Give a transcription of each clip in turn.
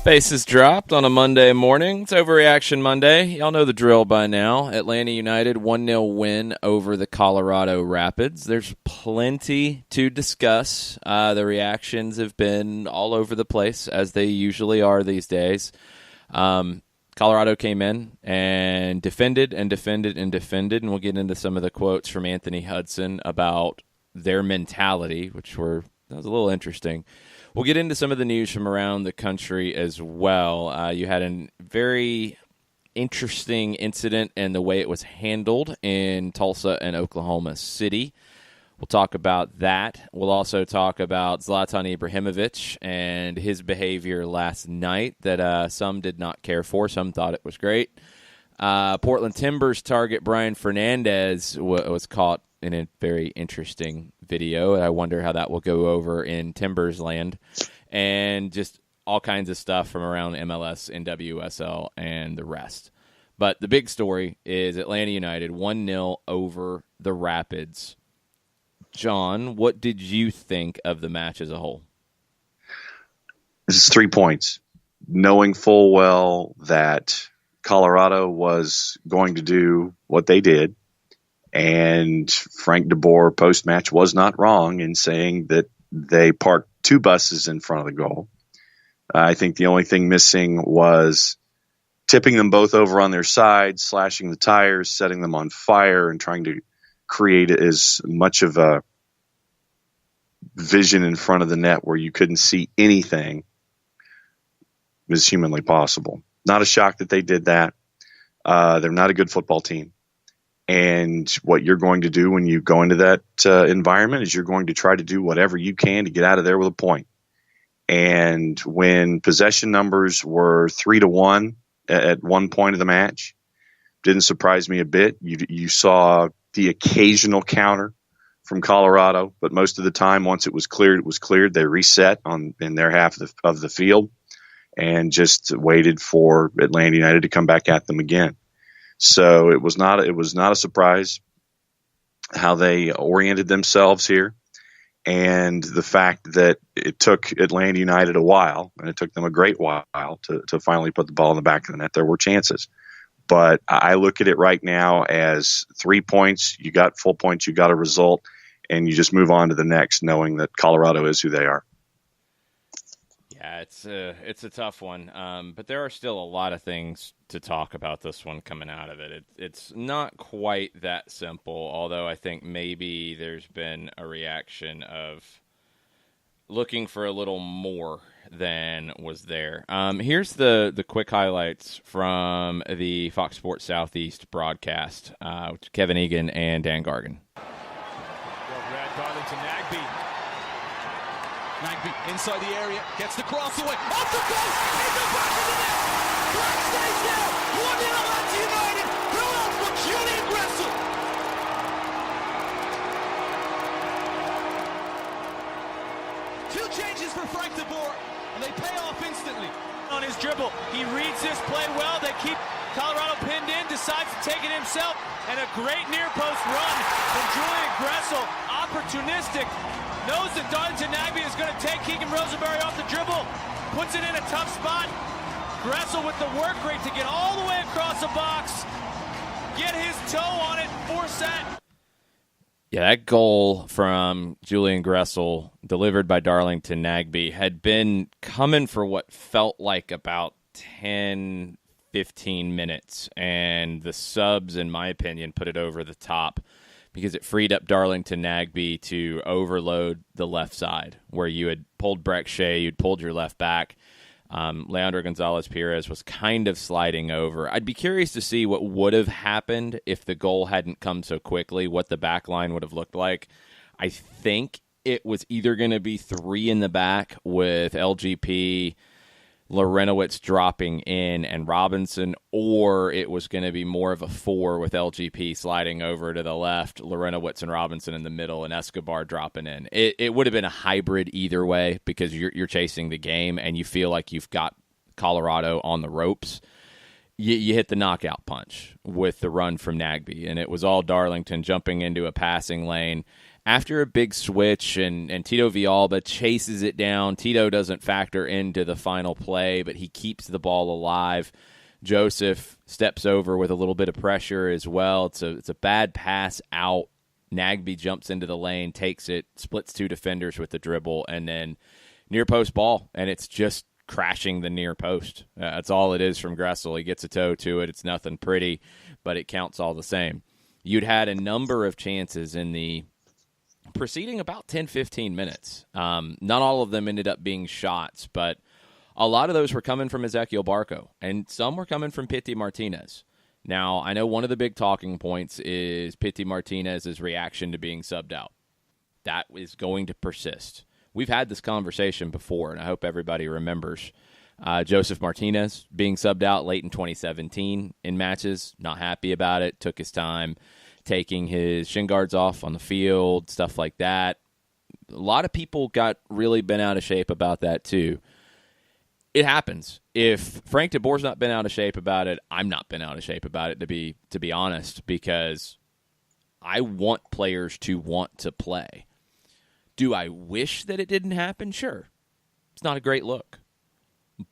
Bases dropped on a Monday morning. It's Overreaction Monday. Y'all know the drill by now. Atlanta United 1-0 win over the Colorado Rapids. There's plenty to discuss. The reactions have been all over the place, as they usually are these days. Colorado came in and defended, and we'll get into some of the quotes from Anthony Hudson about their mentality, that was a little interesting. We'll get into some of the news from around the country as well. You had a very interesting incident and the way it was handled in Tulsa and Oklahoma City. We'll talk about that. We'll also talk about Zlatan Ibrahimovic and his behavior last night that some did not care for. Some thought it was great. Portland Timbers target Brian Fernandez was caught in a very interesting video. I wonder how that will go over in Timbers land. And just all kinds of stuff from around MLS, NWSL, and the rest. But the big story is Atlanta United 1-0 over the Rapids. John, what did you think of the match as a whole? This is 3 points. Knowing full well that Colorado was going to do what they did, and Frank DeBoer post-match was not wrong in saying that they parked 2 buses in front of the goal. I think the only thing missing was tipping them both over on their sides, slashing the tires, setting them on fire, and trying to create as much of a vision in front of the net where you couldn't see anything as humanly possible. Not a shock that they did that. They're not a good football team. And what you're going to do when you go into that environment is you're going to try to do whatever you can to get out of there with a point. And when possession numbers were 3-1 at one point of the match, didn't surprise me a bit. You saw the occasional counter from Colorado, but most of the time, once it was cleared. They reset in their half of the field and just waited for Atlanta United to come back at them again. So it was not a surprise how they oriented themselves here, and the fact that it took Atlanta United a while, and it took them a great while to finally put the ball in the back of the net. There were chances, but I look at it right now as 3 points. You got full points, you got a result, and you just move on to the next, knowing that Colorado is who they are. Yeah, it's a tough one, but there are still a lot of things to talk about this one coming out of it. It's not quite that simple, although I think maybe there's been a reaction of looking for a little more than was there. Here's the quick highlights from the Fox Sports Southeast broadcast, with Kevin Egan and Dan Gargan. Nagby inside the area, gets the cross away, off the post, in the back of the net! Black stays down, 1-0 Atlanta United, who else but Julian Gressel? Two changes for Frank DeBoer, and they pay off instantly. On his dribble, he reads this play well, they keep Colorado pinned in, decides to take it himself, and a great near post run from Julian Gressel, opportunistic. Knows that Darlington Nagby is going to take Keegan Rosenberry off the dribble, puts it in a tough spot. Gressel with the work rate to get all the way across the box, get his toe on it, force that. Yeah, that goal from Julian Gressel, delivered by Darlington Nagby, had been coming for what felt like about 10, 15 minutes, and the subs, in my opinion, put it over the top, because it freed up Darlington Nagby to overload the left side, where you had pulled Breck Shea, you'd pulled your left back. Leandro Gonzalez-Perez was kind of sliding over. I'd be curious to see what would have happened if the goal hadn't come so quickly, what the back line would have looked like. I think it was either going to be 3 in the back with LGP, Lorenowitz dropping in, and Robinson, or it was going to be more of a 4 with LGP sliding over to the left, Lorenowitz and Robinson in the middle, and Escobar dropping in. It would have been a hybrid either way, because you're chasing the game and you feel like you've got Colorado on the ropes. You hit the knockout punch with the run from Nagby, and it was all Darlington jumping into a passing lane after a big switch and Tito Villalba chases it down, Tito doesn't factor into the final play, but he keeps the ball alive. Joseph steps over with a little bit of pressure as well. It's a bad pass out. Nagbe jumps into the lane, takes it, splits two defenders with the dribble, and then near post ball, and it's just crashing the near post. That's all it is from Gressel. He gets a toe to it. It's nothing pretty, but it counts all the same. You'd had a number of chances in the preceding about 10, 15 minutes. Not all of them ended up being shots, but a lot of those were coming from Ezequiel Barco, and some were coming from Pity Martinez. Now, I know one of the big talking points is Pity Martinez's reaction to being subbed out. That is going to persist. We've had this conversation before, and I hope everybody remembers Joseph Martinez being subbed out late in 2017 in matches, not happy about it, took his time taking his shin guards off on the field, stuff like that. A lot of people got really bent out of shape about that too. It happens. If Frank de Boer's not been out of shape about it, I'm not been out of shape about it, to be honest, because I want players to want to play. Do I wish that it didn't happen? Sure. It's not a great look.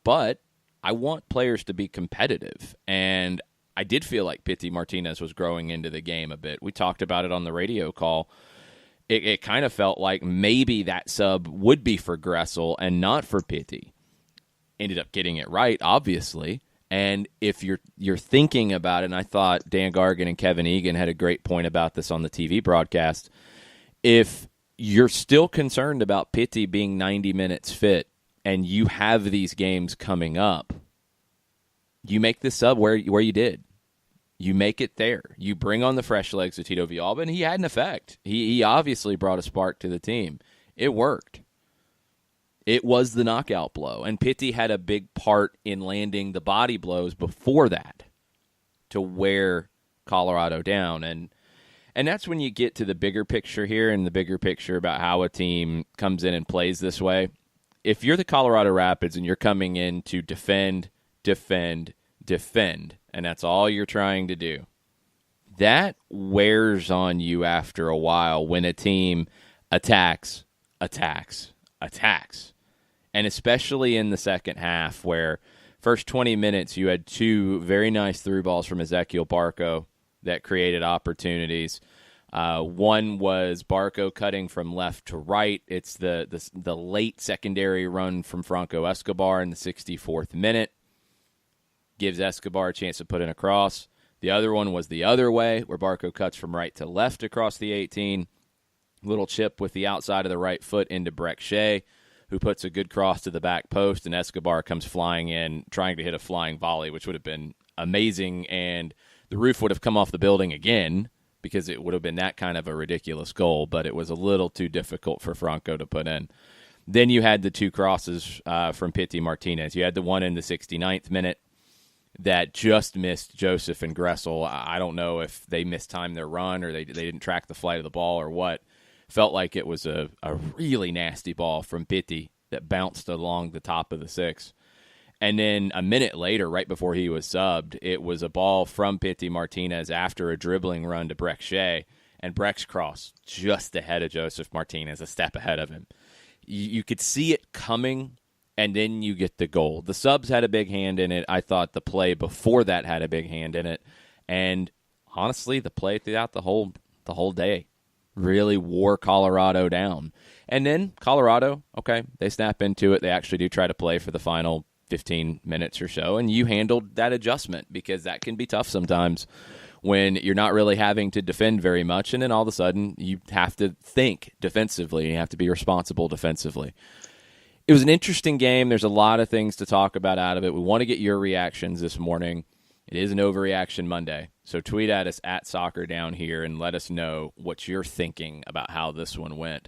But I want players to be competitive, and I did feel like Pity Martinez was growing into the game a bit. We talked about it on the radio call. It kind of felt like maybe that sub would be for Gressel and not for Pity. Ended up getting it right, obviously. And if you're thinking about it, and I thought Dan Gargan and Kevin Egan had a great point about this on the TV broadcast, if you're still concerned about Pity being 90 minutes fit and you have these games coming up, you make the sub where you did. You make it there. You bring on the fresh legs of Tito Villalba, and he had an effect. He obviously brought a spark to the team. It worked. It was the knockout blow, and Pity had a big part in landing the body blows before that to wear Colorado down. And that's when you get to the bigger picture here, and the bigger picture about how a team comes in and plays this way. If you're the Colorado Rapids and you're coming in to defend, and that's all you're trying to do, that wears on you after a while when a team attacks. And especially in the second half, where first 20 minutes you had two very nice through balls from Ezequiel Barco that created opportunities. One was Barco cutting from left to right. It's the late secondary run from Franco Escobar in the 64th minute. Gives Escobar a chance to put in a cross. The other one was the other way, where Barco cuts from right to left across the 18. Little chip with the outside of the right foot into Breck Shea, who puts a good cross to the back post, and Escobar comes flying in, trying to hit a flying volley, which would have been amazing, and the roof would have come off the building again because it would have been that kind of a ridiculous goal, but it was a little too difficult for Franco to put in. Then you had the two crosses from Pity Martinez. You had the one in the 69th minute that just missed Joseph and Gressel. I don't know if they mistimed their run or they didn't track the flight of the ball or what. Felt like it was a really nasty ball from Pity that bounced along the top of the six. And then a minute later, right before he was subbed, it was a ball from Pity Martinez after a dribbling run to Breck Shea, and Breck's cross just ahead of Joseph Martinez, a step ahead of him. You could see it coming, and then you get the goal. The subs had a big hand in it. I thought the play before that had a big hand in it. And honestly, the play throughout the whole day really wore Colorado down. And then Colorado, okay, they snap into it. They actually do try to play for the final 15 minutes or so, and you handled that adjustment because that can be tough sometimes when you're not really having to defend very much, and then all of a sudden you have to think defensively and you have to be responsible defensively. It was an interesting game. There's a lot of things to talk about out of it. We want to get your reactions this morning. It is an Overreaction Monday, so tweet at us at Soccer Down Here and let us know what you're thinking about how this one went.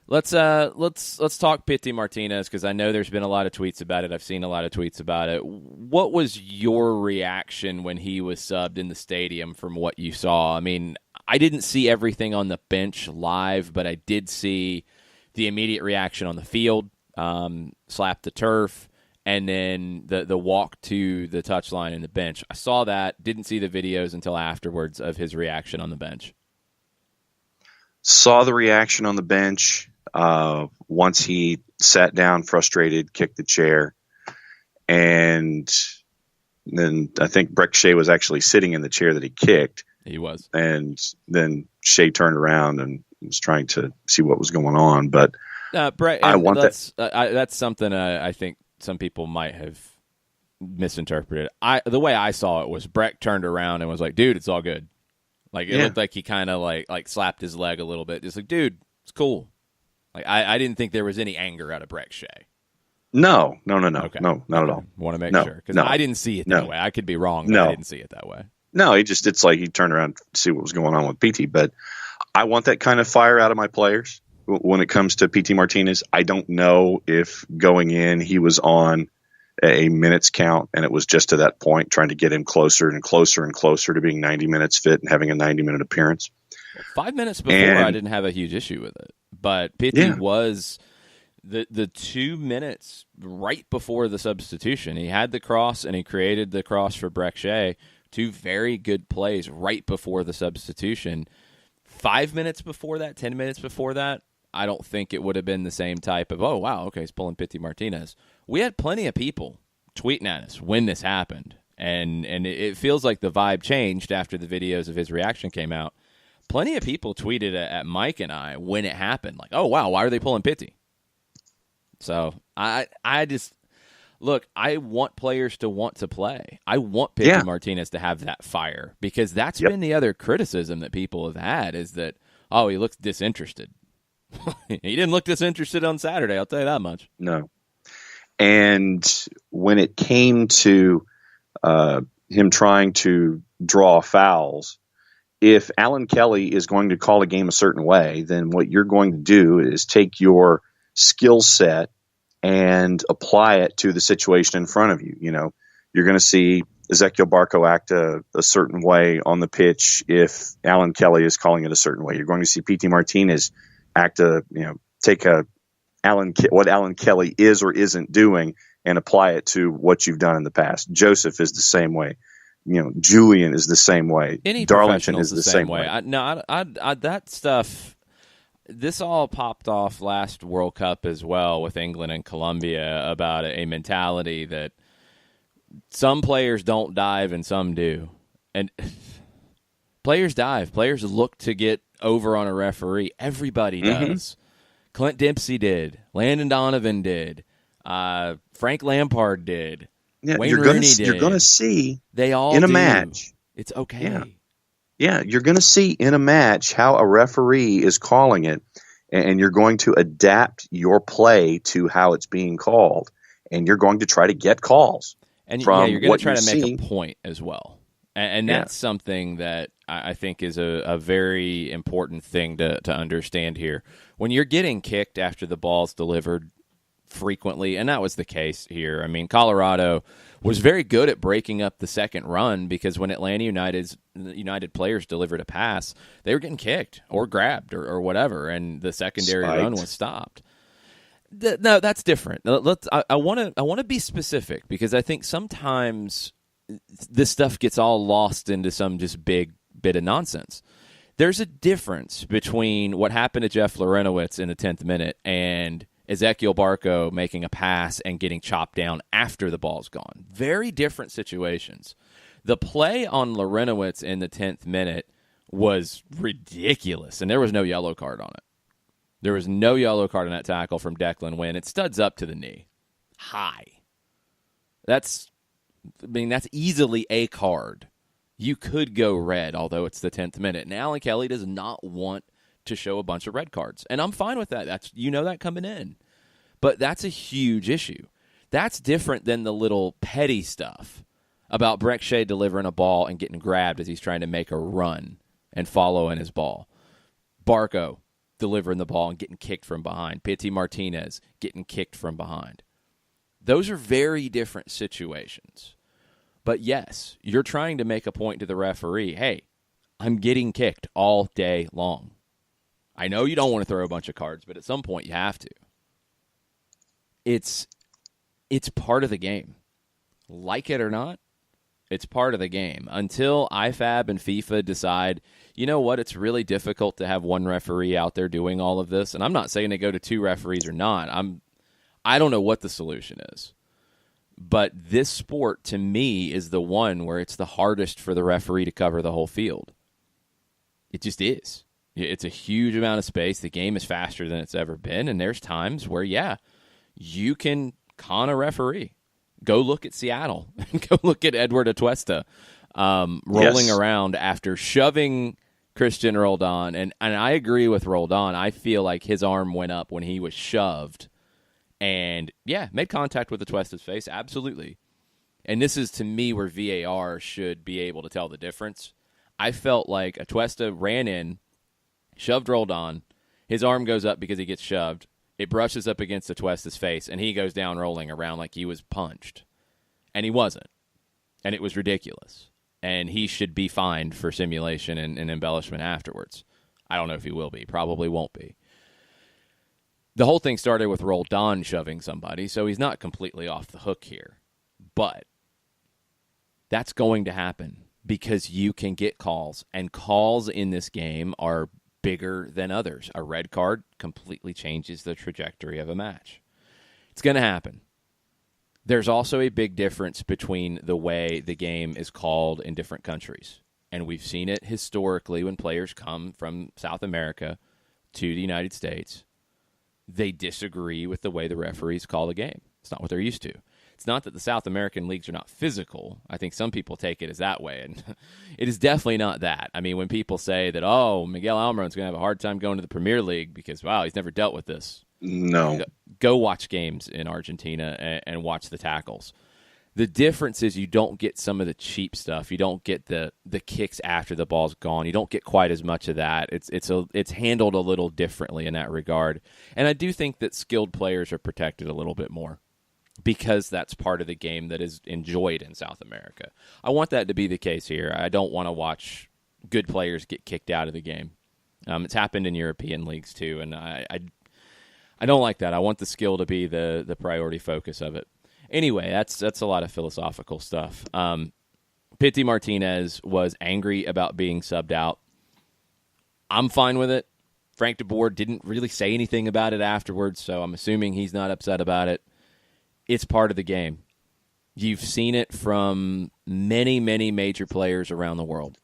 Let's talk Pity Martinez because I know there's been a lot of tweets about it. I've seen a lot of tweets about it. What was your reaction when he was subbed in the stadium from what you saw? I mean, I didn't see everything on the bench live, but I did see the immediate reaction on the field, slap the turf, and then the walk to the touchline and the bench. I saw that, didn't see the videos until afterwards of his reaction on the bench. Saw the reaction on the bench once he sat down, frustrated, kicked the chair, and then I think Breck Shea was actually sitting in the chair that he kicked. He was. And then Shea turned around and was trying to see what was going on. But Brett, I want that. That's something I think some people might have misinterpreted. The way I saw it was Breck turned around and was like, "Dude, it's all good." Like it looked like he kind of like slapped his leg a little bit, just like, "Dude, it's cool." Like I didn't think there was any anger out of Breck Shea. No, Okay. no, not at all. Want to make No, sure because no. I didn't see it that way. I could be wrong, but No. I didn't see it that way. No, it's like he turned around to see what was going on with PT. But I want that kind of fire out of my players when it comes to PT Martinez. I don't know if going in he was on a minutes count and it was just to that point trying to get him closer and closer and closer to being 90 minutes fit and having a 90-minute appearance. 5 minutes before, I didn't have a huge issue with it, but PT was the 2 minutes right before the substitution. He had the cross and he created the cross for Breck Shea. 2 very good plays right before the substitution. 5 minutes before that, 10 minutes before that, I don't think it would have been the same type of, oh, wow, okay, he's pulling Pity Martinez. We had plenty of people tweeting at us when this happened, and it feels like the vibe changed after the videos of his reaction came out. Plenty of people tweeted at Mike and I when it happened, like, oh, wow, why are they pulling Pity? So I just look. I want players to want to play. I want Pity Martinez to have that fire because that's been the other criticism that people have had is that he looks disinterested. He didn't look disinterested on Saturday. I'll tell you that much. No. And when it came to him trying to draw fouls, if Alan Kelly is going to call a game a certain way, then what you're going to do is take your skill set and apply it to the situation in front of you. You know, you're going to see Ezequiel Barco act a certain way on the pitch if Alan Kelly is calling it a certain way. You're going to see Pity Martinez take what Alan Kelly is or isn't doing and apply it to what you've done in the past. Joseph is the same way. Julian is the same way. Any Darlington is the same way. That stuff. This all popped off last World Cup as well with England and Colombia about a mentality that some players don't dive and some do. And players dive. Players look to get over on a referee. Everybody does. Clint Dempsey did. Landon Donovan did. Frank Lampard did. Yeah, Wayne Rooney did. You're going to see they all in a do. match. It's okay. Yeah, you're going to see in a match how a referee is calling it, and you're going to adapt your play to how it's being called, and you're going to try to get calls. And from you're going to try to make seeing. a point as well. And that's something that I think is a very important thing to understand here. When you're getting kicked after the ball's delivered frequently, and that was the case here. I mean, Colorado was very good at breaking up the second run because when Atlanta United players delivered a pass, they were getting kicked or grabbed or whatever, and the secondary run was stopped. No, that's different. I want to be specific because I think sometimes this stuff gets all lost into some just big bit of nonsense. There's a difference between what happened to Jeff Larentowicz in the 10th minute and Ezequiel Barco making a pass and getting chopped down after the ball's gone. Very different situations. The play on Larentowicz in the 10th minute was ridiculous, and there was no yellow card on it. There was no yellow card on that tackle from Declan Wynn. It studs up to the knee. High. That's easily a card. You could go red, although it's the 10th minute. And Alan Kelly does not want to show a bunch of red cards. And I'm fine with that. That coming in. But that's a huge issue. That's different than the little petty stuff about Breck Shea delivering a ball and getting grabbed as he's trying to make a run and following his ball. Barco delivering the ball and getting kicked from behind. Pity Martinez getting kicked from behind. Those are very different situations. But yes, you're trying to make a point to the referee, hey, I'm getting kicked all day long. I know you don't want to throw a bunch of cards, but at some point you have to. It's part of the game. Like it or not, It's part of the game. Until IFAB and FIFA decide, you know what, it's really difficult to have one referee out there doing all of this. And I'm not saying to go to 2 referees or not. I don't know what the solution is. But this sport, to me, is the one where it's the hardest for the referee to cover the whole field. It just is. It's a huge amount of space. The game is faster than it's ever been. And there's times where, yeah, you can con a referee. Go look at Seattle. Go look at Edward Atuesta rolling around after shoving Christian Roldan. And I agree with Roldan. I feel like his arm went up when he was shoved. And, yeah, made contact with Atuesta's face. Absolutely. And this is, to me, where VAR should be able to tell the difference. I felt like Atuesta ran in, shoved Roldan. His arm goes up because he gets shoved. It brushes up against Atuesta's face, and he goes down rolling around like he was punched. And he wasn't. And it was ridiculous. And he should be fined for simulation and embellishment afterwards. I don't know if he will be. Probably won't be. The whole thing started with Roldan shoving somebody, so he's not completely off the hook here. But that's going to happen because you can get calls, and calls in this game are bigger than others. A red card completely changes the trajectory of a match. It's going to happen. There's also a big difference between the way the game is called in different countries. And we've seen it historically when players come from South America to the United States. They disagree with the way the referees call the game. It's not what they're used to. It's not that the South American leagues are not physical. I think some people take it as that way, and it is definitely not that. I mean, when people say that, oh, Miguel Almiron's going to have a hard time going to the Premier League because, wow, he's never dealt with this. No. Go watch games in Argentina and watch the tackles. The difference is you don't get some of the cheap stuff. You don't get the kicks after the ball's gone. You don't get quite as much of that. It's handled a little differently in that regard. And I do think that skilled players are protected a little bit more because that's part of the game that is enjoyed in South America. I want that to be the case here. I don't want to watch good players get kicked out of the game. It's happened in European leagues too, and I don't like that. I want the skill to be the priority focus of it. Anyway, that's a lot of philosophical stuff. Pity Martinez was angry about being subbed out. I'm fine with it. Frank de Boer didn't really say anything about it afterwards, so I'm assuming he's not upset about it. It's part of the game. You've seen it from many, many major players around the world.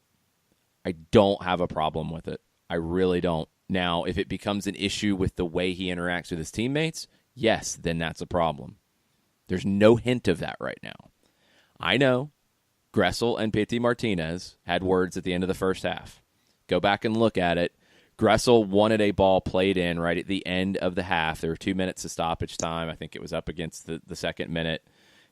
I don't have a problem with it. I really don't. Now, if it becomes an issue with the way he interacts with his teammates, yes, then that's a problem. There's no hint of that right now. I know Gressel and Pity Martinez had words at the end of the first half. Go back and look at it. Gressel wanted a ball played in right at the end of the half. There were 2 minutes of stoppage time. I think it was up against the second minute.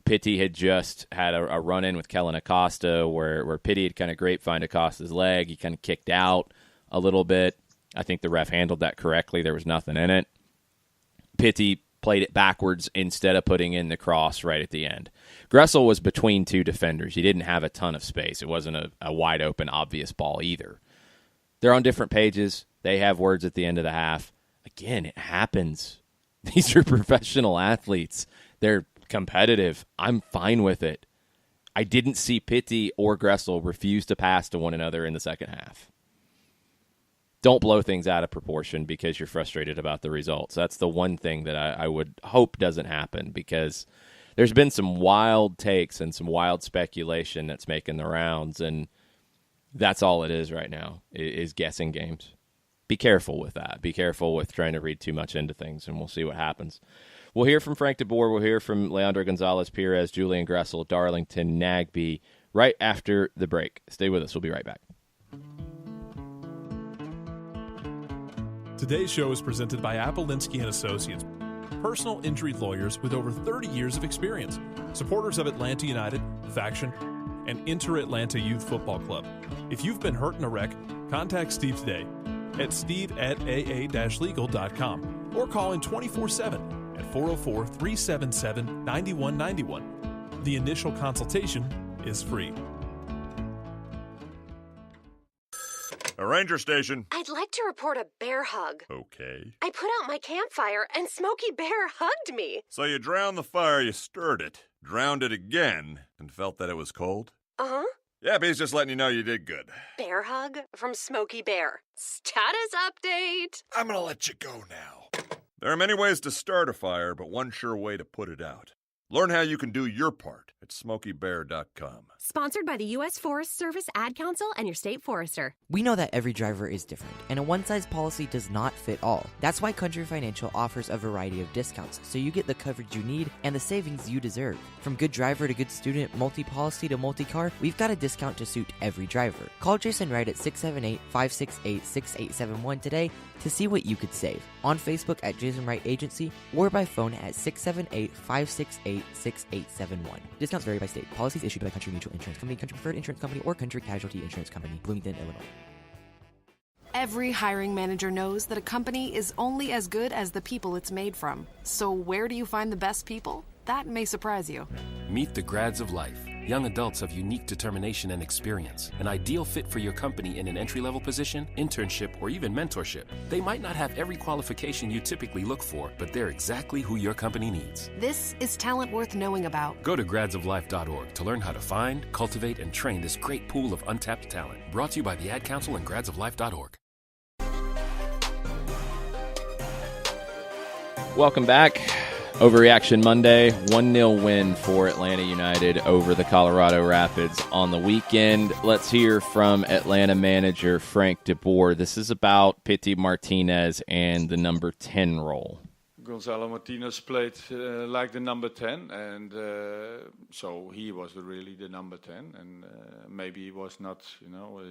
Pity had just had a run-in with Kellen Acosta where Pity had kind of grapevined Acosta's leg. He kind of kicked out a little bit. I think the ref handled that correctly. There was nothing in it. Pity played it backwards instead of putting in the cross right at the end. Gressel was between 2 defenders. He didn't have a ton of space. It wasn't a wide-open, obvious ball either. They're on different pages. They have words at the end of the half. Again, it happens. These are professional athletes. They're competitive. I'm fine with it. I didn't see Pity or Gressel refuse to pass to one another in the second half. Don't blow things out of proportion because you're frustrated about the results. That's the one thing that I would hope doesn't happen, because there's been some wild takes and some wild speculation that's making the rounds, and that's all it is right now, is guessing games. Be careful with that. Be careful with trying to read too much into things, and we'll see what happens. We'll hear from Frank de Boer. We'll hear from Leandro Gonzalez, Perez, Julian Gressel, Darlington, Nagbe right after the break. Stay with us. We'll be right back. Today's show is presented by Apolinsky & Associates, personal injury lawyers with over 30 years of experience, supporters of Atlanta United, Faction, and Inter-Atlanta Youth Football Club. If you've been hurt in a wreck, contact Steve today at steve@aa-legal.com or call in 24/7 at 404-377-9191. The initial consultation is free. A ranger station. I'd like to report a bear hug. Okay. I put out my campfire and Smokey Bear hugged me. So you drowned the fire, you stirred it, drowned it again, and felt that it was cold? Uh-huh. Yeah, but he's just letting you know you did good. Bear hug from Smokey Bear. Status update. I'm gonna let you go now. There are many ways to start a fire, but one sure way to put it out. Learn how you can do your part at SmokeyBear.com. Sponsored by the U.S. Forest Service, Ad Council, and your state forester. We know that every driver is different, and a one-size policy does not fit all. That's why Country Financial offers a variety of discounts, so you get the coverage you need and the savings you deserve. From good driver to good student, multi-policy to multi-car, we've got a discount to suit every driver. Call Jason Wright at 678-568-6871 today to see what you could save. On Facebook at Jason Wright Agency, or by phone at 678-568-6871. Discounts vary by state. Policies issued by Country Mutual Insurance Company, Country Preferred Insurance Company, or Country Casualty Insurance Company, Bloomington, Illinois. Every hiring manager knows that a company is only as good as the people it's made from. So where do you find the best people? That may surprise you. Meet the grads of life. Young adults of unique determination and experience. An ideal fit for your company in an entry-level position, internship, or even mentorship. They might not have every qualification you typically look for, but they're exactly who your company needs. This is talent worth knowing about. Go to gradsoflife.org to learn how to find, cultivate, and train this great pool of untapped talent. Brought to you by the Ad Council and gradsoflife.org. Welcome back. Overreaction Monday, 1-0 win for Atlanta United over the Colorado Rapids on the weekend. Let's hear from Atlanta manager Frank DeBoer. This is about Pity Martinez and the number 10 role. Gonzalo Martinez played like the number 10, and so he was really the number 10. And maybe he was not,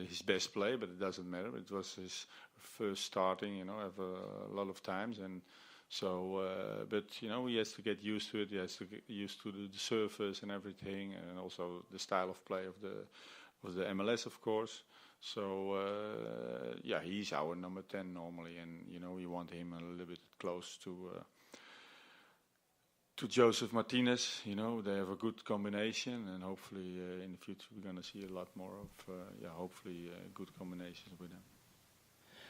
his best play, but it doesn't matter. It was his first starting, ever a lot of times, and so, but he has to get used to it. He has to get used to the surface and everything, and also the style of play of the MLS, of course. So, he's our number 10 normally, and we want him a little bit close to Joseph Martinez. They have a good combination, and hopefully in the future we're going to see a lot more of, hopefully good combinations with them.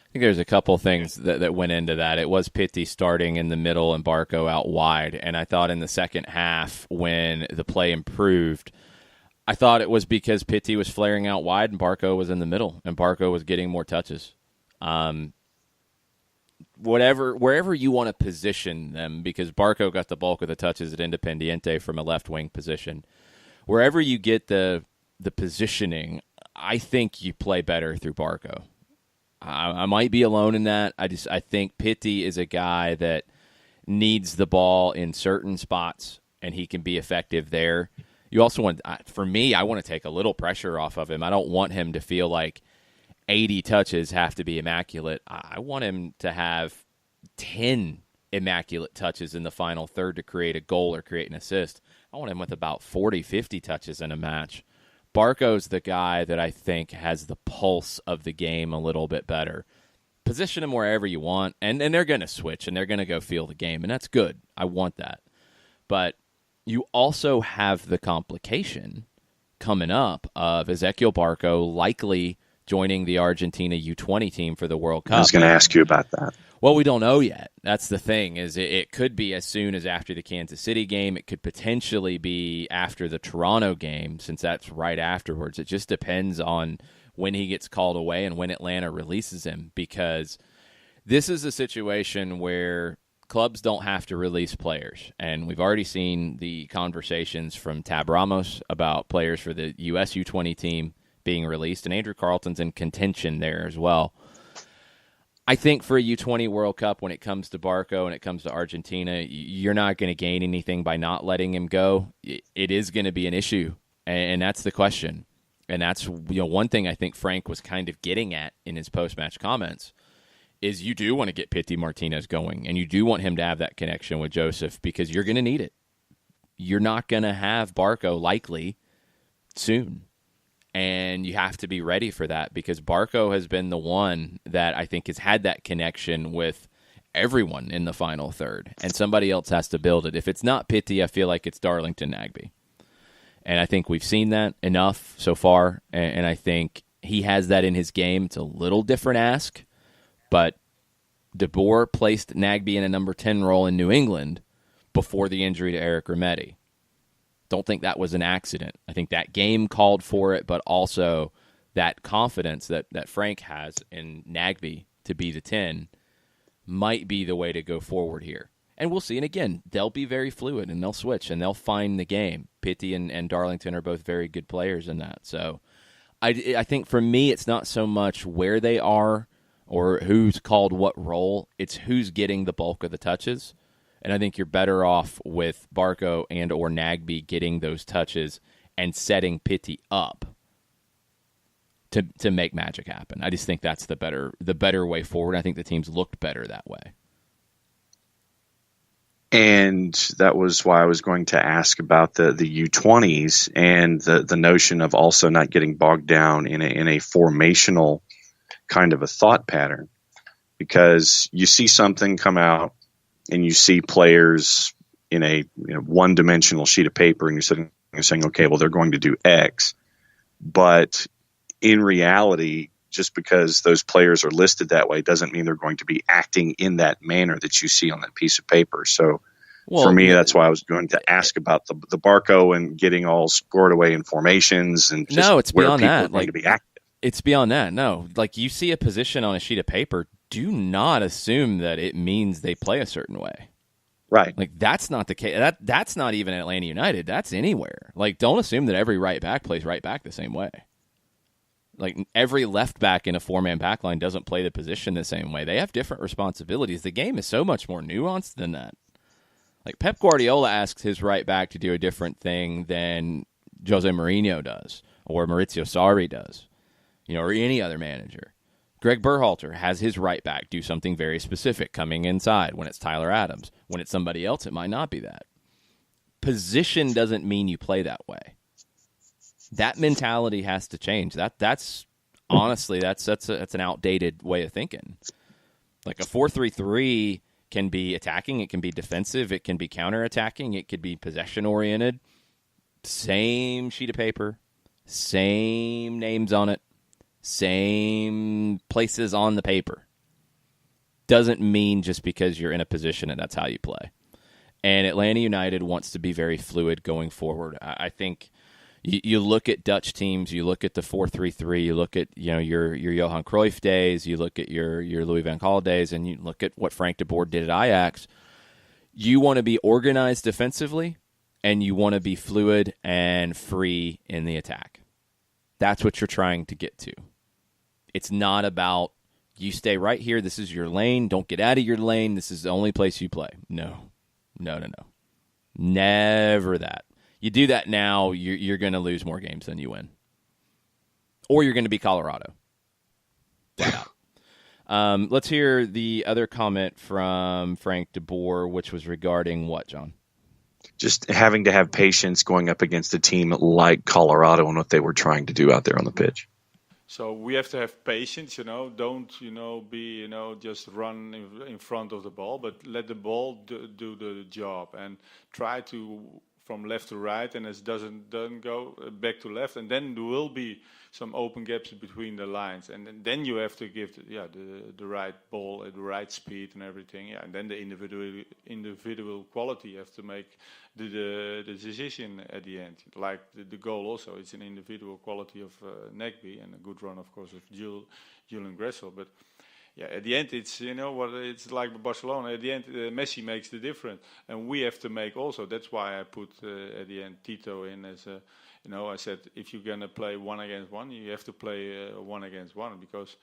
I think there's a couple things that went into that. It was Pitti starting in the middle and Barco out wide. And I thought in the second half when the play improved, I thought it was because Pitti was flaring out wide and Barco was in the middle and Barco was getting more touches. Wherever you want to position them, because Barco got the bulk of the touches at Independiente from a left wing position. Wherever you get the positioning, I think you play better through Barco. I might be alone in that. I think Pitti is a guy that needs the ball in certain spots, and he can be effective there. You also want, for me, I want to take a little pressure off of him. I don't want him to feel like 80 touches have to be immaculate. I want him to have 10 immaculate touches in the final third to create a goal or create an assist. I want him with about 40, 50 touches in a match. Barco's the guy that I think has the pulse of the game a little bit better. Position him wherever you want, and they're going to switch, and they're going to go feel the game, and that's good. I want that. But you also have the complication coming up of Ezequiel Barco likely joining the Argentina U20 team for the World Cup. I was going to ask you about that. Well, we don't know yet. That's the thing, is it could be as soon as after the Kansas City game. It could potentially be after the Toronto game, since that's right afterwards. It just depends on when he gets called away and when Atlanta releases him, because this is a situation where clubs don't have to release players. And we've already seen the conversations from Tab Ramos about players for the U.S. U20 team being released, and Andrew Carlton's in contention there as well. I think for a U20 World Cup, when it comes to Barco and it comes to Argentina, you're not going to gain anything by not letting him go. It is going to be an issue, and that's the question. And that's one thing I think Frank was kind of getting at in his post-match comments, is you do want to get Pity Martinez going, and you do want him to have that connection with Joseph, because you're going to need it. You're not going to have Barco likely soon. And you have to be ready for that, because Barco has been the one that I think has had that connection with everyone in the final third, and somebody else has to build it. If it's not Pitti, I feel like it's Darlington Nagbe. And I think we've seen that enough so far, and I think he has that in his game. It's a little different ask, but DeBoer placed Nagbe in a number 10 role in New England before the injury to Eric Remedi. Don't think that was an accident. I think that game called for it, but also that confidence that Frank has in Nagbe to be the 10 might be the way to go forward here. And we'll see. And again, they'll be very fluid, and they'll switch, and they'll find the game. Pitti and Darlington are both very good players in that. So I think for me, it's not so much where they are or who's called what role. It's who's getting the bulk of the touches. And I think you're better off with Barco and or Nagbe getting those touches and setting Pitti up to make magic happen. I just think that's the better way forward. I think the teams looked better that way. And that was why I was going to ask about the U20s and the notion of also not getting bogged down in a formational kind of a thought pattern, because you see something come out and you see players in a one-dimensional sheet of paper, and you're saying, okay, well, they're going to do X. But in reality, just because those players are listed that way doesn't mean they're going to be acting in that manner that you see on that piece of paper. So for me, that's why I was going to ask about the Barco and getting all scored away in formations and just no, it's where beyond people that. are going to be active. It's beyond that. No, like you see a position on a sheet of paper, do not assume that it means they play a certain way. Right. Like that's not the case. That's not even Atlanta United. That's anywhere. Like don't assume that every right back plays right back the same way. Like every left back in a 4-man back line doesn't play the position the same way. They have different responsibilities. The game is so much more nuanced than that. Like Pep Guardiola asks his right back to do a different thing than Jose Mourinho does or Maurizio Sarri does, or any other manager. Greg Berhalter has his right back do something very specific coming inside when it's Tyler Adams. When it's somebody else, it might not be that. Position doesn't mean you play that way. That mentality has to change. That's honestly, that's an outdated way of thinking. Like a 4-3-3 can be attacking, it can be defensive, it can be counterattacking, it could be possession-oriented. Same sheet of paper, same names on it, same places on the paper. Doesn't mean just because you're in a position and that's how you play. And Atlanta United wants to be very fluid going forward. I think you look at Dutch teams, you look at the 4-3-3, you look at your Johan Cruyff days, you look at your Louis van Gaal days, and you look at what Frank de Boer did at Ajax. You want to be organized defensively, and you want to be fluid and free in the attack. That's what you're trying to get to. It's not about you stay right here, this is your lane, don't get out of your lane, this is the only place you play. No. Never that. You do that now, you're going to lose more games than you win. Or you're going to be Colorado. Let's hear the other comment from Frank de Boer, which was regarding what, John? Just having to have patience going up against a team like Colorado and what they were trying to do out there on the pitch. So we have to have patience, Don't, be, just run in front of the ball, but let the ball do the job and try to from left to right, and it doesn't go back to left, and then there will be some open gaps between the lines, and then you have to give the right ball at the right speed and everything, and then the individual quality you have to make the decision at the end. Like the goal also, it's an individual quality of Nagbe and a good run, of course, of Julian Gressel, but. Yeah, at the end, it's it's like Barcelona. At the end, Messi makes the difference, and we have to make also. That's why I put at the end Tito in as a, I said if you're gonna play 1 against 1, you have to play 1 against 1 because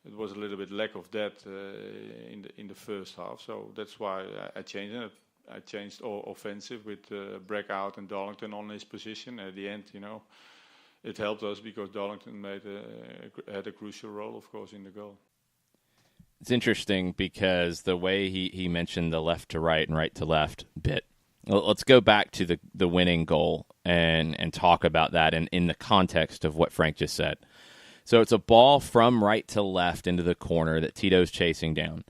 it was a little bit lack of that in the first half. So that's why I changed it. I changed all offensive with Breakout and Darlington on his position. At the end, it helped us because Darlington had a crucial role, of course, in the goal. It's interesting because the way he mentioned the left to right and right to left bit. Let's go back to the winning goal and talk about that in the context of what Frank just said. So it's a ball from right to left into the corner that Tito's chasing down.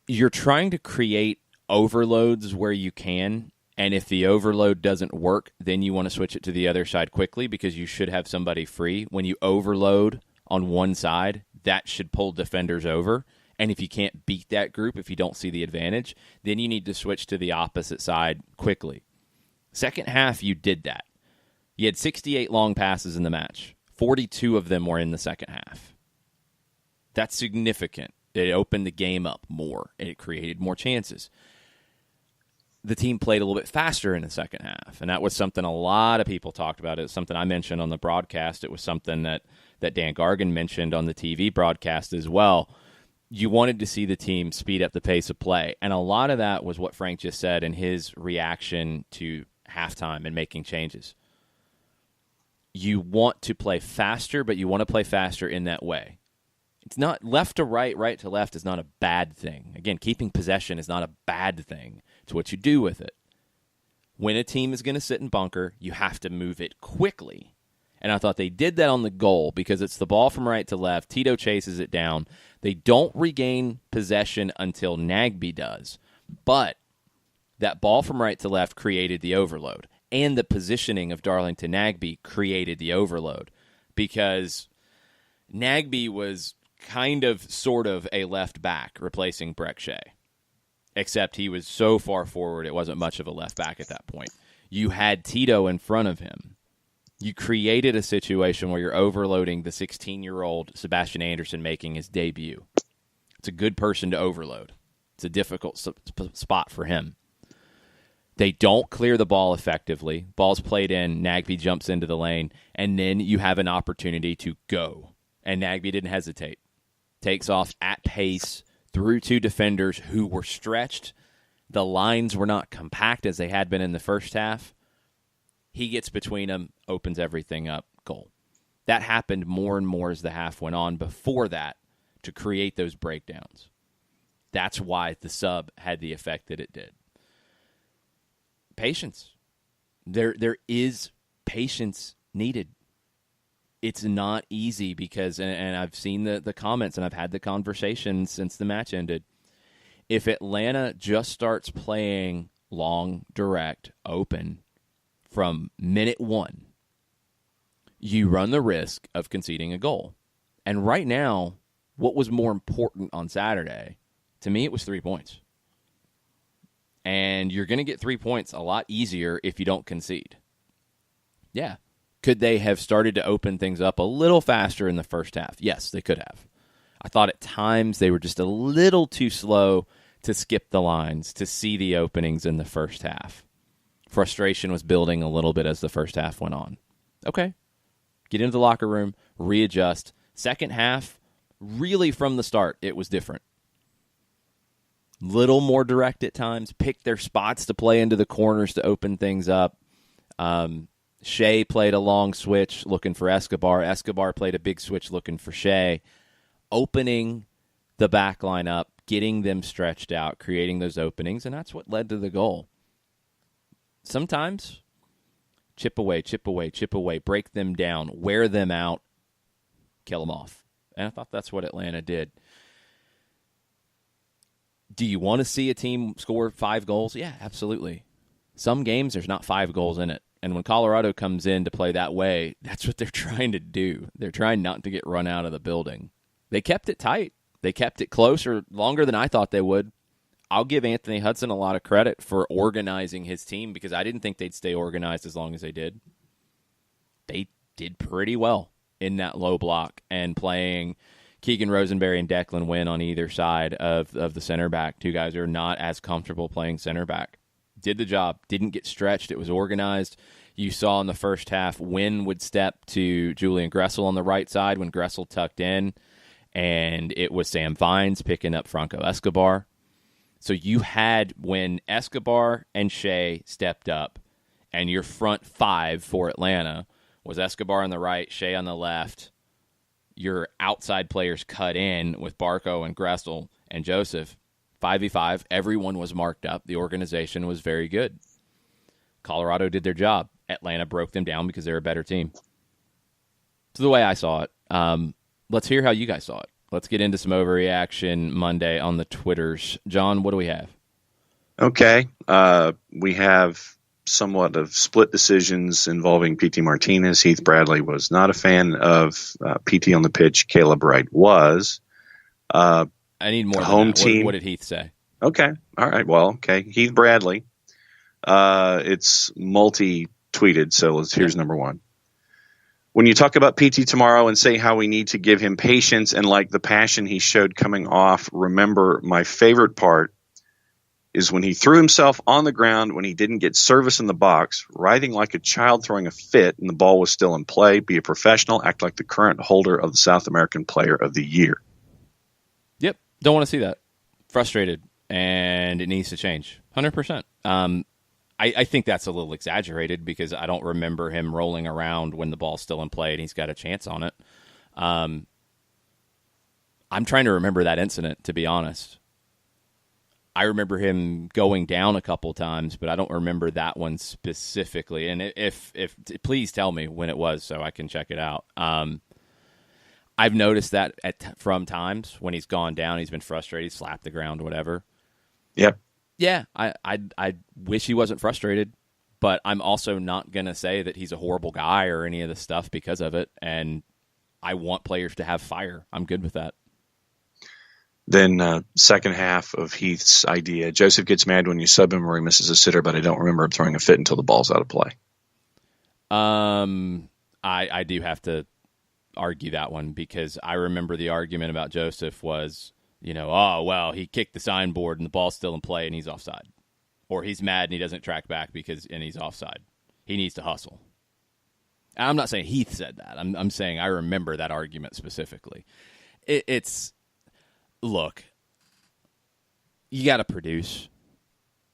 You're trying to create overloads where you can, and if the overload doesn't work, then you want to switch it to the other side quickly because you should have somebody free. When you overload on one side, that should pull defenders over. And if you can't beat that group, if you don't see the advantage, then you need to switch to the opposite side quickly. Second half, you did that. You had 68 long passes in the match. 42 of them were in the second half. That's significant. It opened the game up more. It created more chances. The team played a little bit faster in the second half, and that was something a lot of people talked about. It was something I mentioned on the broadcast. It was something that Dan Gargan mentioned on the TV broadcast as well. You wanted to see the team speed up the pace of play, and a lot of that was what Frank just said in his reaction to halftime and making changes. You want to play faster, but you want to play faster in that way. It's not left to right, right to left is not a bad thing. Again, keeping possession is not a bad thing. It's what you do with it. When a team is going to sit and bunker, you have to move it quickly. And I thought they did that on the goal because it's the ball from right to left. Tito chases it down. They don't regain possession until Nagbe does. But that ball from right to left created the overload. And the positioning of Darlington Nagbe created the overload because Nagbe was kind of, sort of a left back replacing Breck Shea. Except he was so far forward, it wasn't much of a left back at that point. You had Tito in front of him. You created a situation where you're overloading the 16-year-old Sebastian Anderson making his debut. It's a good person to overload. It's a difficult spot for him. They don't clear the ball effectively. Ball's played in, Nagbe jumps into the lane, and then you have an opportunity to go. And Nagbe didn't hesitate. Takes off at pace through two defenders who were stretched. The lines were not compact as they had been in the first half. He gets between them, opens everything up, goal. That happened more and more as the half went on before that to create those breakdowns. That's why the sub had the effect that it did. Patience. There is patience needed. It's not easy because, and I've seen the comments and I've had the conversation since the match ended. If Atlanta just starts playing long, direct, open from minute one, you run the risk of conceding a goal. And right now, what was more important on Saturday, to me, it was 3 points. And you're going to get 3 points a lot easier if you don't concede. Yeah. Could they have started to open things up a little faster in the first half? Yes, they could have. I thought at times they were just a little too slow to skip the lines, to see the openings in the first half. Frustration was building a little bit as the first half went on. Okay. Get into the locker room, readjust. Second half, really from the start, it was different. Little more direct at times, picked their spots to play into the corners to open things up. Shea played a long switch looking for Escobar. Escobar played a big switch looking for Shea. Opening the back line up, getting them stretched out, creating those openings, and that's what led to the goal. Sometimes, chip away, break them down, wear them out, kill them off. And I thought that's what Atlanta did. Do you want to see a team score 5 goals? Yeah, absolutely. Some games, there's not 5 goals in it. And when Colorado comes in to play that way, that's what they're trying to do. They're trying not to get run out of the building. They kept it tight. They kept it closer longer than I thought they would. I'll give Anthony Hudson a lot of credit for organizing his team because I didn't think they'd stay organized as long as they did. They did pretty well in that low block and playing Keegan Rosenberry and Declan Wynn on either side of the center back. Two guys who are not as comfortable playing center back. Did the job, didn't get stretched. It was organized. You saw in the first half, Wynn would step to Julian Gressel on the right side when Gressel tucked in, and it was Sam Vines picking up Franco Escobar. So you had, when Escobar and Shea stepped up, and your front 5 for Atlanta was Escobar on the right, Shea on the left, your outside players cut in with Barco and Gressel and Joseph, 5v5, everyone was marked up. The organization was very good. Colorado did their job. Atlanta broke them down because they're a better team. So the way I saw it, let's hear how you guys saw it. Let's get into some overreaction Monday on the Twitters. John, what do we have? Okay. We have somewhat of split decisions involving P.T. Martinez. Heath Bradley was not a fan of P.T. on the pitch. Caleb Wright was. I need more home than that. team. What did Heath say? Okay. All right. Well, okay. Heath Bradley It's multi-tweeted, so here's number one. When you talk about PT tomorrow and say how we need to give him patience and like the passion he showed coming off, remember my favorite part is when he threw himself on the ground when he didn't get service in the box, writhing like a child throwing a fit and the ball was still in play. Be a professional, act like the current holder of the South American Player of the Year. Yep. Don't want to see that. Frustrated, and it needs to change. 100%. I think that's a little exaggerated because I don't remember him rolling around when the ball's still in play and he's got a chance on it. I'm trying to remember that incident, to be honest. I remember him going down a couple times, but I don't remember that one specifically. And if please tell me when it was so I can check it out. I've noticed that from times when he's gone down, he's been frustrated, slapped the ground, whatever. Yep. Yeah, I wish he wasn't frustrated, but I'm also not going to say that he's a horrible guy or any of this stuff because of it, and I want players to have fire. I'm good with that. Then second half of Heath's idea, Joseph gets mad when you sub him or he misses a sitter, but I don't remember him throwing a fit until the ball's out of play. I do have to argue that one because I remember the argument about Joseph was, oh, well, he kicked the signboard and the ball's still in play and he's offside. Or he's mad and he doesn't track back and he's offside. He needs to hustle. I'm not saying Heath said that. I'm saying I remember that argument specifically. Look, you got to produce.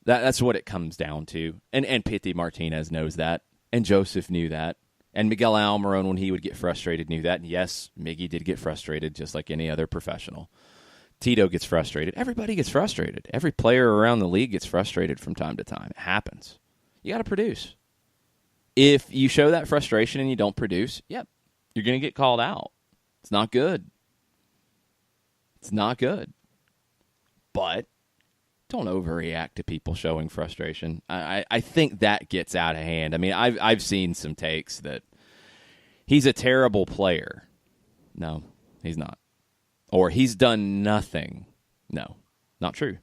That's what it comes down to. And Pity Martinez knows that. And Joseph knew that. And Miguel Almiron, when he would get frustrated, knew that. And yes, Miggy did get frustrated just like any other professional. Tito gets frustrated. Everybody gets frustrated. Every player around the league gets frustrated from time to time. It happens. You got to produce. If you show that frustration and you don't produce, yep, you're going to get called out. It's not good. It's not good. But don't overreact to people showing frustration. I think that gets out of hand. I mean, I've seen some takes that he's a terrible player. No, he's not. Or he's done nothing. No, not true.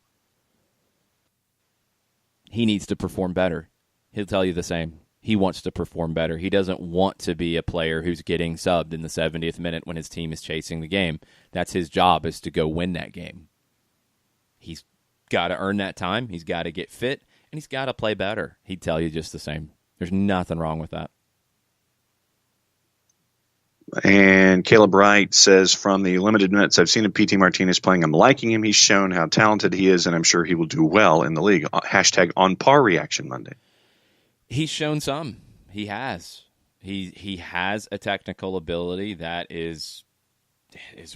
He needs to perform better. He'll tell you the same. He wants to perform better. He doesn't want to be a player who's getting subbed in the 70th minute when his team is chasing the game. That's his job, is to go win that game. He's got to earn that time. He's got to get fit, and he's got to play better. He'd tell you just the same. There's nothing wrong with that. And Caleb Wright says, from the limited minutes I've seen of P.T. Martinez playing, I'm liking him. He's shown how talented he is, and I'm sure he will do well in the league. Hashtag on par reaction Monday. He's shown some. He has. He has a technical ability that is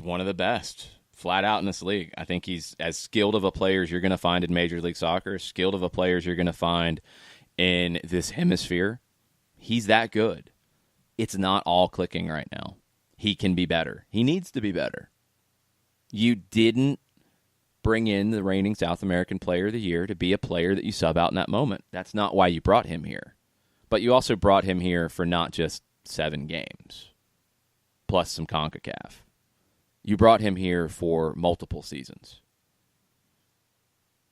one of the best, flat out, in this league. I think he's as skilled of a player as you're going to find in Major League Soccer, skilled of a player as you're going to find in this hemisphere. He's that good. It's not all clicking right now. He can be better. He needs to be better. You didn't bring in the reigning South American Player of the Year to be a player that you sub out in that moment. That's not why you brought him here. But you also brought him here for not just 7 games, plus some CONCACAF. You brought him here for multiple seasons.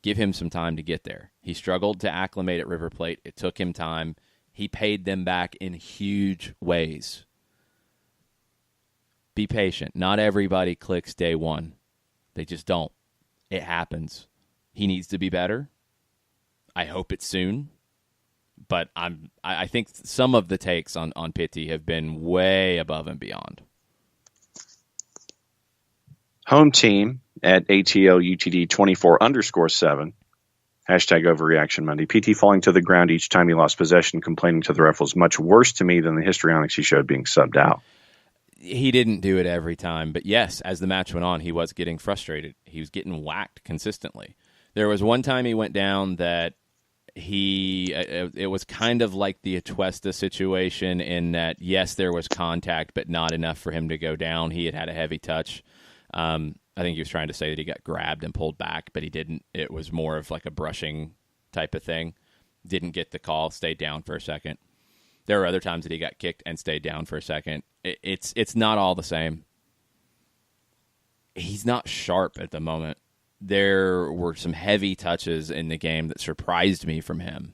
Give him some time to get there. He struggled to acclimate at River Plate. It took him time. He paid them back in huge ways. Be patient. Not everybody clicks day one. They just don't. It happens. He needs to be better. I hope it's soon. But I think some of the takes on Pity have been way above and beyond. Home team at ATL UTD 24_7. Hashtag overreaction Monday. PT falling to the ground each time he lost possession, complaining to the ref was much worse to me than the histrionics he showed being subbed out. He didn't do it every time, but yes, as the match went on, he was getting frustrated. He was getting whacked consistently. There was one time he went down that it was kind of like the Atuesta situation in that, yes, there was contact, but not enough for him to go down. He had a heavy touch. I think he was trying to say that he got grabbed and pulled back, but he didn't. It was more of like a brushing type of thing. Didn't get the call, stayed down for a second. There were other times that he got kicked and stayed down for a second. It's not all the same. He's not sharp at the moment. There were some heavy touches in the game that surprised me from him.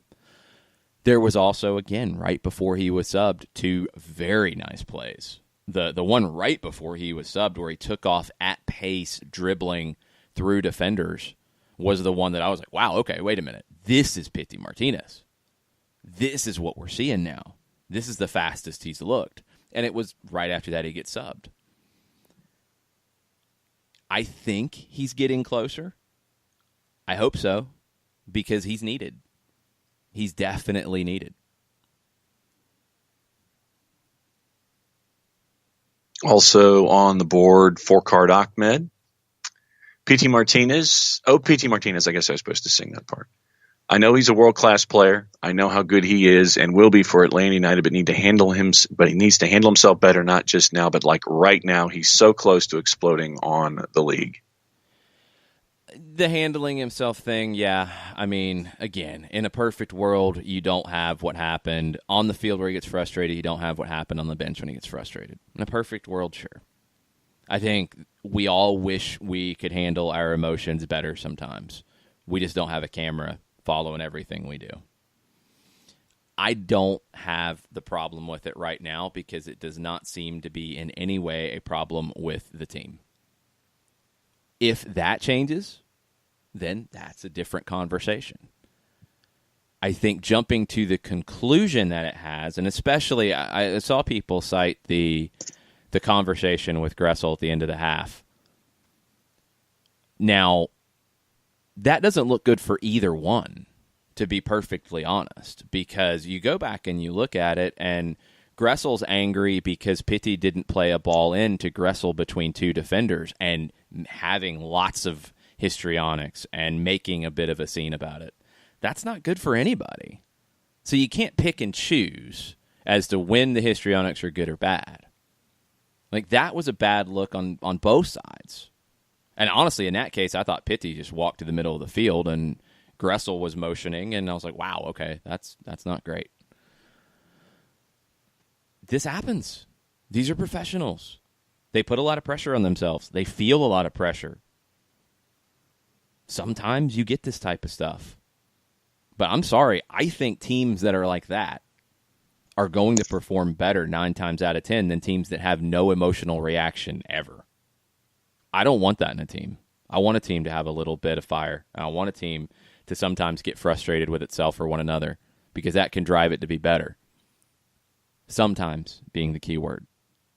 There was also, again, right before he was subbed, 2 very nice plays. The one right before he was subbed where he took off at pace, dribbling through defenders, was the one that I was like, wow, okay, wait a minute. This is Pity Martinez. This is what we're seeing now. This is the fastest he's looked. And it was right after that he gets subbed. I think he's getting closer. I hope so, because he's needed. He's definitely needed. Also on the board, Fourcard Ahmed. P.T. Martinez. Oh, P.T. Martinez, I guess I was supposed to sing that part. I know he's a world-class player. I know how good he is and will be for Atlanta United, but he needs to handle himself better, not just now, but like right now. He's so close to exploding on the league. The handling himself thing, yeah. I mean, again, in a perfect world, you don't have what happened on the field where he gets frustrated. You don't have what happened on the bench when he gets frustrated. In a perfect world, sure. I think we all wish we could handle our emotions better sometimes. We just don't have a camera following everything we do. I don't have the problem with it right now because it does not seem to be in any way a problem with the team. If that changes, then that's a different conversation. I think jumping to the conclusion that it has, and especially I saw people cite the conversation with Gressel at the end of the half. Now, that doesn't look good for either one, to be perfectly honest, because you go back and you look at it, and Gressel's angry because Pity didn't play a ball in to Gressel between 2 defenders and having lots of histrionics and making a bit of a scene about it. That's not good for anybody. So you can't pick and choose as to when the histrionics are good or bad. Like, that was a bad look on both sides. And honestly, in that case, I thought Pity just walked to the middle of the field and Gressel was motioning, and I was like, wow, okay, that's not great. This happens. These are professionals. They put a lot of pressure on themselves. They feel a lot of pressure. Sometimes you get this type of stuff. But I'm sorry, I think teams that are like that are going to perform better 9 times out of 10 than teams that have no emotional reaction ever. I don't want that in a team. I want a team to have a little bit of fire. I want a team to sometimes get frustrated with itself or one another because that can drive it to be better. Sometimes being the key word.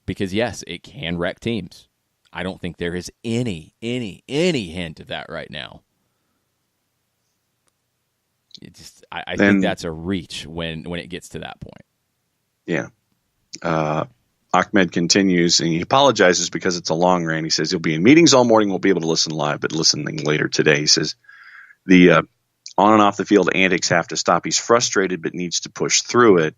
Because, yes, it can wreck teams. I don't think there is any hint of that right now. I think that's a reach when it gets to that point. Yeah. Ahmed continues, and he apologizes because it's a long rant. He says he'll be in meetings all morning, won't be able to listen live, but listening later today. He says the on and off the field antics have to stop. He's frustrated but needs to push through it.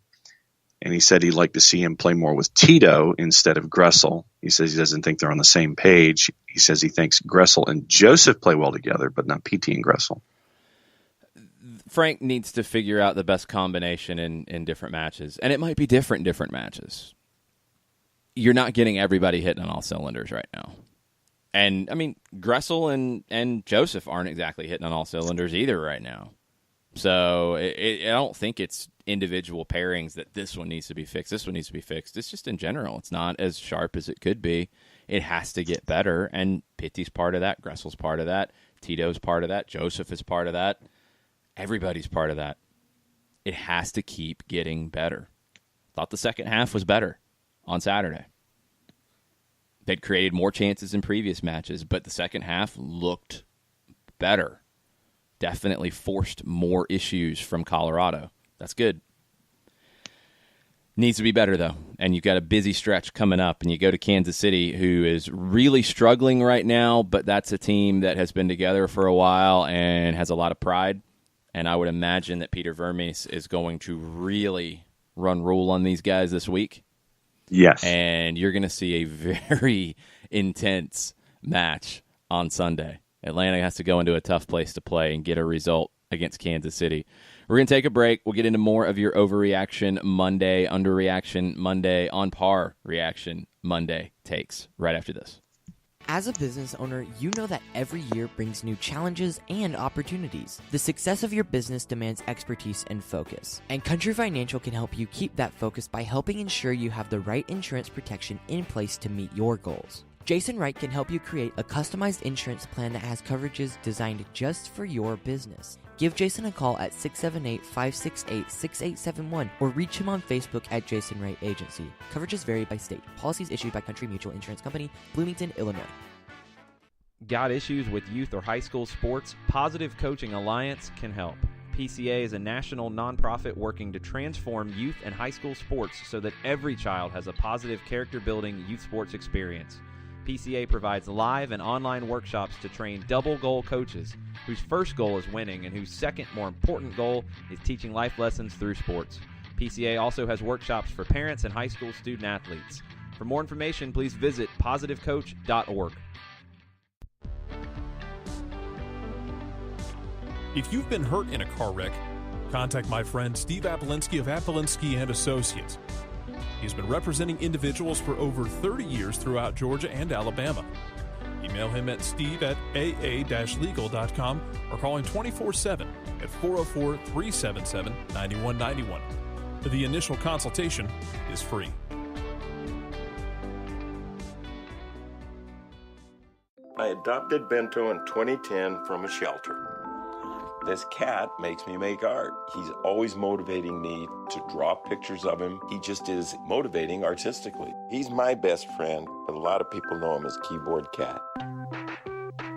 And he said he'd like to see him play more with Tito instead of Gressel. He says he doesn't think they're on the same page. He says he thinks Gressel and Joseph play well together, but not PT and Gressel. Frank needs to figure out the best combination in different matches. And it might be different in different matches. You're not getting everybody hitting on all cylinders right now. And, I mean, Gressel and Joseph aren't exactly hitting on all cylinders either right now. So I don't think it's individual pairings that this one needs to be fixed, this one needs to be fixed. It's just in general. It's not as sharp as it could be. It has to get better, and Pity's part of that. Gressel's part of that. Tito's part of that. Joseph is part of that. Everybody's part of that. It has to keep getting better. Thought the second half was better on Saturday. They'd created more chances in previous matches, but the second half looked better. Definitely forced more issues from Colorado. That's good. Needs to be better, though. And you've got a busy stretch coming up, and you go to Kansas City, who is really struggling right now, but that's a team that has been together for a while and has a lot of pride. And I would imagine that Peter Vermes is going to really run rule on these guys this week. Yes. And you're going to see a very intense match on Sunday. Atlanta has to go into a tough place to play and get a result against Kansas City. We're going to take a break. We'll get into more of your Overreaction Monday, Underreaction Monday, On Par Reaction Monday takes right after this. As a business owner, you know that every year brings new challenges and opportunities. The success of your business demands expertise and focus. And Country Financial can help you keep that focus by helping ensure you have the right insurance protection in place to meet your goals. Jason Wright can help you create a customized insurance plan that has coverages designed just for your business. Give Jason a call at 678-568-6871 or reach him on Facebook at Jason Wright Agency. Coverages vary by state. Policies issued by Country Mutual Insurance Company, Bloomington, Illinois. Got issues with youth or high school sports? Positive Coaching Alliance can help. PCA is a national nonprofit working to transform youth and high school sports so that every child has a positive character-building youth sports experience. PCA provides live and online workshops to train double-goal coaches whose first goal is winning and whose second, more important goal is teaching life lessons through sports. PCA also has workshops for parents and high school student athletes. For more information, please visit positivecoach.org. If you've been hurt in a car wreck, contact my friend Steve Apolinski of Apolinski & Associates. He's been representing individuals for over 30 years throughout Georgia and Alabama. Email him at steve@aa-legal.com or call him 24/7 at 404-377-9191. The initial consultation is free. I adopted Bento in 2010 from a shelter. This cat makes me make art. He's always motivating me to draw pictures of him. He just is motivating artistically. He's my best friend, but a lot of people know him as Keyboard Cat.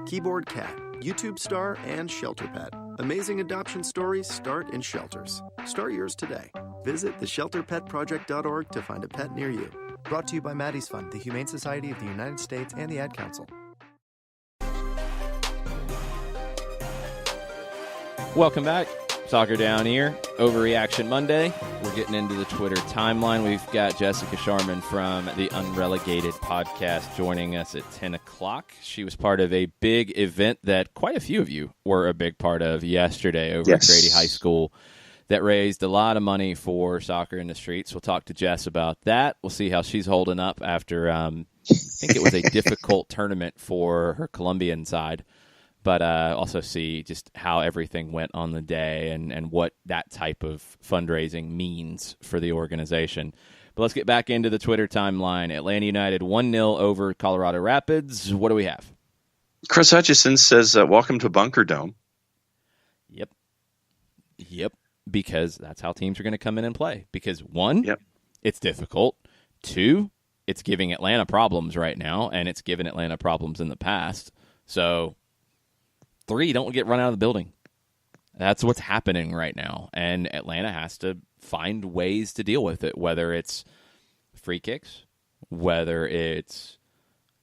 Keyboard Cat, YouTube star and shelter pet. Amazing adoption stories start in shelters. Start yours today. Visit theshelterpetproject.org to find a pet near you. Brought to you by Maddie's Fund, the Humane Society of the United States, and the Ad Council. Welcome back. Soccer Down Here, Overreaction Monday. We're getting into the Twitter timeline. We've got Jessica Sharman from the Unrelegated podcast joining us at 10 o'clock. She was part of a big event that quite a few of you were a big part of yesterday over at Grady High School that raised a lot of money for soccer in the streets. We'll talk to Jess about that. We'll see how she's holding up after, I think it was a difficult tournament for her Colombian side. But also see just how everything went on the day and what that type of fundraising means for the organization. But let's get back into the Twitter timeline. Atlanta United 1-0 over Colorado Rapids. What do we have? Chris Hutchison says, welcome to Bunker Dome. Yep. Because that's how teams are going to come in and play. Because, one, it's difficult. Two, it's giving Atlanta problems right now, and it's given Atlanta problems in the past. So... 3, don't get run out of the building. That's what's happening right now. And Atlanta has to find ways to deal with it, whether it's free kicks, whether it's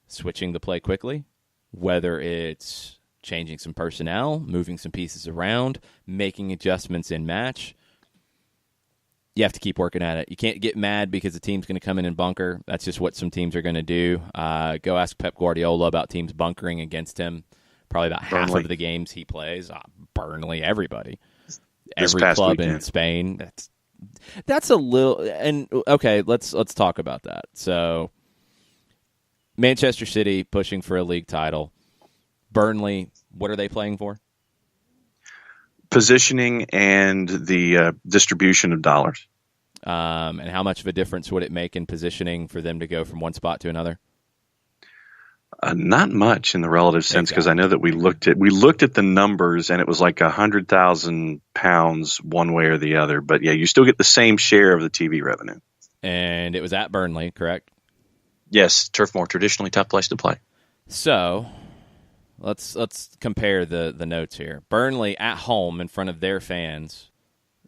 switching the play quickly, whether it's changing some personnel, moving some pieces around, making adjustments in match. You have to keep working at it. You can't get mad because the team's going to come in and bunker. That's just what some teams are going to do. Go ask Pep Guardiola about teams bunkering against him. Probably about half of the games he plays. Burnley, everybody. Every club in Spain. That's a little... And, okay, let's talk about that. So, Manchester City pushing for a league title. Burnley, what are they playing for? Positioning and the distribution of dollars. And how much of a difference would it make in positioning for them to go from one spot to another? Not much in the relative sense, because I know that we looked at the numbers and it was like £100,000 one way or the other. But yeah, you still get the same share of the TV revenue. And it was at Burnley, correct? Yes, Turf Moor, traditionally tough place to play. So let's compare the notes here. Burnley at home in front of their fans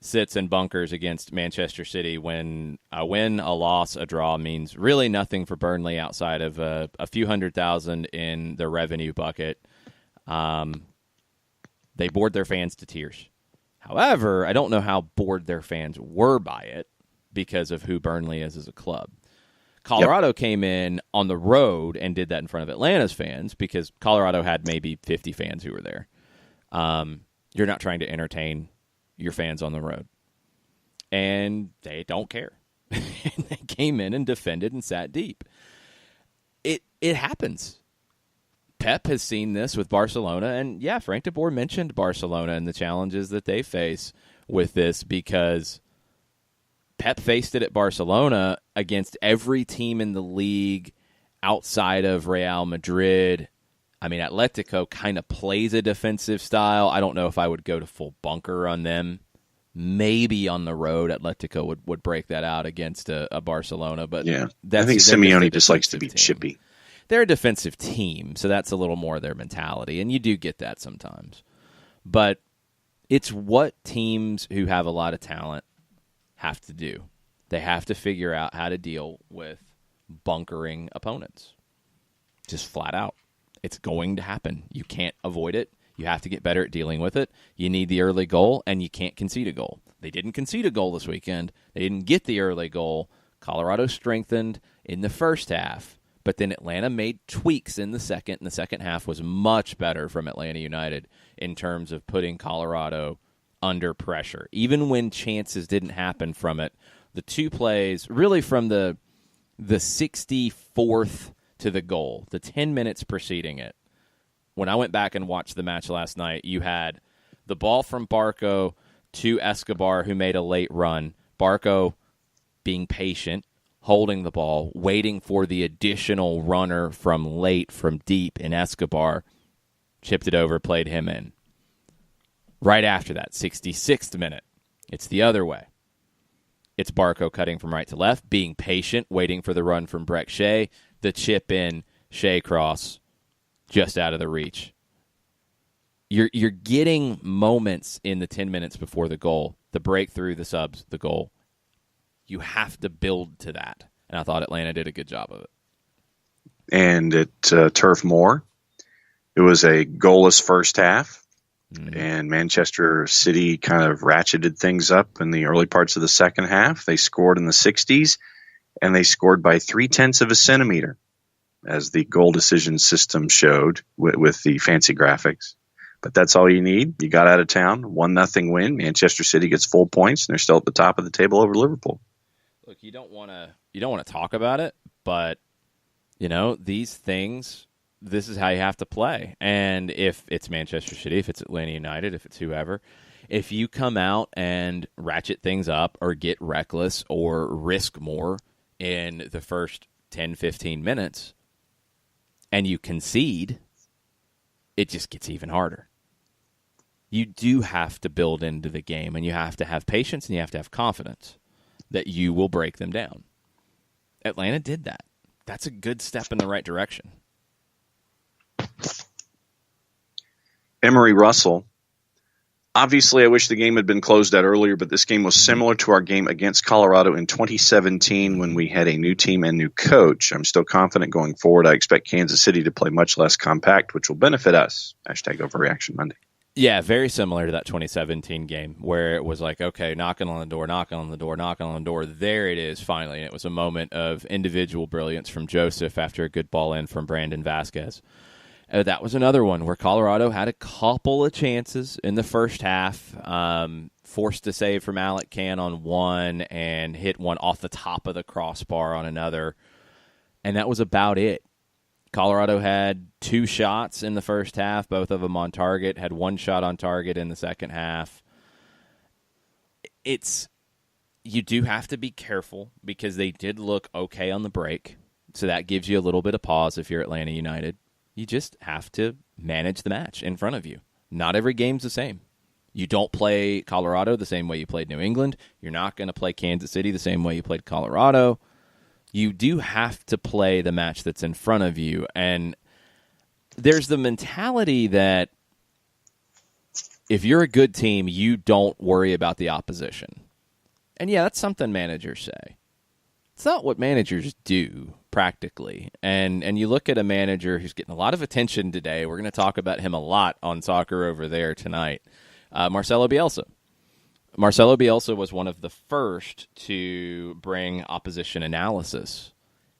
sits and bunkers against Manchester City when a win, a loss, a draw means really nothing for Burnley outside of a few $100,000 in the revenue bucket. They bored their fans to tears. However, I don't know how bored their fans were by it because of who Burnley is as a club. Colorado came in on the road and did that in front of Atlanta's fans because Colorado had maybe 50 fans who were there. You're not trying to entertain your fans on the road. And they don't care. They came in and defended and sat deep. It happens. Pep has seen this with Barcelona, and yeah, Frank de Boer mentioned Barcelona and the challenges that they face with this because Pep faced it at Barcelona against every team in the league outside of Real Madrid. I mean, Atletico kind of plays a defensive style. I don't know if I would go to full bunker on them. Maybe on the road, Atletico would break that out against a Barcelona. But yeah, I think Simeone just likes to be chippy. They're a defensive team, so that's a little more their mentality, and you do get that sometimes. But it's what teams who have a lot of talent have to do. They have to figure out how to deal with bunkering opponents. Just flat out. It's going to happen. You can't avoid it. You have to get better at dealing with it. You need the early goal, and you can't concede a goal. They didn't concede a goal this weekend. They didn't get the early goal. Colorado strengthened in the first half, but then Atlanta made tweaks in the second, and the second half was much better from Atlanta United in terms of putting Colorado under pressure. Even when chances didn't happen from it, the two plays, really from the 64th to the goal, the 10 minutes preceding it, when I went back and watched the match last night, you had the ball from Barco to Escobar, who made a late run. Barco being patient, holding the ball, waiting for the additional runner from late, from deep in Escobar, chipped it over, played him in. Right after that, 66th minute, it's the other way. It's Barco cutting from right to left, being patient, waiting for the run from Breck Shea, the chip in, Shea cross, just out of the reach. You're getting moments in the 10 minutes before the goal, the breakthrough, the subs, the goal. You have to build to that, and I thought Atlanta did a good job of it. And at Turf Moor, it was a goalless first half. And Manchester City kind of ratcheted things up in the early parts of the second half. They scored in the 60s, and they scored by 0.3 of a centimeter, as the goal decision system showed with the fancy graphics. But that's all you need. You got out of town, 1-0 win. Manchester City gets full points, and they're still at the top of the table over Liverpool. Look, you don't want to talk about it, but these things. This is how you have to play. And if it's Manchester City, if it's Atlanta United, if it's whoever, if you come out and ratchet things up or get reckless or risk more in the first 10, 15 minutes and you concede, it just gets even harder. You do have to build into the game, and you have to have patience and you have to have confidence that you will break them down. Atlanta did that. That's a good step in the right direction. Emery Russell. Obviously, I wish the game had been closed out earlier, but this game was similar to our game against Colorado in 2017 when we had a new team and new coach. I'm still confident going forward. I expect Kansas City to play much less compact, which will benefit us. #Overreaction Monday. Yeah, very similar to that 2017 game where it was like, okay, knocking on the door, knocking on the door, knocking on the door. There it is, finally. And it was a moment of individual brilliance from Joseph after a good ball in from Brandon Vasquez. That was another one where Colorado had a couple of chances in the first half, forced a save from Alec Can on one and hit one off the top of the crossbar on another, and that was about it. Colorado had 2 shots in the first half, both of them on target, had 1 shot on target in the second half. You do have to be careful because they did look okay on the break, so that gives you a little bit of pause if you're Atlanta United. You just have to manage the match in front of you. Not every game's the same. You don't play Colorado the same way you played New England. You're not going to play Kansas City the same way you played Colorado. You do have to play the match that's in front of you. And there's the mentality that if you're a good team, you don't worry about the opposition. And yeah, that's something managers say. It's not what managers do practically. And you look at a manager who's getting a lot of attention today. We're going to talk about him a lot on Soccer Over There tonight. Marcelo Bielsa. Marcelo Bielsa was one of the first to bring opposition analysis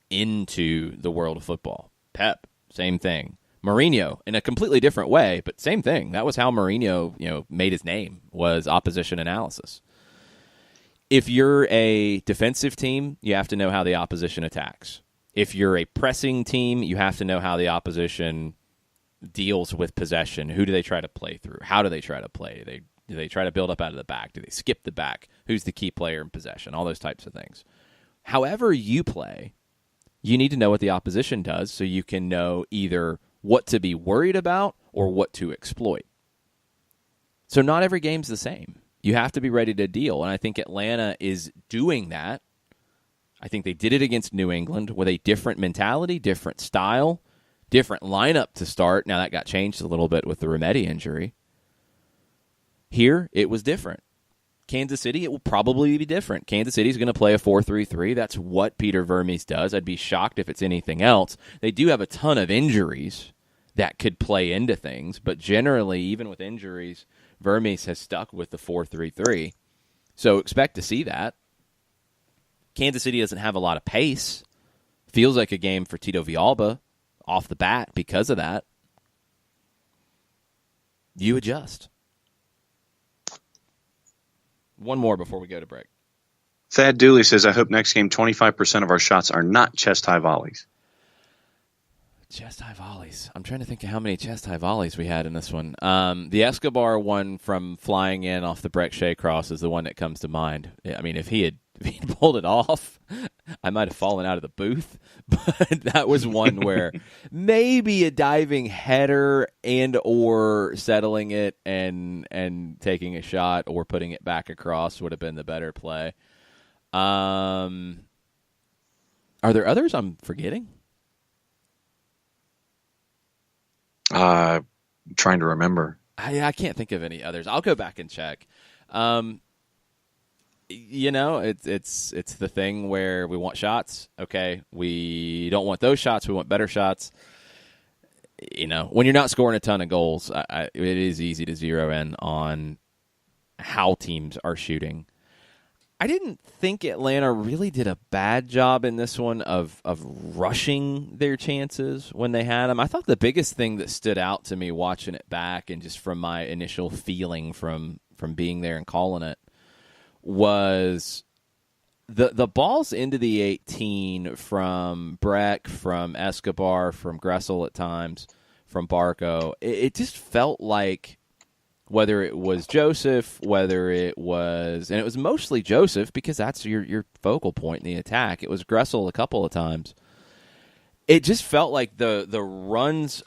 into the world of football. Pep, same thing. Mourinho, in a completely different way, but same thing. That was how Mourinho, made his name, was opposition analysis. If you're a defensive team, you have to know how the opposition attacks. If you're a pressing team, you have to know how the opposition deals with possession. Who do they try to play through? How do they try to play? Do they try to build up out of the back? Do they skip the back? Who's the key player in possession? All those types of things. However you play, you need to know what the opposition does so you can know either what to be worried about or what to exploit. So not every game's the same. You have to be ready to deal, and I think Atlanta is doing that. I think they did it against New England with a different mentality, different style, different lineup to start. Now that got changed a little bit with the Remedi injury. Here, it was different. Kansas City, it will probably be different. Kansas City is going to play a 4-3-3. That's what Peter Vermes does. I'd be shocked if it's anything else. They do have a ton of injuries that could play into things, but generally, even with injuries, Vermes has stuck with the 4-3-3. So expect to see that. Kansas City doesn't have a lot of pace. Feels like a game for Tito Villalba off the bat because of that. You adjust. One more before we go to break. Thad Dooley says, I hope next game 25% of our shots are not chest-high volleys. Chest-high volleys. I'm trying to think of how many chest-high volleys we had in this one. The Escobar one from flying in off the Brett Shea cross is the one that comes to mind. I mean, if he had pulled it off, I might have fallen out of the booth. But that was one where maybe a diving header and or settling it and taking a shot or putting it back across would have been the better play. Are there others I'm forgetting? Trying to remember. I can't think of any others. I'll go back and check. It's the thing where we want shots. Okay, we don't want those shots. We want better shots. When you're not scoring a ton of goals, it is easy to zero in on how teams are shooting. I didn't think Atlanta really did a bad job in this one of rushing their chances when they had them. I thought the biggest thing that stood out to me watching it back and just from my initial feeling from being there and calling it was the balls into the 18 from Breck, from Escobar, from Gressel at times, from Barco. It just felt like whether it was Joseph, and it was mostly Joseph because that's your focal point in the attack. It was Gressel a couple of times. It just felt like the runs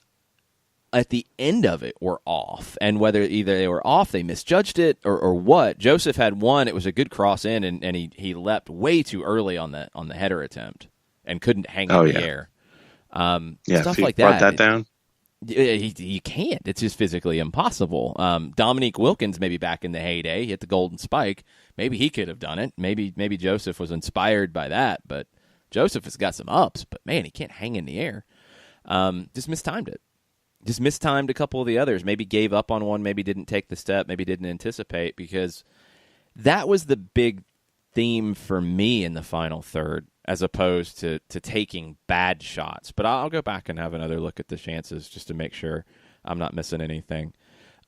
at the end of it were off, and whether either they were off, they misjudged it, or what. Joseph had one. It was a good cross in, and he leapt way too early on the header attempt and couldn't hang in the air. Stuff like that. Brought that down. He can't. It's just physically impossible. Dominique Wilkins maybe back in the heyday hit the golden spike. Maybe he could have done it. Maybe Joseph was inspired by that, but Joseph has got some ups, but man, he can't hang in the air. Just mistimed it. Just mistimed a couple of the others. Maybe gave up on one, maybe didn't take the step, maybe didn't anticipate, because that was the big theme for me in the final third, as opposed to taking bad shots. But I'll go back and have another look at the chances just to make sure I'm not missing anything.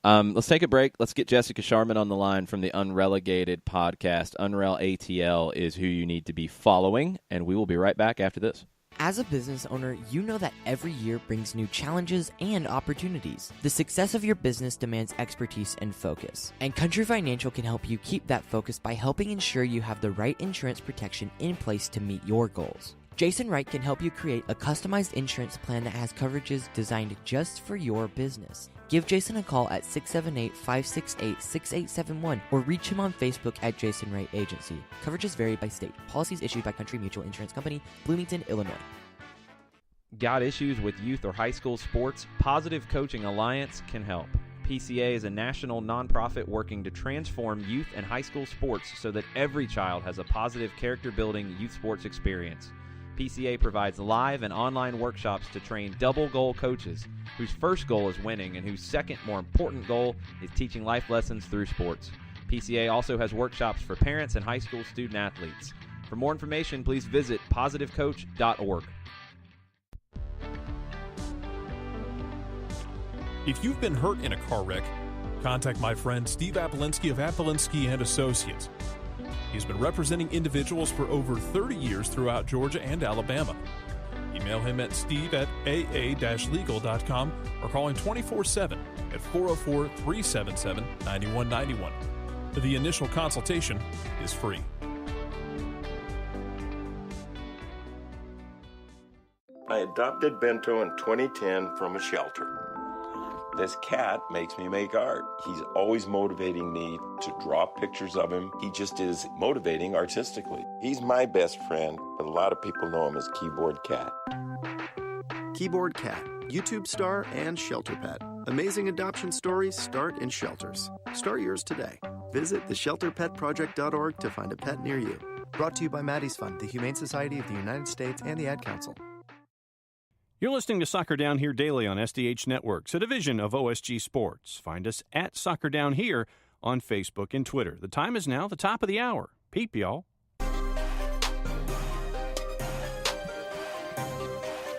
Let's take a break. Let's get Jessica Sharman on the line from the Unrelegated podcast. Unrel ATL is who you need to be following, and we will be right back after this. As a business owner, you know that every year brings new challenges and opportunities. The success of your business demands expertise and focus. And Country Financial can help you keep that focus by helping ensure you have the right insurance protection in place to meet your goals. Jason Wright can help you create a customized insurance plan that has coverages designed just for your business. Give Jason a call at 678-568-6871 or reach him on Facebook at Jason Wright Agency. Coverages vary by state. Policies issued by Country Mutual Insurance Company, Bloomington, Illinois. Got issues with youth or high school sports? Positive Coaching Alliance can help. PCA is a national nonprofit working to transform youth and high school sports so that every child has a positive character-building youth sports experience. PCA provides live and online workshops to train double goal coaches whose first goal is winning and whose second, more important goal is teaching life lessons through sports. PCA also has workshops for parents and high school student athletes. For more information, please visit positivecoach.org. If you've been hurt in a car wreck, contact my friend Steve Apolinsky of Apolinsky & Associates. He's been representing individuals for over 30 years throughout Georgia and Alabama. He Email him at steve@aa-legal.com or call him 24/7 at 404-377-9191. The initial consultation is free. I adopted Bento in 2010 from a shelter. This cat makes me make art. He's always motivating me to draw pictures of him. He just is motivating artistically. He's my best friend, but a lot of people know him as Keyboard Cat. Keyboard Cat, YouTube star and shelter pet. Amazing adoption stories start in shelters. Start yours today. Visit theshelterpetproject.org to find a pet near you. Brought to you by Maddie's Fund, the Humane Society of the United States, and the Ad Council. You're listening to Soccer Down Here daily on SDH Networks, a division of OSG Sports. Find us at Soccer Down Here on Facebook and Twitter. The time is now the top of the hour. Peep, y'all.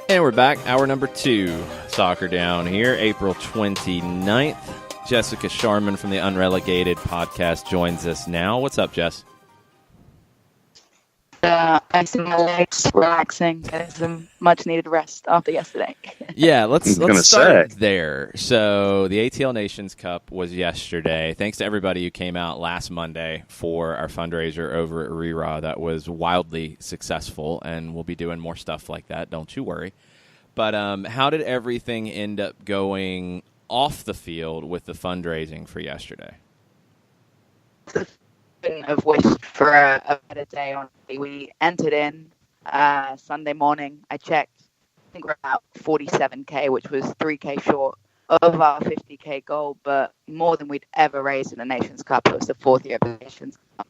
And we're back. Hour number 2. Soccer Down Here, April 29th. Jessica Sharman from the Unrelegated podcast joins us now. What's up, Jess? Icing my legs, relaxing, getting some much-needed rest after yesterday. Yeah, let's start there. So the ATL Nations Cup was yesterday. Thanks to everybody who came out last Monday for our fundraiser over at RERA. That was wildly successful, and we'll be doing more stuff like that. Don't you worry. But how did everything end up going off the field with the fundraising for yesterday? Have wished for a better day. Honestly, we entered in Sunday morning. I checked. I think we're about 47K, which was 3K short of our 50K goal, but more than we'd ever raised in the Nations Cup. It was the 4th year of the Nations Cup.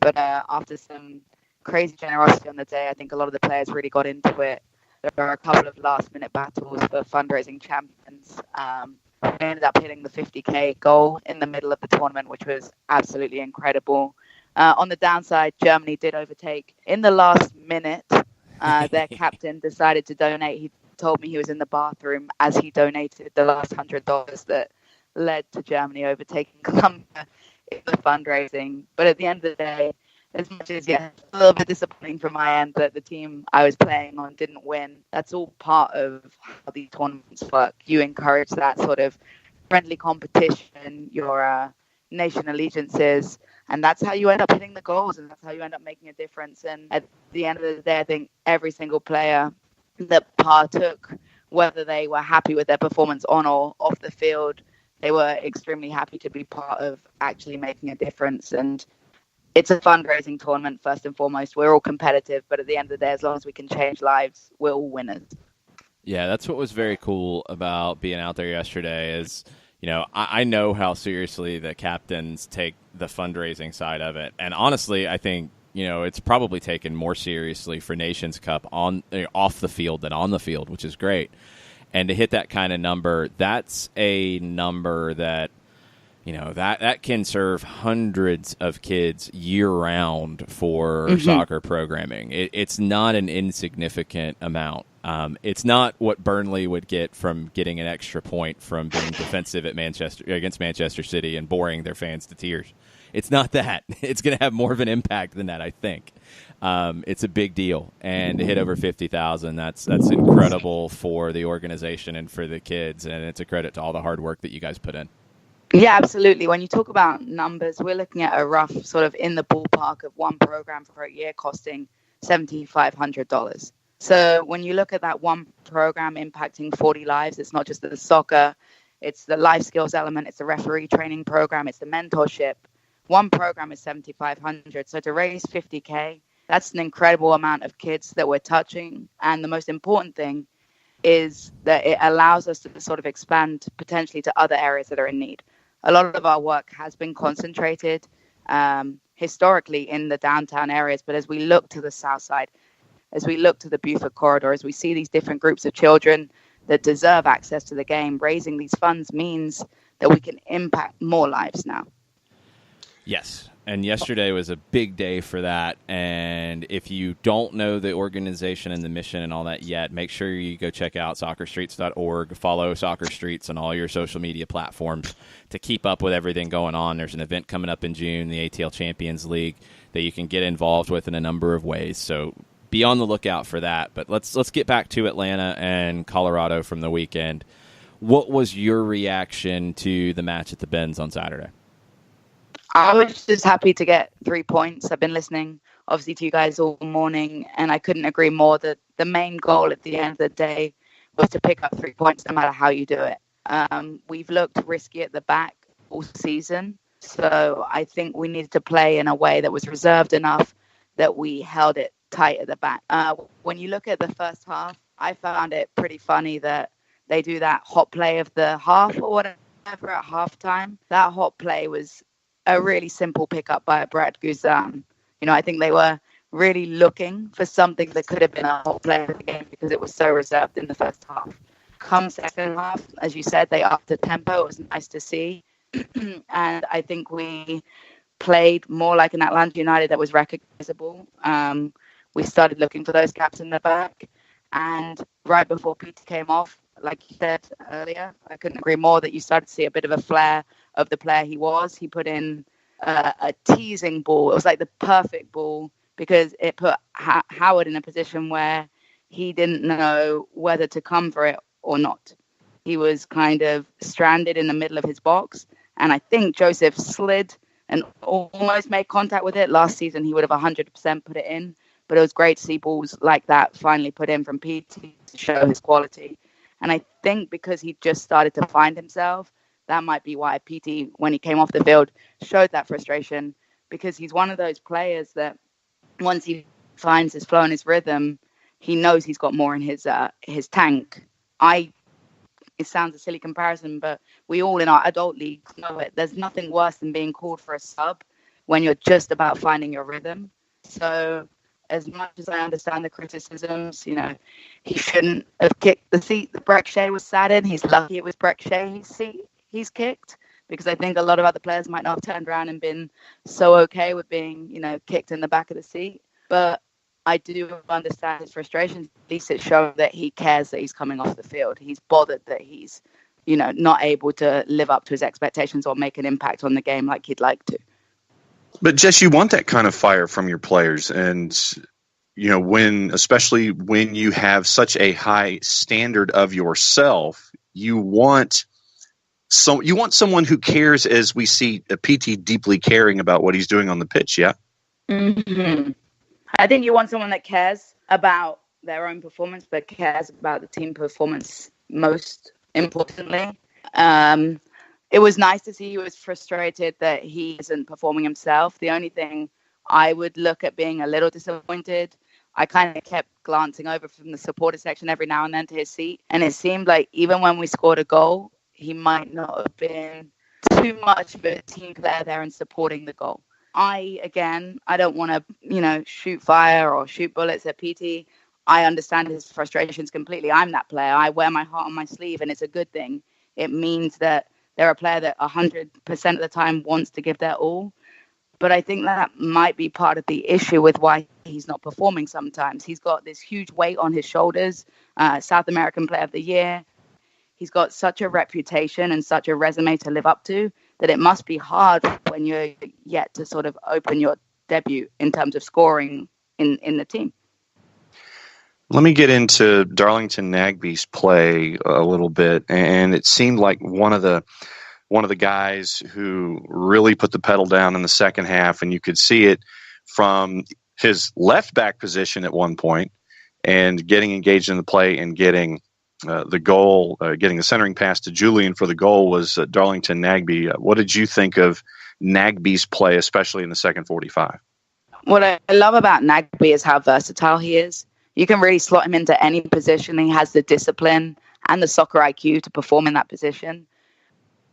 But after some crazy generosity on the day, I think a lot of the players really got into it. There were a couple of last-minute battles for fundraising champions. We ended up hitting the 50K goal in the middle of the tournament, which was absolutely incredible. On the downside, Germany did overtake. In the last minute, their captain decided to donate. He told me he was in the bathroom as he donated the last $100 that led to Germany overtaking Colombia in the fundraising. But at the end of the day, as much as, a little bit disappointing from my end that the team I was playing on didn't win, that's all part of how these tournaments work. You encourage that sort of friendly competition, your nation allegiances, and that's how you end up hitting the goals, and that's how you end up making a difference. And at the end of the day, I think every single player that partook, whether they were happy with their performance on or off the field, they were extremely happy to be part of actually making a difference. And it's a fundraising tournament, first and foremost. We're all competitive, but at the end of the day, as long as we can change lives, we're all winners. Yeah, that's what was very cool about being out there yesterday is, I know how seriously the captains take the fundraising side of it. And honestly, I think, it's probably taken more seriously for Nations Cup off the field than on the field, which is great. And to hit that kind of number, that's a number that, that can serve hundreds of kids year-round for soccer programming. It's not an insignificant amount. It's not what Burnley would get from getting an extra point from being defensive at against Manchester City and boring their fans to tears. It's not that. It's going to have more of an impact than that, I think. It's a big deal, and to hit over 50,000, that's incredible for the organization and for the kids, and it's a credit to all the hard work that you guys put in. Yeah, absolutely. When you talk about numbers, we're looking at a rough sort of in the ballpark of one program for a year costing $7,500. So when you look at that one program impacting 40 lives, it's not just the soccer, it's the life skills element, it's the referee training program, it's the mentorship. One program is $7,500. So to raise 50K, that's an incredible amount of kids that we're touching. And the most important thing is that it allows us to sort of expand potentially to other areas that are in need. A lot of our work has been concentrated historically in the downtown areas, but as we look to the south side, as we look to the Buford corridor, as we see these different groups of children that deserve access to the game, raising these funds means that we can impact more lives now. Yes, and yesterday was a big day for that, and if you don't know the organization and the mission and all that yet, make sure you go check out soccerstreets.org, follow Soccer Streets on all your social media platforms to keep up with everything going on. There's an event coming up in June, the ATL Champions League, that you can get involved with in a number of ways, so be on the lookout for that. But let's get back to Atlanta and Colorado from the weekend. What was your reaction to the match at the Benz on Saturday? I was just happy to get 3 points. I've been listening, obviously, to you guys all morning, and I couldn't agree more that the main goal at the end of the day was to pick up 3 points no matter how you do it. We've looked risky at the back all season, so I think we needed to play in a way that was reserved enough that we held it tight at the back. When you look at the first half, I found it pretty funny that they do that hot play of the half or whatever at halftime. That hot play was a really simple pickup by Brad Guzan. I think they were really looking for something that could have been a hot play of the game because it was so reserved in the first half. Come second half, as you said, they upped the tempo. It was nice to see. And I think we played more like an Atlanta United that was recognizable. We started looking for those gaps in the back. And right before Peter came off, like you said earlier, I couldn't agree more that you started to see a bit of a flare of the player he was. He put in a teasing ball. It was like the perfect ball because it put Howard in a position where he didn't know whether to come for it or not. He was kind of stranded in the middle of his box. And I think Joseph slid and almost made contact with it. Last season, he would have 100% put it in. But it was great to see balls like that finally put in from PT to show his quality. And I think because he just started to find himself, that might be why PT, when he came off the field, showed that frustration, because he's one of those players that once he finds his flow and his rhythm, he knows he's got more in his tank. It sounds a silly comparison, but we all in our adult leagues know it. There's nothing worse than being called for a sub when you're just about finding your rhythm. So as much as I understand the criticisms, he shouldn't have kicked the seat that Breck Shea was sat in. He's lucky it was Breck Shea's seat he's kicked, because I think a lot of other players might not have turned around and been so okay with being, kicked in the back of the seat. But I do understand his frustrations. At least it shows that he cares that he's coming off the field. He's bothered that he's, not able to live up to his expectations or make an impact on the game like he'd like to. But Jess, you want that kind of fire from your players, and especially when you have such a high standard of yourself, you want someone who cares, as we see a PT deeply caring about what he's doing on the pitch. Yeah. Mm-hmm. I think you want someone that cares about their own performance, but cares about the team performance most importantly. It was nice to see he was frustrated that he isn't performing himself. The only thing I would look at being a little disappointed, I kind of kept glancing over from the supporter section every now and then to his seat. And it seemed like even when we scored a goal, he might not have been too much of a team player there and supporting the goal. I don't want to, shoot fire or shoot bullets at PT. I understand his frustrations completely. I'm that player. I wear my heart on my sleeve, and it's a good thing. It means that they're a player that 100% of the time wants to give their all. But I think that might be part of the issue with why he's not performing sometimes. He's got this huge weight on his shoulders, South American Player of the Year. He's got such a reputation and such a resume to live up to that it must be hard when you're yet to sort of open your debut in terms of scoring in the team. Let me get into Darlington Nagbe's play a little bit, and it seemed like one of the guys who really put the pedal down in the second half, and you could see it from his left back position at one point, and getting engaged in the play and getting the goal, getting the centering pass to Julian for the goal was Darlington Nagbe. What did you think of Nagbe's play, especially in the second 45? What I love about Nagbe is how versatile he is. You can really slot him into any position. He has the discipline and the soccer IQ to perform in that position.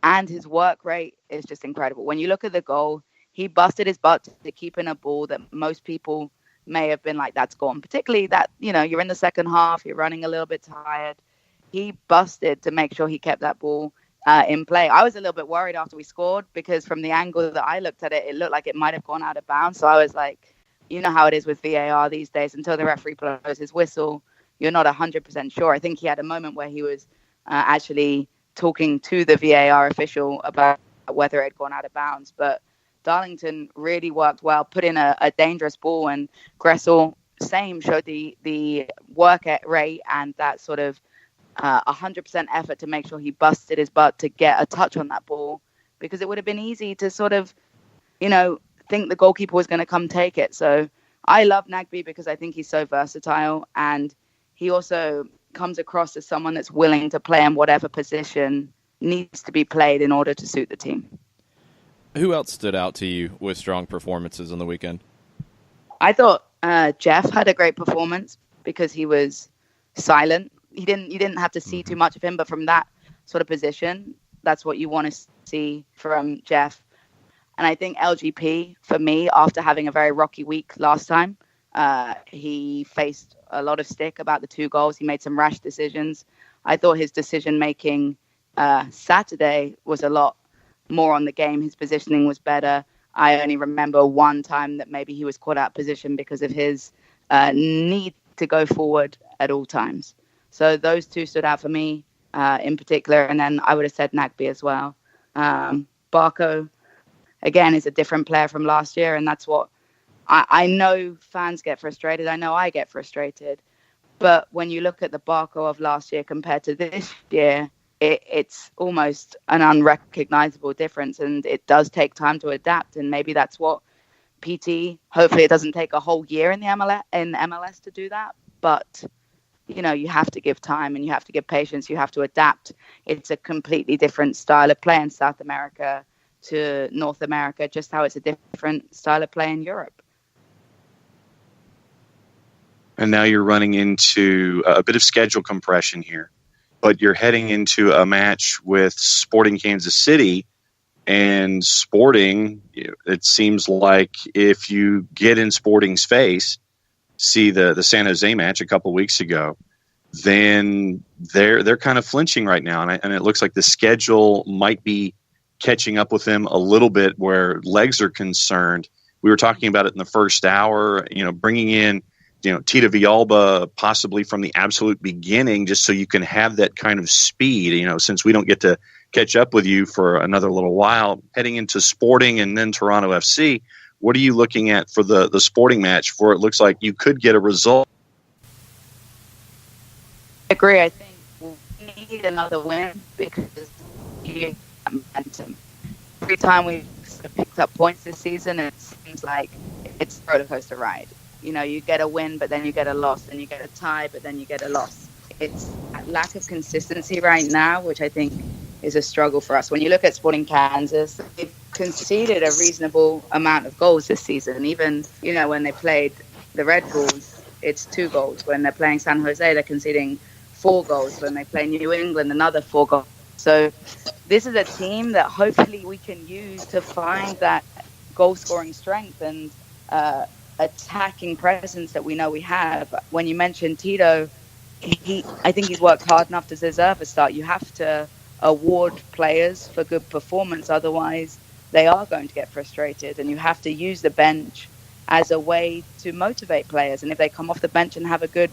And his work rate is just incredible. When you look at the goal, he busted his butt to keep in a ball that most people may have been like, that's gone. Particularly that, you're in the second half, you're running a little bit tired. He busted to make sure he kept that ball in play. I was a little bit worried after we scored because from the angle that I looked at it, it looked like it might have gone out of bounds. So I was like, you know how it is with VAR these days. Until the referee blows his whistle, you're not 100% sure. I think he had a moment where he was actually talking to the VAR official about whether it had gone out of bounds. But Darlington really worked well, put in a dangerous ball, and Gressel showed the work rate and that sort of 100% effort to make sure he busted his butt to get a touch on that ball, because it would have been easy to sort of, think the goalkeeper was going to come take it. So I love Nagbe because I think he's so versatile, and he also comes across as someone that's willing to play in whatever position needs to be played in order to suit the team. Who else stood out to you with strong performances on the weekend? I thought Jeff had a great performance because he was silent. You didn't have to see too much of him, but from that sort of position, that's what you want to see from Jeff. And I think LGP, for me, after having a very rocky week last time, he faced a lot of stick about the 2 goals. He made some rash decisions. I thought his decision-making Saturday was a lot more on the game. His positioning was better. I only remember one time that maybe he was caught out of position because of his need to go forward at all times. So those 2 stood out for me in particular. And then I would have said Nagbe as well. Barco, again, is a different player from last year. And that's what I know fans get frustrated. I know I get frustrated. But when you look at the Barco of last year compared to this year, it's almost an unrecognizable difference. And it does take time to adapt. And maybe that's what PT, hopefully it doesn't take a whole year in the MLS to do that. But you have to give time and you have to give patience. You have to adapt. It's a completely different style of play in South America to North America, just how it's a different style of play in Europe. And now you're running into a bit of schedule compression here, but you're heading into a match with Sporting Kansas City. And Sporting, it seems like if you get in Sporting's face, see the San Jose match a couple weeks ago, then they're kind of flinching right now, and it looks like the schedule might be catching up with them a little bit where legs are concerned. We were talking about it in the first hour, bringing in Tito Villalba possibly from the absolute beginning, just so you can have that kind of speed. Since we don't get to catch up with you for another little while, heading into Sporting and then Toronto FC. What are you looking at for the Sporting match, for it looks like you could get a result? I agree. I think we need another win because you have momentum. Every time we've picked up points this season, it seems like it's a roller coaster ride. You get a win, but then you get a loss, and you get a tie, but then you get a loss. It's that lack of consistency right now, which I think is a struggle for us. When you look at Sporting Kansas, they've conceded a reasonable amount of goals this season. Even, when they played the Red Bulls, it's 2 goals. When they're playing San Jose, they're conceding 4 goals. When they play New England, another 4 goals. So this is a team that hopefully we can use to find that goal-scoring strength and attacking presence that we know we have. When you mentioned Tito, I think he's worked hard enough to deserve a start. You have to award players for good performance, otherwise they are going to get frustrated, and you have to use the bench as a way to motivate players. And if they come off the bench and have a good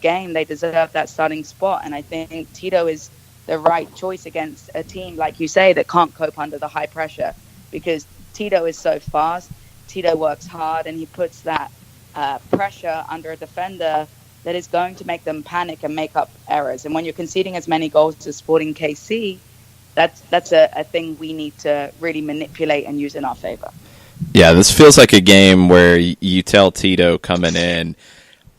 game, they deserve that starting spot. And I think Tito is the right choice against a team, like you say, that can't cope under the high pressure, because Tito is so fast, Tito works hard, and he puts that pressure under a defender that is going to make them panic and make up errors. And when you're conceding as many goals as Sporting KC, that's a thing we need to really manipulate and use in our favor. Yeah, this feels like a game where you tell Tito coming in,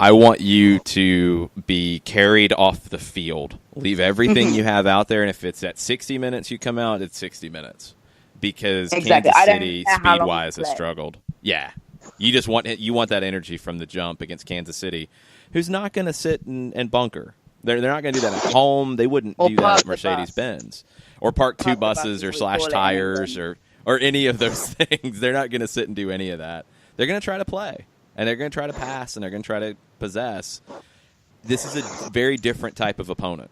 I want you to be carried off the field. Leave everything you have out there, and if it's at 60 minutes you come out, it's 60 minutes. Because exactly. Kansas City, speed-wise, has struggled. Yeah. You want that energy from the jump against Kansas City, who's not going to sit and bunker. They're not going to do that at home. They wouldn't do that at Mercedes-Benz. Or park 2 buses or slash tires or any of those things. They're not going to sit and do any of that. They're going to try to play, and they're going to try to pass, and they're going to try to possess. This is a very different type of opponent.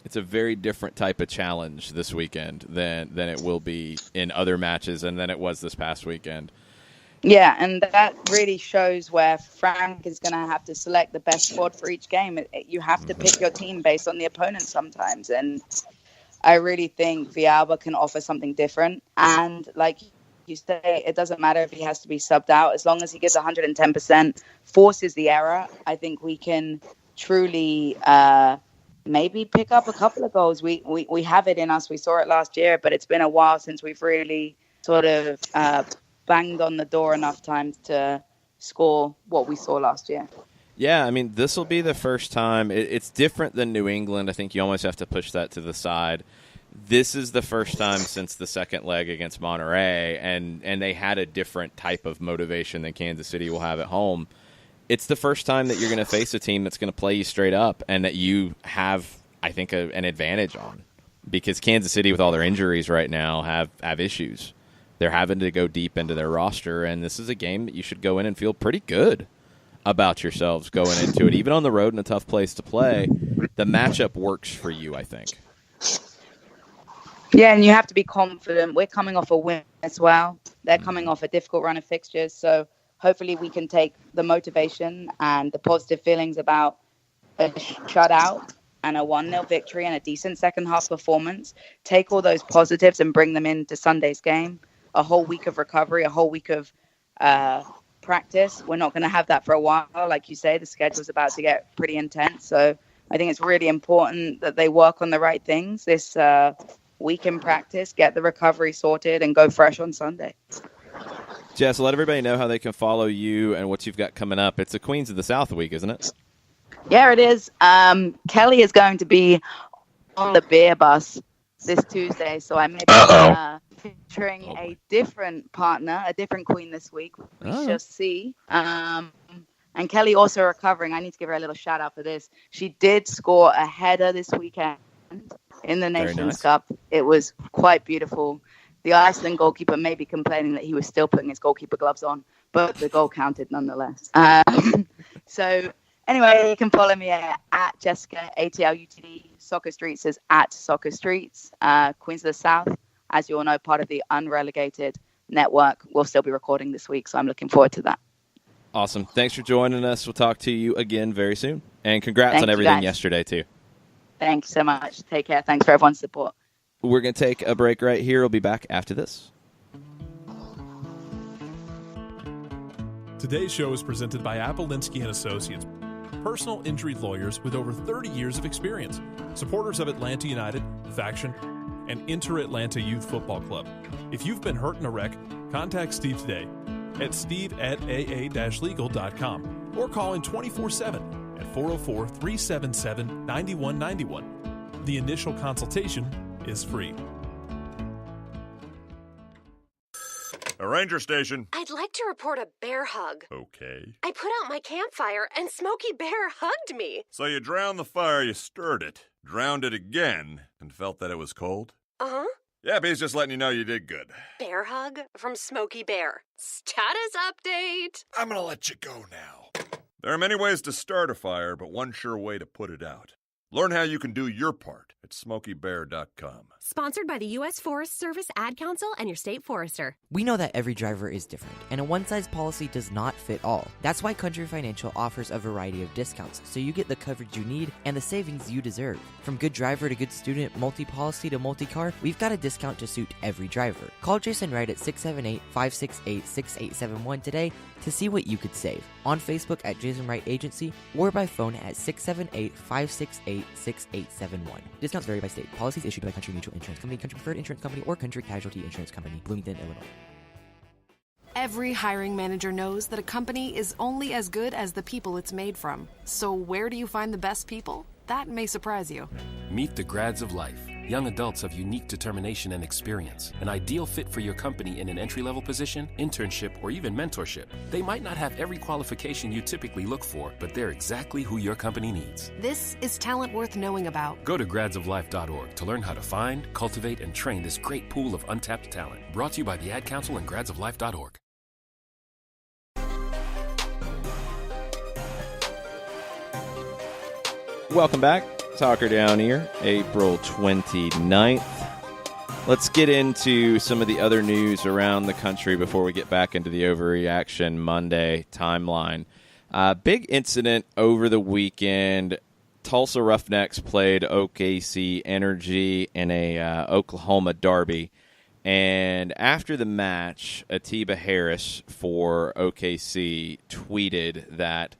It's a very different type of challenge this weekend than it will be in other matches and than it was this past weekend. Yeah, and that really shows where Frank is going to have to select the best squad for each game. You have to pick your team based on the opponent sometimes. And I really think Villalba can offer something different. And like you say, it doesn't matter if he has to be subbed out. As long as he gives 110%, forces the error, I think we can truly maybe pick up a couple of goals. We have it in us. We saw it last year, but it's been a while since we've really sort of banged on the door enough times to score what we saw last year. Yeah, I mean, this will be the first time. It's different than New England. I think you almost have to push that to the side. This is the first time since the second leg against Monterrey, and they had a different type of motivation than Kansas City will have at home. It's the first time that you're going to face a team that's going to play you straight up and that you have, I think, an advantage on. Because Kansas City, with all their injuries right now, have issues. They're having to go deep into their roster, and this is a game that you should go in and feel pretty good about yourselves going into it. Even on the road in a tough place to play, the matchup works for you, I think. Yeah, and you have to be confident. We're coming off a win as well. They're coming off a difficult run of fixtures. So hopefully we can take the motivation and the positive feelings about a shutout and a 1-0 victory and a decent second half performance, take all those positives and bring them into Sunday's game. A whole week of recovery, a whole week of practice. We're not going to have that for a while. Like you say, the schedule's about to get pretty intense. So I think it's really important that they work on the right things this week in practice, get the recovery sorted, and go fresh on Sunday. Jess, let everybody know how they can follow you and what you've got coming up. It's a Queens of the South week, isn't it? Yeah, it is. Kelly is going to be on the beer bus this Tuesday, so I may be featuring a different partner, a different queen this week. We shall see. And Kelly also recovering. I need to give her a little shout out for this. She did score a header this weekend in the Nations Cup. It was quite beautiful. The Iceland goalkeeper may be complaining that he was still putting his goalkeeper gloves on, but the goal counted nonetheless. So anyway, you can follow me at Jessica ATLUTD. Soccer Streets is at Soccer Streets. Queens of the South, as you all know, part of the unrelegated network. We'll still be recording this week, so I'm looking forward to that. Awesome. Thanks for joining us. We'll talk to you again very soon. And congrats on everything yesterday, too. Thanks so much. Take care. Thanks for everyone's support. We're going to take a break right here. We'll be back after this. Today's show is presented by Apelinsky & Associates, personal injury lawyers with over 30 years of experience, supporters of Atlanta United, Faction, and Inter-Atlanta Youth Football Club. If you've been hurt in a wreck, contact Steve today at steve@aa-legal.com or call in 24/7 at 404-377-9191. The initial consultation is free. A ranger station. I'd like to report a bear hug. Okay. I put out my campfire and Smokey Bear hugged me. So you drowned the fire, you stirred it, drowned it again, and felt that it was cold? Uh-huh. Yeah, but he's just letting you know you did good. Bear hug from Smokey Bear. Status update. I'm gonna let you go now. There are many ways to start a fire, but one sure way to put it out. Learn how you can do your part at SmokeyBear.com. Sponsored by the U.S. Forest Service Ad Council and your state forester. We know that every driver is different, and a one-size policy does not fit all. That's why Country Financial offers a variety of discounts, so you get the coverage you need and the savings you deserve. From good driver to good student, multi-policy to multi-car, we've got a discount to suit every driver. Call Jason Wright at 678-568-6871 today to see what you could save. On Facebook at Jason Wright Agency or by phone at 678-568-6871. Discounts vary by state. Policies issued by Country Mutual Insurance Company, Country Preferred Insurance Company, or Country Casualty Insurance Company, Bloomington, Illinois. Every hiring manager knows that a company is only as good as the people it's made from. So where do you find the best people? That may surprise you. Meet the grads of life. Young adults of unique determination and experience. An ideal fit for your company in an entry-level position, internship, or even mentorship. They might not have every qualification you typically look for, but they're exactly who your company needs. This is talent worth knowing about. Go to gradsoflife.org to learn how to find, cultivate, and train this great pool of untapped talent. Brought to you by the Ad Council and gradsoflife.org. Welcome back. Soccer Down here, April 29th. Let's get into some of the other news around the country before we get back into the Overreaction Monday timeline. Big incident over the weekend. Tulsa Roughnecks played OKC Energy in a Oklahoma derby. And after the match, Atiba Harris for OKC tweeted that,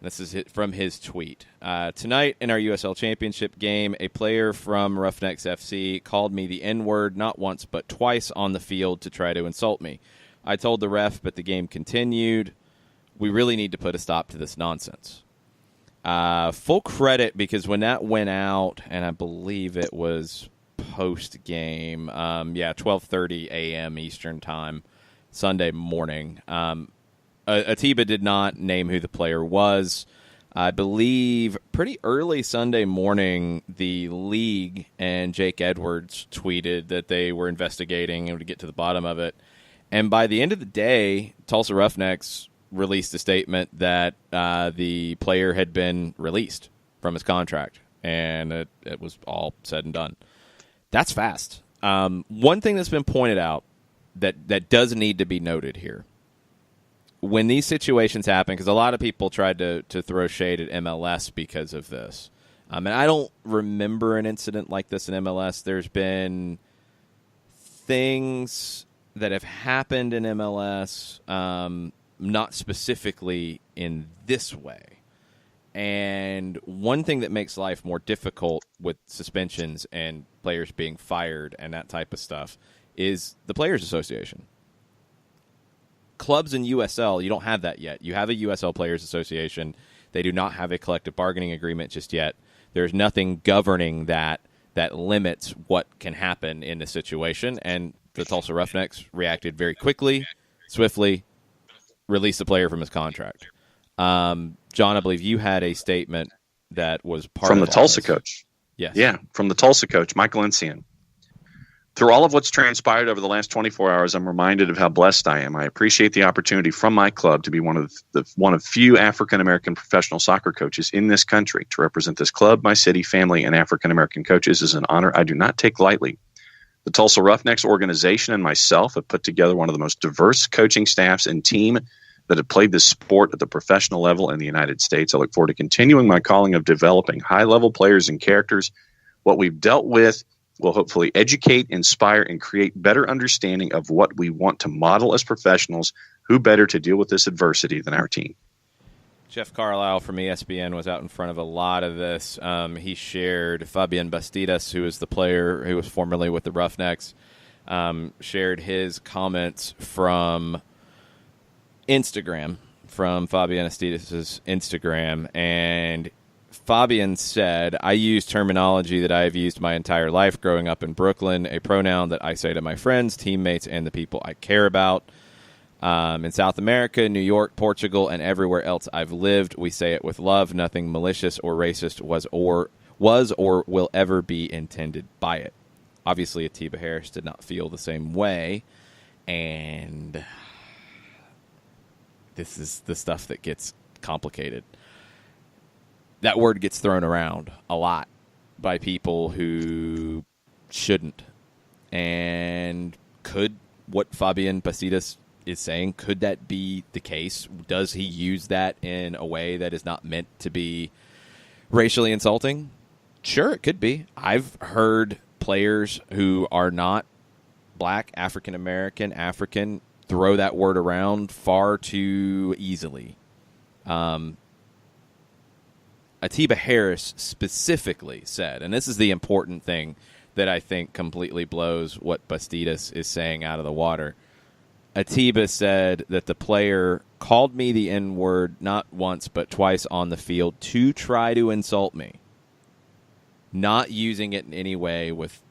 this is from his tweet, tonight in our USL Championship game, a player from Roughnecks FC called me the N-word not once but twice on the field to try to insult me. I told the ref, but the game continued. We really need to put a stop to this nonsense. Full credit, because when that went out, and I believe it was post-game, 12:30 a.m. Eastern Time, Sunday morning, Atiba did not name who the player was. I believe pretty early Sunday morning, the league and Jake Edwards tweeted that they were investigating and would get to the bottom of it. And by the end of the day, Tulsa Roughnecks released a statement that the player had been released from his contract, and it was all said and done. That's fast. One thing that's been pointed out that does need to be noted here, when these situations happen, because a lot of people tried to throw shade at MLS because of this, and I don't remember an incident like this in MLS. There's been things that have happened in MLS, not specifically in this way. And one thing that makes life more difficult with suspensions and players being fired and that type of stuff is the Players Association. Clubs in USL, you don't have that yet. You have a USL Players Association. They do not have a collective bargaining agreement just yet. There's nothing governing that limits what can happen in the situation. And the Tulsa Roughnecks reacted very quickly, swiftly, released the player from his contract. John, I believe you had a statement that was part from of the Tulsa coach. Yes. Yeah, from the Tulsa coach, Michael Encian. Through all of what's transpired over the last 24 hours, I'm reminded of how blessed I am. I appreciate the opportunity from my club to be one of few African-American professional soccer coaches in this country. To represent this club, my city, family, and African-American coaches is an honor I do not take lightly. The Tulsa Roughnecks organization and myself have put together one of the most diverse coaching staffs and team that have played this sport at the professional level in the United States. I look forward to continuing my calling of developing high-level players and characters. What we've dealt with will hopefully educate, inspire, and create better understanding of what we want to model as professionals. Who better to deal with this adversity than our team? Jeff Carlisle from ESPN was out in front of a lot of this. He shared Fabian Bastidas, who is the player who was formerly with the Roughnecks, shared his comments from Instagram, from Fabian Bastidas' Instagram, and Fabian said, I use terminology that I have used my entire life growing up in Brooklyn, a pronoun that I say to my friends, teammates, and the people I care about. In South America, New York, Portugal, and everywhere else I've lived, we say it with love. Nothing malicious or racist was or will ever be intended by it. Obviously, Atiba Harris did not feel the same way, and this is the stuff that gets complicated. That word gets thrown around a lot by people who shouldn't. And could what Fabian Bastidas is saying, could that be the case? Does he use that in a way that is not meant to be racially insulting? Sure, it could be. I've heard players who are not black, African-American, African, throw that word around far too easily. Atiba Harris specifically said, and this is the important thing that I think completely blows what Bastidas is saying out of the water. Atiba said that the player called me the N-word not once but twice on the field to try to insult me, not using it in any way with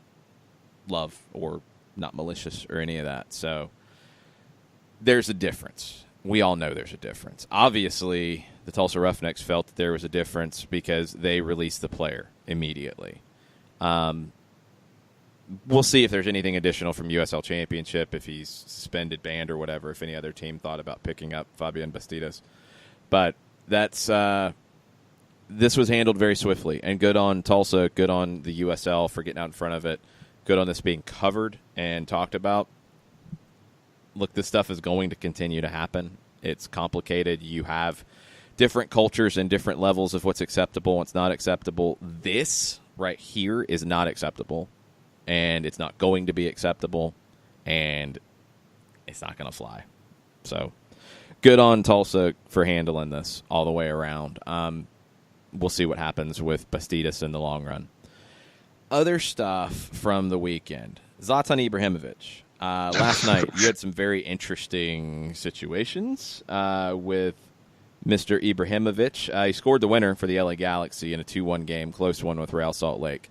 love or not malicious or any of that. So there's a difference. We all know there's a difference. Obviously, the Tulsa Roughnecks felt that there was a difference because they released the player immediately. We'll see if there's anything additional from USL Championship, if he's suspended, banned, or whatever, if any other team thought about picking up Fabian Bastidas. But that's this was handled very swiftly, and good on Tulsa, good on the USL for getting out in front of it, good on this being covered and talked about. Look, this stuff is going to continue to happen. It's complicated. You have different cultures and different levels of what's acceptable and what's not acceptable. This right here is not acceptable, and it's not going to be acceptable, and it's not going to fly. So good on Tulsa for handling this all the way around. We'll see what happens with Bastidas in the long run. Other stuff from the weekend. Zlatan Ibrahimovic. Last night, you had some very interesting situations with Mr. Ibrahimovic. He scored the winner for the LA Galaxy in a 2-1 game, close one with Real Salt Lake.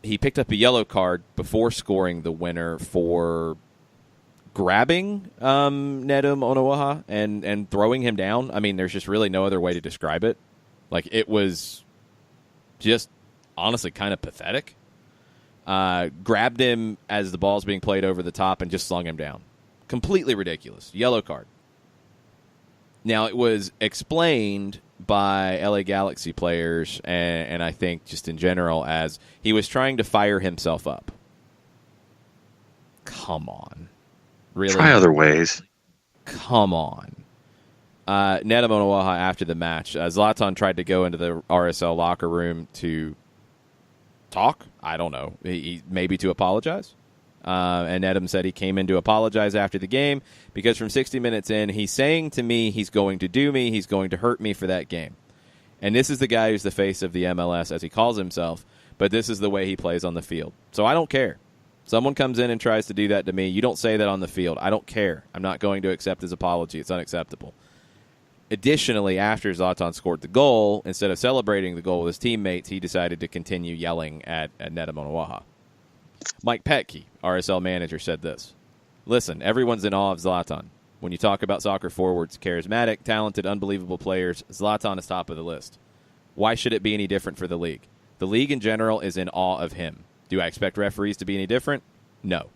He picked up a yellow card before scoring the winner for grabbing Nedum Onuoha and throwing him down. I mean, there's just really no other way to describe it. Like, it was just honestly kind of pathetic. Grabbed him as the ball's being played over the top and just slung him down. Completely ridiculous. Yellow card. Now, it was explained by LA Galaxy players, and I think just in general, as he was trying to fire himself up. Come on. Really? Try other ways. Come on. Nedum Onuoha after the match, Zlatan tried to go into the RSL locker room to talk. I don't know. He maybe to apologize. And Nedum said he came in to apologize after the game because from 60 minutes in, he's saying to me he's going to do me, he's going to hurt me for that game. And this is the guy who's the face of the MLS, as he calls himself, but this is the way he plays on the field. So I don't care. Someone comes in and tries to do that to me. You don't say that on the field. I don't care. I'm not going to accept his apology. It's unacceptable. Additionally, after Zlatan scored the goal, instead of celebrating the goal with his teammates, he decided to continue yelling at Nedum Onuoha. Mike Petke, RSL manager, said this. Listen, everyone's in awe of Zlatan. When you talk about soccer forwards, charismatic, talented, unbelievable players, Zlatan is top of the list. Why should it be any different for the league? The league in general is in awe of him. Do I expect referees to be any different? No.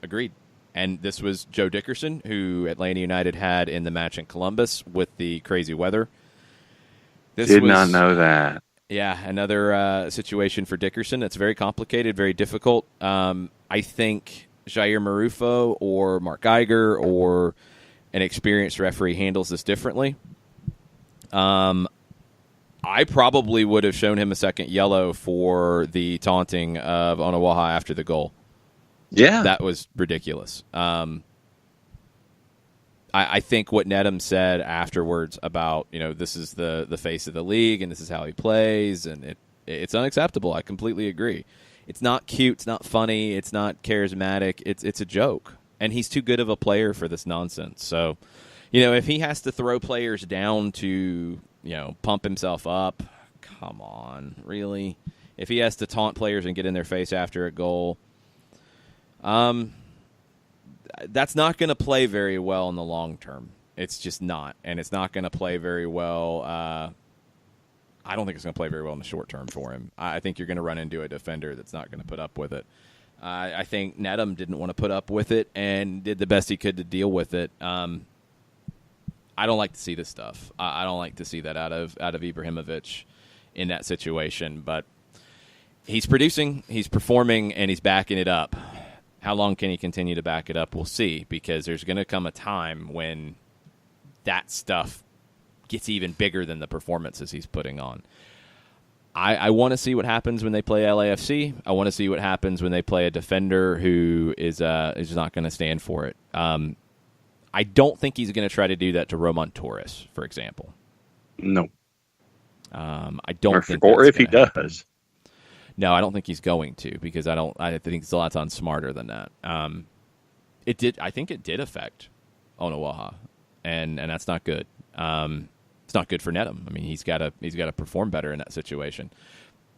Agreed. And this was Joe Dickerson, who Atlanta United had in the match in Columbus with the crazy weather. Did not know that. Yeah, another situation for Dickerson that's very complicated, very difficult. I think Jair Marufo or Mark Geiger or an experienced referee handles this differently. I probably would have shown him a second yellow for the taunting of Onuoha after the goal. Yeah. That was ridiculous. I think what Nedum said afterwards about, this is the face of the league and this is how he plays, and it's unacceptable. I completely agree. It's not cute. It's not funny. It's not charismatic. It's a joke. And he's too good of a player for this nonsense. So, if he has to throw players down to, pump himself up, come on, really? If he has to taunt players and get in their face after a goal, that's not going to play very well in the long term. It's just not. And it's not going to play very well. I don't think it's going to play very well in the short term for him. I think you're going to run into a defender that's not going to put up with it. I think Nedum didn't want to put up with it and did the best he could to deal with it. I don't like to see this stuff. I don't like to see that out of Ibrahimovic in that situation. But he's producing, he's performing, and he's backing it up. How long can he continue to back it up? We'll see, because there's going to come a time when that stuff gets even bigger than the performances he's putting on. I want to see what happens when they play LAFC. I want to see what happens when they play a defender who is not going to stand for it. I don't think he's going to try to do that to Roman Torres, for example. No. I don't think. Or if he does. No, I don't think he's going to, because I think Zlatan's smarter than that. I think it did affect Onuoha, and that's not good. It's not good for Nedum. I mean, he's got to perform better in that situation.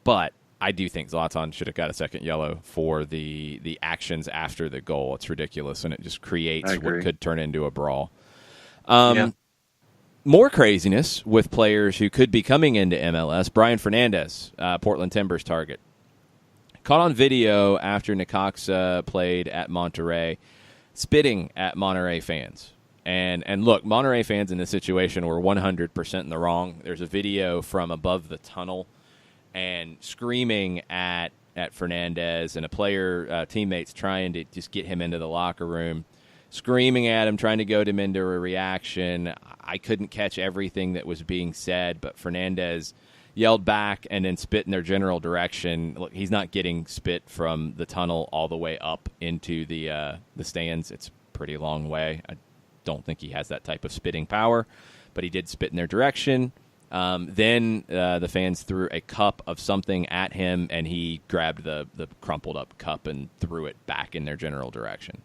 But I do think Zlatan should have got a second yellow for the actions after the goal. It's ridiculous, and it just creates what could turn into a brawl. More craziness with players who could be coming into MLS. Brian Fernandez, Portland Timbers target, caught on video after Necaxa played at Monterrey, spitting at Monterrey fans. And look, Monterrey fans in this situation were 100% in the wrong. There's a video from above the tunnel and screaming at Fernandez, and a player, teammates trying to just get him into the locker room. screaming at him, trying to goad him into a reaction. I couldn't catch everything that was being said, but Fernandez yelled back and then spit in their general direction. Look, he's not getting spit from the tunnel all the way up into the stands. It's a pretty long way. I don't think he has that type of spitting power, but he did spit in their direction. Then the fans threw a cup of something at him, and he grabbed the crumpled up cup and threw it back in their general direction.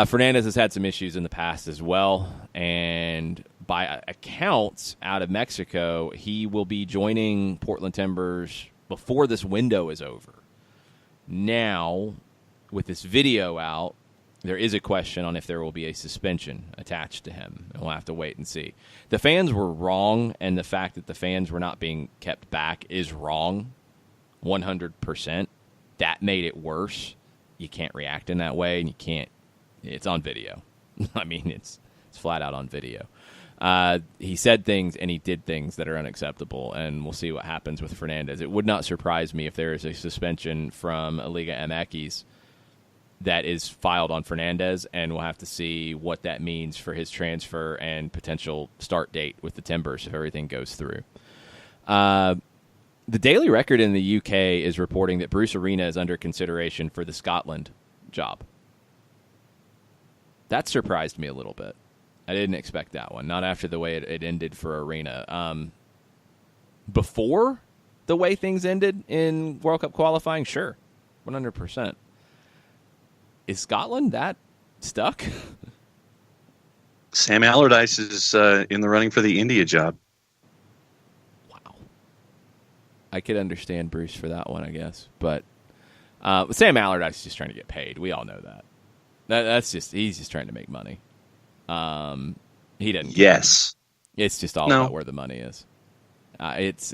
Fernandez has had some issues in the past as well, and by accounts out of Mexico, he will be joining Portland Timbers before this window is over. Now, with this video out, there is a question on if there will be a suspension attached to him, and we'll have to wait and see. The fans were wrong, and the fact that the fans were not being kept back is wrong, 100%. That made it worse. You can't react in that way, and you can't. It's on video. I mean, it's flat out on video. He said things and he did things that are unacceptable, and we'll see what happens with Fernandez. It would not surprise me if there is a suspension from Liga MX that is filed on Fernandez, and we'll have to see what that means for his transfer and potential start date with the Timbers if everything goes through. The Daily Record in the UK is reporting that Bruce Arena is under consideration for the Scotland job. That surprised me a little bit. I didn't expect that one, not after the way it ended for Arena. Before the way things ended in World Cup qualifying, sure, 100%. Is Scotland that stuck? Sam Allardyce is in the running for the India job. Wow. I could understand Bruce for that one, I guess. But Sam Allardyce is just trying to get paid. We all know that. He's just trying to make money. He doesn't. Yes. It's just all about where the money is. It's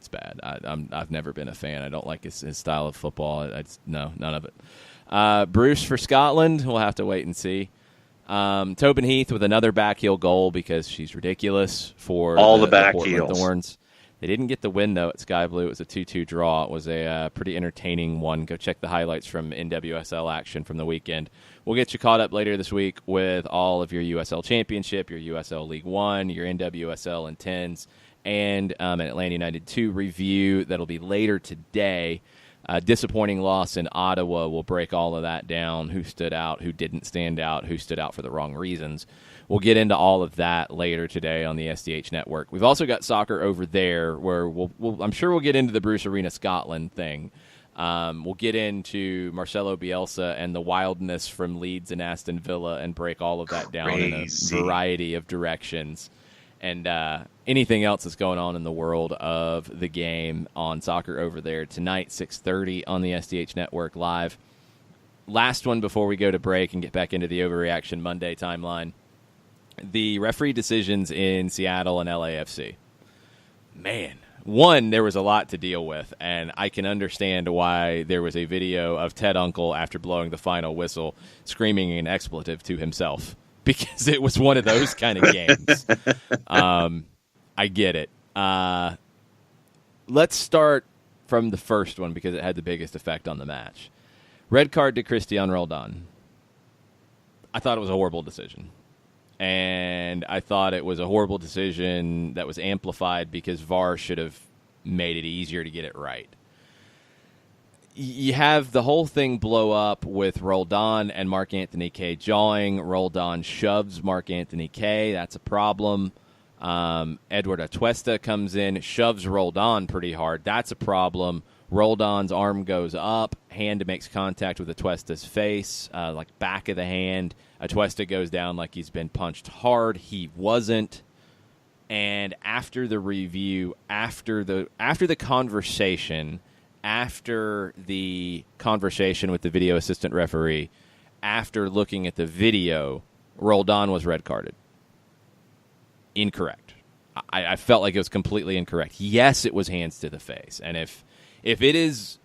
bad. I've never been a fan. I don't like his style of football. No, none of it. Bruce for Scotland, we'll have to wait and see. Tobin Heath with another backheel goal because she's ridiculous for all the Portland Thorns. They didn't get the win, though, at Sky Blue. It was a 2-2 draw. It was a pretty entertaining one. Go check the highlights from NWSL action from the weekend. We'll get you caught up later this week with all of your USL Championship, your USL League One, your NWSL and 10s, and an Atlanta United 2 review that'll be later today. Disappointing loss in Ottawa. We'll break all of that down, who stood out, who didn't stand out, who stood out for the wrong reasons. We'll get into all of that later today on the SDH Network. We've also got soccer over there where I'm sure we'll get into the Bruce Arena Scotland thing. We'll get into Marcelo Bielsa and the wildness from Leeds and Aston Villa and break all of that down in a variety of directions. And anything else that's going on in the world of the game on soccer over there tonight, 6:30 on the SDH Network Live. Last one before we go to break and get back into the Overreaction Monday timeline. The referee decisions in Seattle and LAFC. Man, one, there was a lot to deal with, and I can understand why there was a video of Ted Uncle after blowing the final whistle screaming an expletive to himself, because it was one of those kind of games. I get it. Let's start from the first one because it had the biggest effect on the match. Red card to Cristian Roldan. I thought it was a horrible decision. And I thought it was a horrible decision that was amplified because VAR should have made it easier to get it right. You have the whole thing blow up with Roldan and Marc-Anthony Kaye jawing. Roldan shoves Marc-Anthony Kaye. That's a problem. Edward Atuesta comes in, shoves Roldan pretty hard. That's a problem. Roldan's arm goes up. Hand makes contact with Atuesta's face, like back of the hand. Atuesta goes down like he's been punched hard. He wasn't. And after the review, after the conversation, after the conversation with the video assistant referee, after looking at the video, Roldan was red carded. Incorrect. I felt like it was completely incorrect. Yes, it was hands to the face. And if it is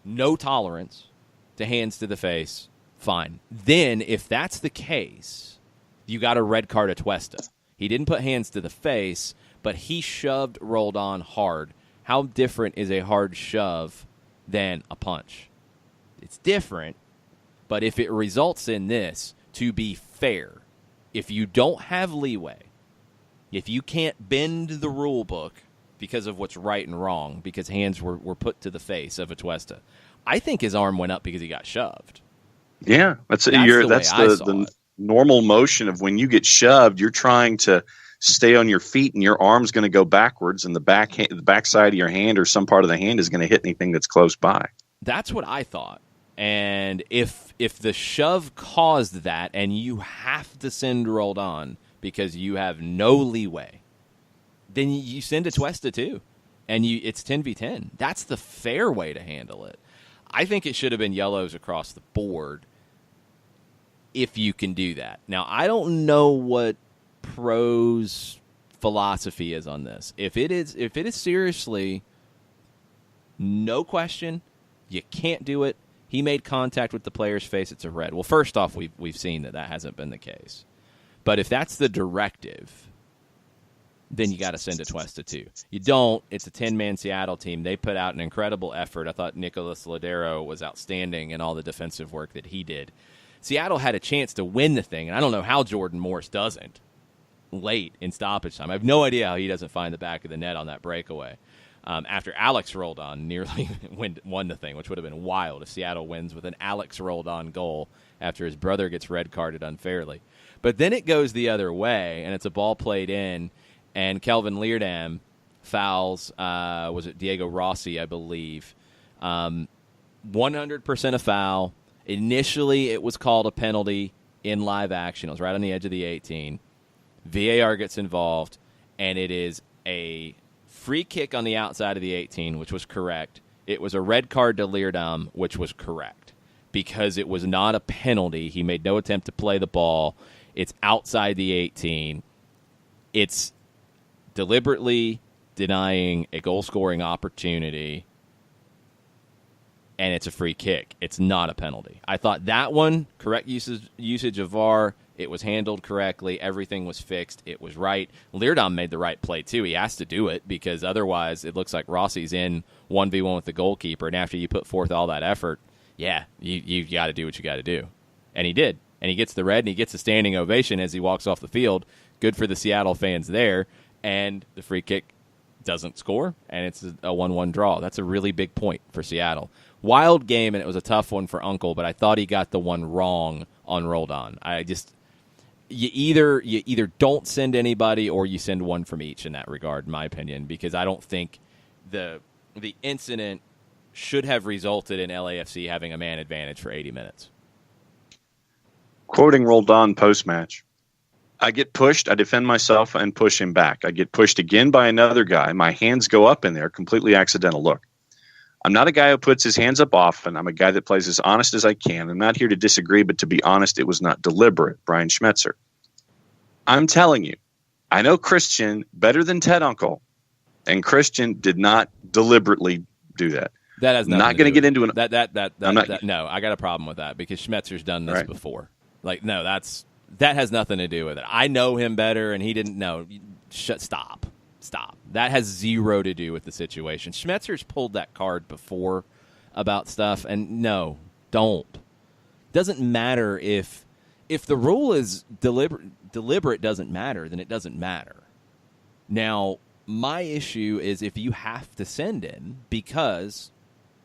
no tolerance to hands to the face, fine. Then, if that's the case, you got a red card Atuesta. He didn't put hands to the face, but he shoved Roldan hard. How different is a hard shove than a punch? It's different, but if it results in this, to be fair, if you don't have leeway, if you can't bend the rule book because of what's right and wrong, because hands were put to the face of Atuesta, I think his arm went up because he got shoved. Yeah, that's the normal motion of when you get shoved, you're trying to stay on your feet and your arm's going to go backwards, and the back side of your hand or some part of the hand is going to hit anything that's close by. That's what I thought. And if the shove caused that and you have to send Roldan because you have no leeway, then you send Atuesta too. And it's 10v10. That's the fair way to handle it. I think it should have been yellows across the board if you can do that. Now, I don't know what pro's philosophy is on this. If it is seriously no question, you can't do it. He made contact with the player's face. It's a red. Well, first off, we've seen that hasn't been the case. But if that's the directive, then you got to send Atuesta too. You don't. It's a 10-man Seattle team. They put out an incredible effort. I thought Nicolas Lodeiro was outstanding in all the defensive work that he did. Seattle had a chance to win the thing, and I don't know how Jordan Morris doesn't late in stoppage time. I have no idea how he doesn't find the back of the net on that breakaway. After Alex Roldan nearly won the thing, which would have been wild if Seattle wins with an Alex Roldan goal after his brother gets red carded unfairly. But then it goes the other way, and it's a ball played in, and Kelvin Leerdam fouls, was it Diego Rossi, I believe. 100% a foul. Initially, it was called a penalty in live action. It was right on the edge of the 18. VAR gets involved, and it is a free kick on the outside of the 18, which was correct. It was a red card to Leerdam, which was correct, because it was not a penalty. He made no attempt to play the ball. It's outside the 18. It's deliberately denying a goal-scoring opportunity, and it's a free kick. It's not a penalty. I thought that one, correct usage of VAR, it was handled correctly. Everything was fixed. It was right. Leerdam made the right play, too. He has to do it because otherwise it looks like Rossi's in 1v1 with the goalkeeper, and after you put forth all that effort, yeah, you got to do what you got to do. And he did. And he gets the red, and he gets a standing ovation as he walks off the field. Good for the Seattle fans there. And the free kick doesn't score, and it's a 1-1 draw. That's a really big point for Seattle. Wild game, and it was a tough one for Uncle, but I thought he got the one wrong on Roldan. You either don't send anybody or you send one from each in that regard, in my opinion, because I don't think the incident should have resulted in LAFC having a man advantage for 80 minutes. Quoting Roldan post-match, I get pushed, I defend myself, and push him back. I get pushed again by another guy. My hands go up in there, completely accidental. Look, I'm not a guy who puts his hands up often. I'm a guy that plays as honest as I can. I'm not here to disagree, but to be honest, it was not deliberate. Brian Schmetzer. I'm telling you, I know Christian better than Ted Uncle, and Christian did not deliberately do that. That has nothing not going to get into an. No, I got a problem with that because Schmetzer's done this before. Like, no, that has nothing to do with it. I know him better, and he didn't know. Stop. That has zero to do with the situation. Schmetzer's pulled that card before about stuff, and no, don't. Doesn't matter if the rule is deliberate doesn't matter, then it doesn't matter. Now, my issue is if you have to send in because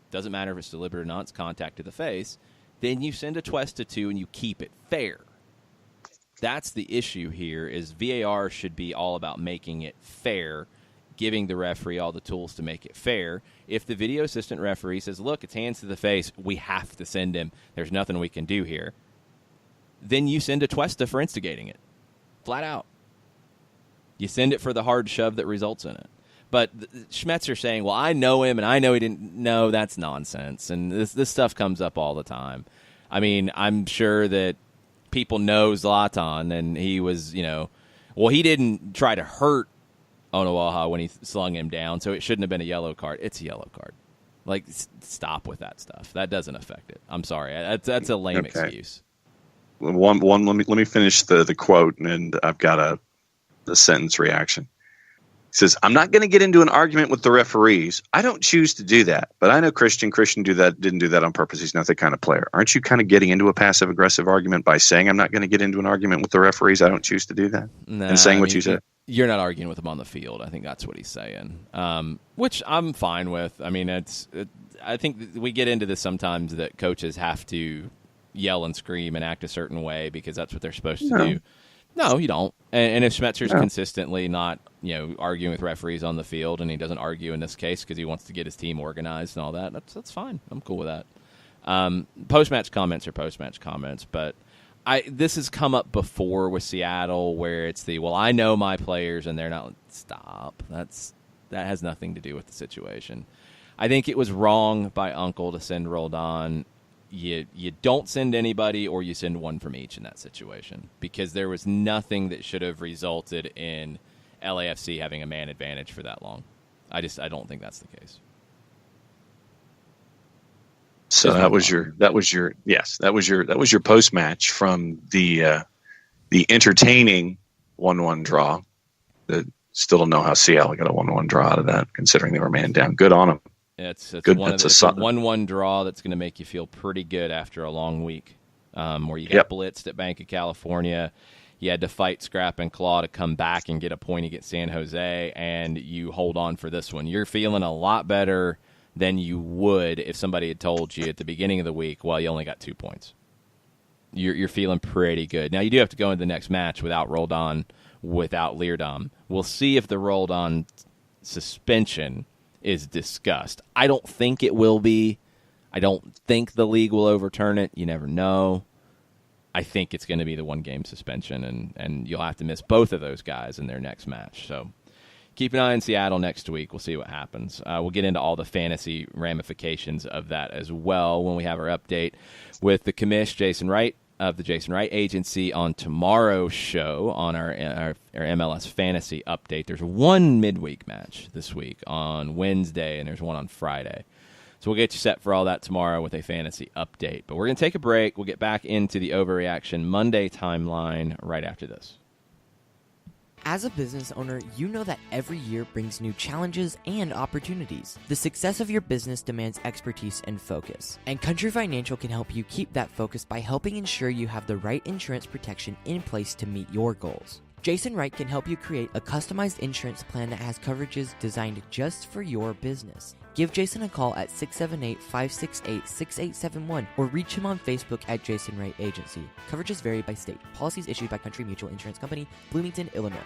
it doesn't matter if it's deliberate or not, it's contact to the face, then you send Atuesta 2 and you keep it fair. That's the issue here is VAR should be all about making it fair, giving the referee all the tools to make it fair. If the video assistant referee says, look, it's hands to the face, we have to send him, there's nothing we can do here, then you send Atuesta for instigating it. Flat out. You send it for the hard shove that results in it. But Schmetzer saying, well, I know him and I know he didn't. No, that's nonsense. And this stuff comes up all the time. I mean, I'm sure that people know Zlatan, and he was, he didn't try to hurt Onuaha when he slung him down, so it shouldn't have been a yellow card. It's a yellow card. Like, stop with that stuff. That doesn't affect it. I'm sorry. That's a lame excuse. Let me finish the quote, and I've got a sentence reaction. says, I'm not going to get into an argument with the referees. I don't choose to do that. But I know Christian didn't do that on purpose. He's not that kind of player. Aren't you kind of getting into a passive-aggressive argument by saying I'm not going to get into an argument with the referees? I don't choose to do that. And saying what you said. You're not arguing with him on the field. I think that's what he's saying, which I'm fine with. I mean, I think we get into this sometimes that coaches have to yell and scream and act a certain way because that's what they're supposed to do. No, you don't. And if Schmetzer's consistently not, arguing with referees on the field, and he doesn't argue in this case because he wants to get his team organized and all that, that's fine. I'm cool with that. Post-match comments are post-match comments, but this has come up before with Seattle where it's I know my players and they're not. Stop. That has nothing to do with the situation. I think it was wrong by Uncle to send Roldan. You don't send anybody, or you send one from each in that situation, because there was nothing that should have resulted in LAFC having a man advantage for that long. I don't think that's the case. So that was your post match from the entertaining 1-1 draw. Still don't know how Seattle got a 1-1 draw out of that, considering they were man down. Good on them. It's a 1-1 draw that's going to make you feel pretty good after a long week, where you got blitzed at Banc of California. You had to fight, scrap, and claw to come back and get a point against San Jose, and you hold on for this one. You're feeling a lot better than you would if somebody had told you at the beginning of the week, well, you only got 2 points. You're feeling pretty good. Now, you do have to go into the next match without Roldan, without Leerdam. We'll see if the Roldan suspension is discussed. I don't think it will be. I don't think the league will overturn it. You never know. I think it's going to be the 1-game suspension, and you'll have to miss both of those guys in their next match. So keep an eye on Seattle next week. We'll see what happens. We'll get into all the fantasy ramifications of that as well when we have our update with the commish, Jason Wright of the Jason Wright Agency, on tomorrow's show on our MLS fantasy update. There's one midweek match this week on Wednesday, and there's one on Friday. So we'll get you set for all that tomorrow with a fantasy update. But we're going to take a break. We'll get back into the Overreaction Monday timeline right after this. As a business owner, you know that every year brings new challenges and opportunities. The success of your business demands expertise and focus. And Country Financial can help you keep that focus by helping ensure you have the right insurance protection in place to meet your goals. Jason Wright can help you create a customized insurance plan that has coverages designed just for your business. Give Jason a call at 678-568-6871 or reach him on Facebook at Jason Wright Agency. Coverages vary by state. Policies issued by Country Mutual Insurance Company, Bloomington, Illinois.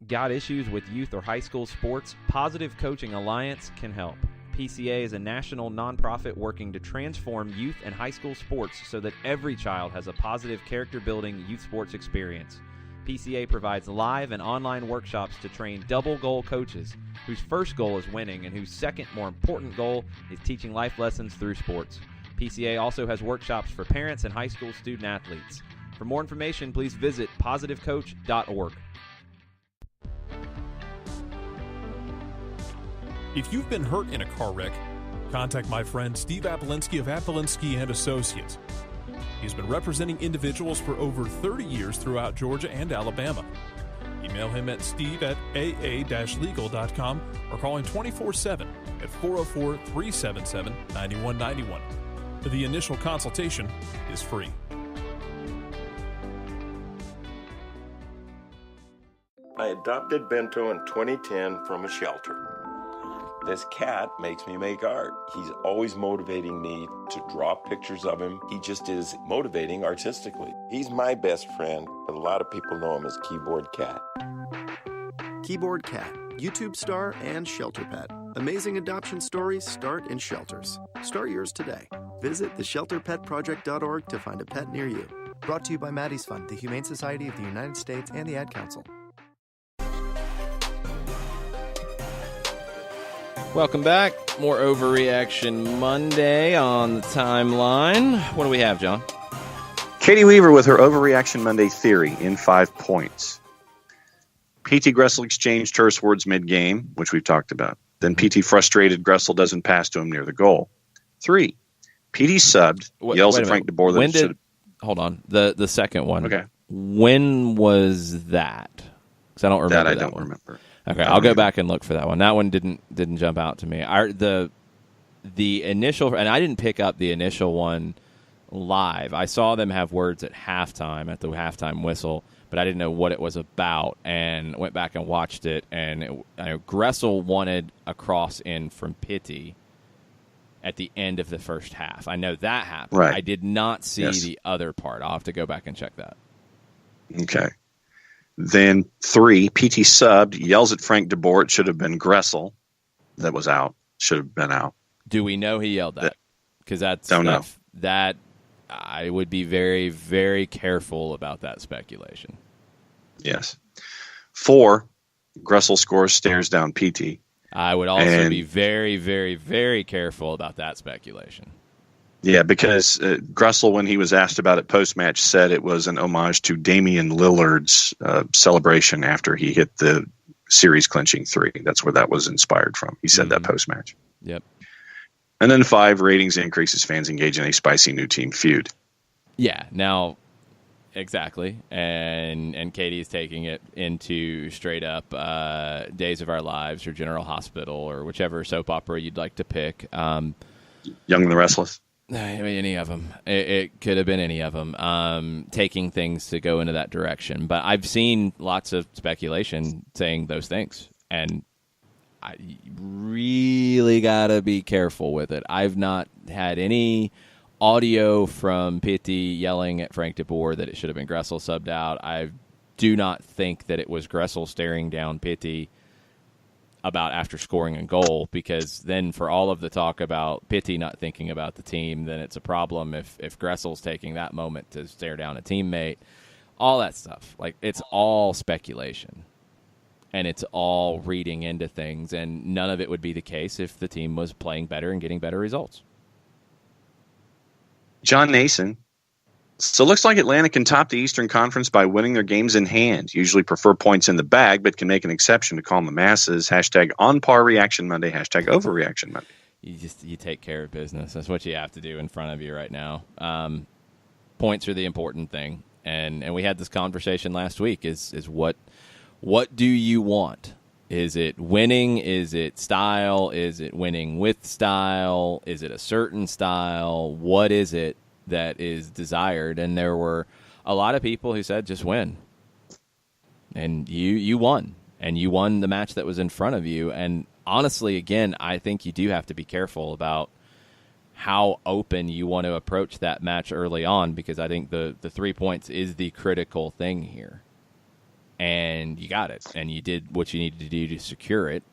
Got issues with youth or high school sports? Positive Coaching Alliance can help. PCA is a national nonprofit working to transform youth and high school sports so that every child has a positive character-building youth sports experience. PCA provides live and online workshops to train double-goal coaches whose first goal is winning and whose second, more important goal is teaching life lessons through sports. PCA also has workshops for parents and high school student-athletes. For more information, please visit positivecoach.org. If you've been hurt in a car wreck, contact my friend Steve Apolinski of Apolinski & Associates. He's been representing individuals for over 30 years throughout Georgia and Alabama. Email him at steve@aa-legal.com or call him 24/7 at 404-377-9191. The initial consultation is free. I adopted Bento in 2010 from a shelter. This cat makes me make art. He's always motivating me to draw pictures of him. He just is motivating artistically. He's my best friend, but a lot of people know him as Keyboard Cat. Keyboard Cat, YouTube star and shelter pet. Amazing adoption stories start in shelters. Start yours today. Visit theshelterpetproject.org to find a pet near you. Brought to you by Maddie's Fund, the Humane Society of the United States, and the Ad Council. Welcome back. More Overreaction Monday on the timeline. What do we have, John? Katie Weaver with her Overreaction Monday theory in 5 points. PT Gressel exchanged terse words mid-game, which we've talked about. Then PT frustrated Gressel doesn't pass to him near the goal. 3, PT subbed, yells at Frank DeBoer that should. Hold on. The second one. Okay. When was that? Because I don't remember that. I don't remember. Okay, I'll go back and look for that one. That one didn't jump out to me. The initial, and I didn't pick up the initial one live. I saw them have words at halftime, at the halftime whistle, but I didn't know what it was about, and went back and watched it. And Gressel wanted a cross in from Pitti at the end of the first half. I know that happened. Right. I did not see the other part. I'll have to go back and check that. Okay. Then 3, Pitti subbed, yells at Frank DeBoer. It should have been Gressel that was out. Should have been out. Do we know he yelled that? Because don't know. That I would be very, very careful about that speculation. Yes. 4, Gressel scores, stares down Pitti. I would also be very, very, very careful about that speculation. Yeah, because Gressel, when he was asked about it post-match, said it was an homage to Damian Lillard's celebration after he hit the series-clinching 3. That's where that was inspired from. He said that post-match. Yep. And then 5, ratings increases, fans engage in a spicy new team feud. Yeah, now, exactly. And Katie's taking it into straight up Days of Our Lives or General Hospital or whichever soap opera you'd like to pick. Young and the Restless? I mean, any of them. It could have been any of them, taking things to go into that direction. But I've seen lots of speculation saying those things, and I really got to be careful with it. I've not had any audio from Pitti yelling at Frank DeBoer that it should have been Gressel subbed out. I do not think that it was Gressel staring down Pitti about after scoring a goal, because then for all of the talk about Pitti not thinking about the team, then it's a problem if Gressel's taking that moment to stare down a teammate. All that stuff. Like, it's all speculation. And it's all reading into things, and none of it would be the case if the team was playing better and getting better results. John Nason. So it looks like Atlanta can top the Eastern Conference by winning their games in hand. Usually prefer points in the bag, but can make an exception to calm the masses. Hashtag on par reaction Monday. Hashtag overreaction Monday. You take care of business. That's what you have to do in front of you right now. Points are the important thing, and we had this conversation last week. Is what do you want? Is it winning? Is it style? Is it winning with style? Is it a certain style? What is it that is desired? And there were a lot of people who said just win. And you won. And you won the match that was in front of you. And honestly, again, I think you do have to be careful about how open you want to approach that match early on, because I think the 3 points is the critical thing here. And you got it. And you did what you needed to do to secure it,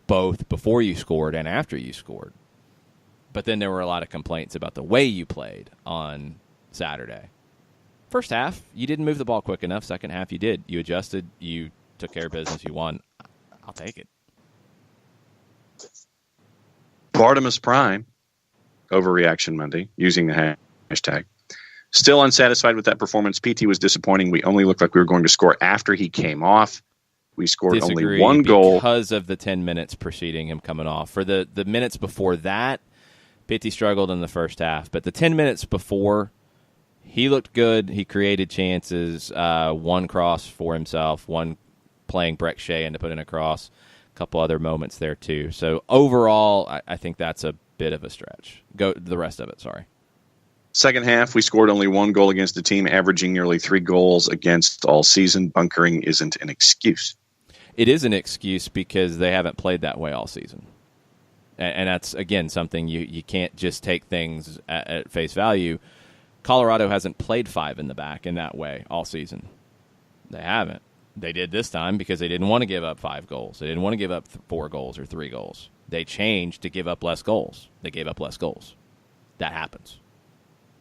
both before you scored and after you scored. But then there were a lot of complaints about the way you played on Saturday. First half, you didn't move the ball quick enough. Second half, you did. You adjusted. You took care of business. You won. I'll take it. Bartimus Prime, overreaction Monday, using the hashtag. Still unsatisfied with that performance. PT was disappointing. We only looked like we were going to score after he came off. We scored only one goal. Because of the 10 minutes preceding him coming off. For the minutes before that, Pitti struggled in the first half. But the 10 minutes before, he looked good. He created chances. One cross for himself. One playing Breck Shea and to put in a cross. A couple other moments there, too. So overall, I think that's a bit of a stretch. Go the rest of it, sorry. Second half, we scored only one goal against the team, averaging nearly 3 goals against all season. Bunkering isn't an excuse. It is an excuse because they haven't played that way all season. And that's, again, something you can't just take things at face value. Colorado hasn't played 5 in the back in that way all season. They haven't. They did this time because they didn't want to give up 5 goals. They didn't want to give up 4 goals or 3 goals. They changed to give up less goals. They gave up less goals. That happens.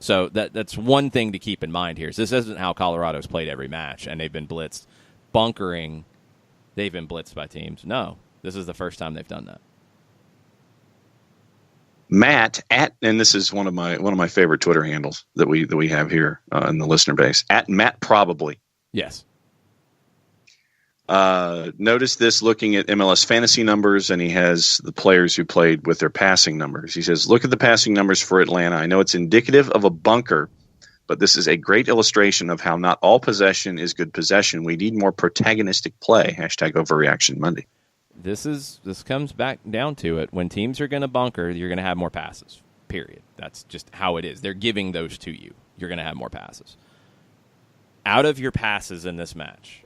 So that's one thing to keep in mind here. Is this isn't how Colorado's played every match, and they've been blitzed. Bunkering, they've been blitzed by teams. No, this is the first time they've done that. Matt and this is one of my favorite Twitter handles that we have here in the listener base, at Matt Probably. Yes. Notice this looking at MLS fantasy numbers, and he has the players who played with their passing numbers. He says, look at the passing numbers for Atlanta. I know it's indicative of a bunker, but this is a great illustration of how not all possession is good possession. We need more protagonistic play. Hashtag Overreaction Monday. This comes back down to it. When teams are going to bunker, you're going to have more passes, period. That's just how it is. They're giving those to you. You're going to have more passes. Out of your passes in this match,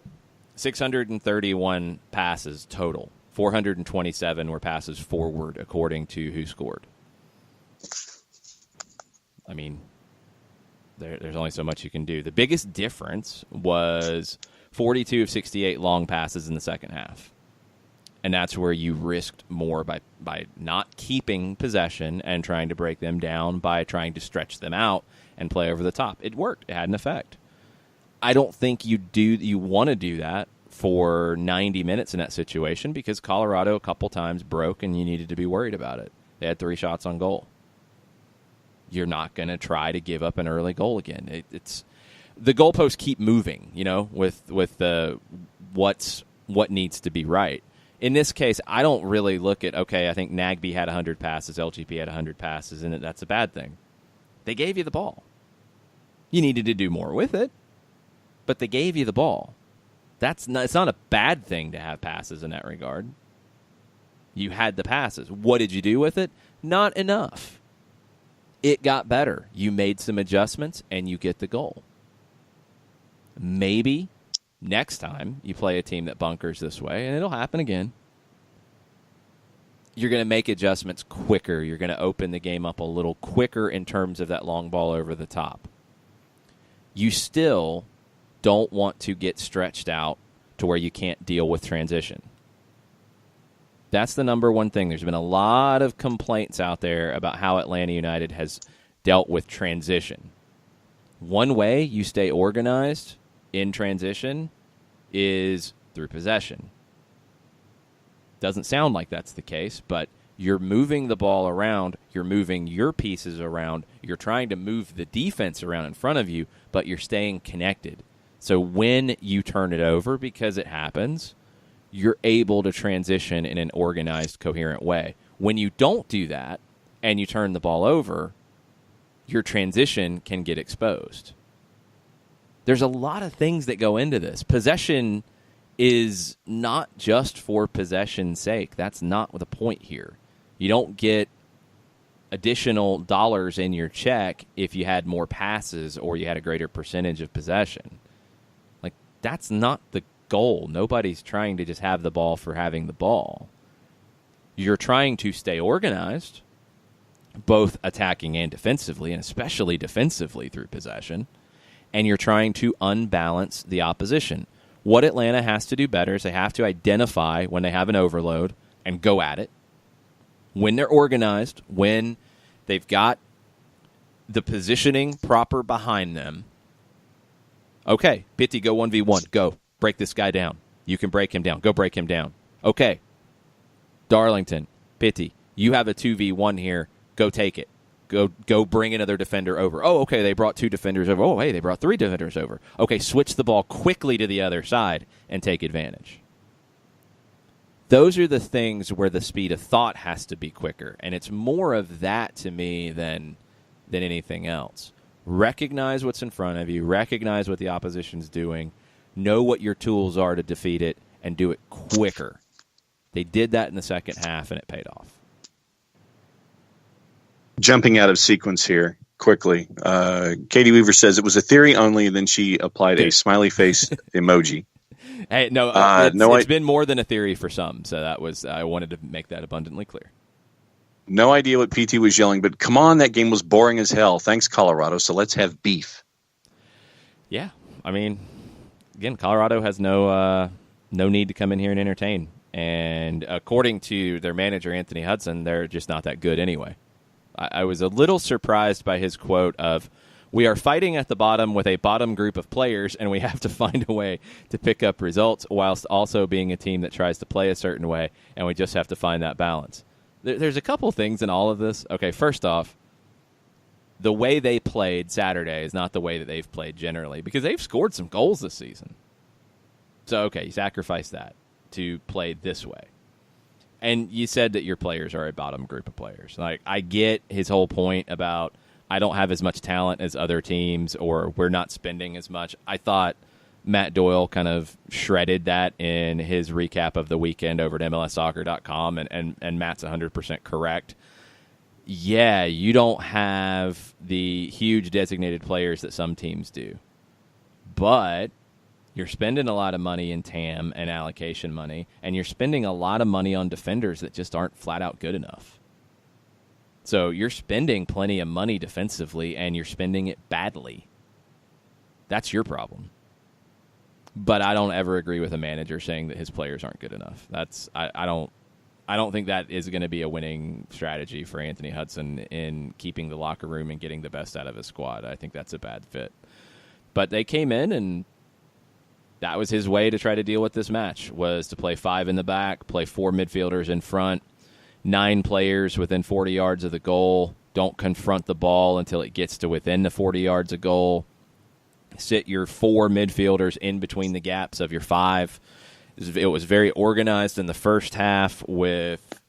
631 passes total. 427 were passes forward, according to Who Scored. I mean, there's only so much you can do. The biggest difference was 42 of 68 long passes in the second half. And that's where you risked more by not keeping possession and trying to break them down by trying to stretch them out and play over the top. It worked. It had an effect. I don't think you want to do that for 90 minutes in that situation because Colorado a couple times broke and you needed to be worried about it. They had 3 shots on goal. You're not going to try to give up an early goal again. It's the goalposts keep moving, with the what needs to be right. In this case, I don't really look at, okay, I think Nagbe had 100 passes, LGP had 100 passes, and that's a bad thing. They gave you the ball. You needed to do more with it, but they gave you the ball. It's not a bad thing to have passes in that regard. You had the passes. What did you do with it? Not enough. It got better. You made some adjustments, and you get the goal. Maybe next time you play a team that bunkers this way, and it'll happen again, you're going to make adjustments quicker. You're going to open the game up a little quicker in terms of that long ball over the top. You still don't want to get stretched out to where you can't deal with transition. That's the number one thing. There's been a lot of complaints out there about how Atlanta United has dealt with transition. One way you stay organized in transition is through possession. Doesn't sound like that's the case, but you're moving the ball around, you're moving your pieces around, you're trying to move the defense around in front of you, but you're staying connected. So when you turn it over, because it happens, you're able to transition in an organized, coherent way. When you don't do that and you turn the ball over, your transition can get exposed. There's a lot of things that go into this. Possession is not just for possession's sake. That's not the point here. You don't get additional dollars in your check if you had more passes or you had a greater percentage of possession. Like, that's not the goal. Nobody's trying to just have the ball for having the ball. You're trying to stay organized, both attacking and defensively, and especially defensively through possession, and you're trying to unbalance the opposition. What Atlanta has to do better is they have to identify when they have an overload and go at it. When they're organized, when they've got the positioning proper behind them. Okay, Pitti, go 1v1. Go. Break this guy down. You can break him down. Go break him down. Okay. Darlington, Pitti, you have a 2v1 here. Go take it. Go bring another defender over. Oh, okay, they brought 2 defenders over. Oh, hey, they brought 3 defenders over. Okay, switch the ball quickly to the other side and take advantage. Those are the things where the speed of thought has to be quicker, and it's more of that to me than anything else. Recognize what's in front of you. Recognize what the opposition's doing. Know what your tools are to defeat it, and do it quicker. They did that in the second half, and it paid off. Jumping out of sequence here quickly. Katie Weaver says it was a theory only, and then she applied a smiley face emoji. Hey, no, it's been more than a theory for some, so I wanted to make that abundantly clear. No idea what PT was yelling, but come on, that game was boring as hell. Thanks, Colorado, so let's have beef. Yeah, I mean, again, Colorado has no need to come in here and entertain. And according to their manager, Anthony Hudson, they're just not that good anyway. I was a little surprised by his quote of, "We are fighting at the bottom with a bottom group of players, and we have to find a way to pick up results whilst also being a team that tries to play a certain way, and we just have to find that balance." There's a couple things in all of this. Okay, first off, the way they played Saturday is not the way that they've played generally, because they've scored some goals this season. So, okay, you sacrifice that to play this way. And you said that your players are a bottom group of players. Like, I get his whole point about I don't have as much talent as other teams, or we're not spending as much. I thought Matt Doyle kind of shredded that in his recap of the weekend over at MLSsoccer.com, and Matt's 100% correct. Yeah, you don't have the huge designated players that some teams do, but you're spending a lot of money in TAM and allocation money, and you're spending a lot of money on defenders that just aren't flat out good enough. So you're spending plenty of money defensively, and you're spending it badly. That's your problem. But I don't ever agree with a manager saying that his players aren't good enough. I don't think that is going to be a winning strategy for Anthony Hudson in keeping the locker room and getting the best out of his squad. I think that's a bad fit. But they came in, and that was his way to try to deal with this match, was to play 5 in the back, play 4 midfielders in front, 9 players within 40 yards of the goal. Don't confront the ball until it gets to within the 40 yards of goal. Sit your 4 midfielders in between the gaps of your 5. It was very organized in the first half, with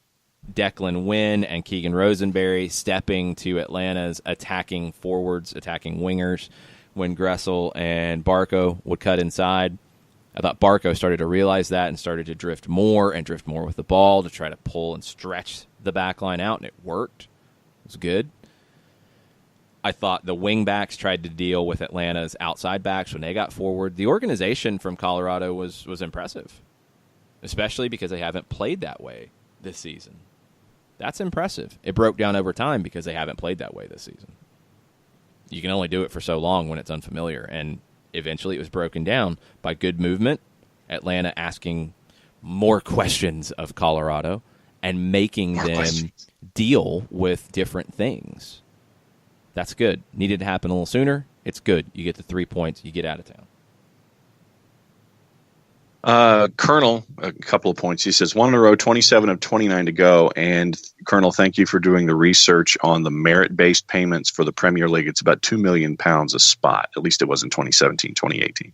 Declan Wynn and Keegan Rosenberry stepping to Atlanta's attacking forwards, attacking wingers, when Gressel and Barco would cut inside. I thought Barco started to realize that and started to drift more with the ball to try to pull and stretch the back line out, and it worked. It was good. I thought the wing backs tried to deal with Atlanta's outside backs when they got forward. The organization from Colorado was impressive, especially because they haven't played that way this season. That's impressive. It broke down over time because they haven't played that way this season. You can only do it for so long when it's unfamiliar, and eventually it was broken down by good movement, Atlanta asking more questions of Colorado and making them deal with different things. That's good. Needed to happen a little sooner. It's good. You get the 3 points. You get out of town. Colonel, a couple of points. He says, 1 in a row, 27 of 29 to go. And Colonel, thank you for doing the research on the merit-based payments for the Premier League. It's about £2 million a spot. At least it was in 2017, 2018.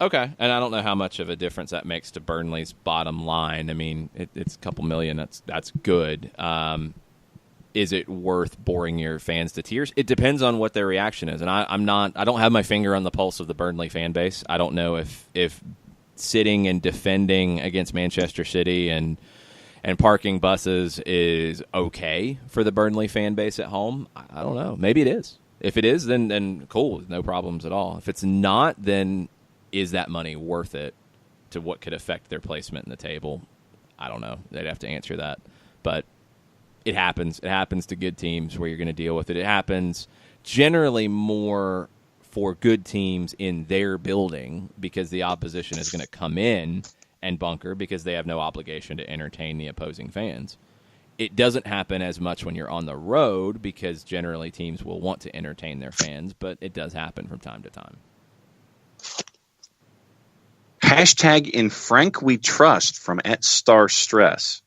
Okay, and I don't know how much of a difference that makes to Burnley's bottom line. I mean, it's a couple million. That's good. Is it worth boring your fans to tears? It depends on what their reaction is, and I don't have my finger on the pulse of the Burnley fan base. I don't know if sitting and defending against Manchester City and parking buses is okay for the Burnley fan base at home. I don't know. Maybe it is. If it is, then cool, no problems at all. If it's not, then is that money worth it to what could affect their placement in the table? I don't know. They'd have to answer that, but it happens. It happens to good teams where you're going to deal with it. It happens generally more for good teams in their building because the opposition is going to come in and bunker because they have no obligation to entertain the opposing fans. It doesn't happen as much when you're on the road because generally teams will want to entertain their fans, but it does happen from time to time. Hashtag in Frank we trust from @StarStress.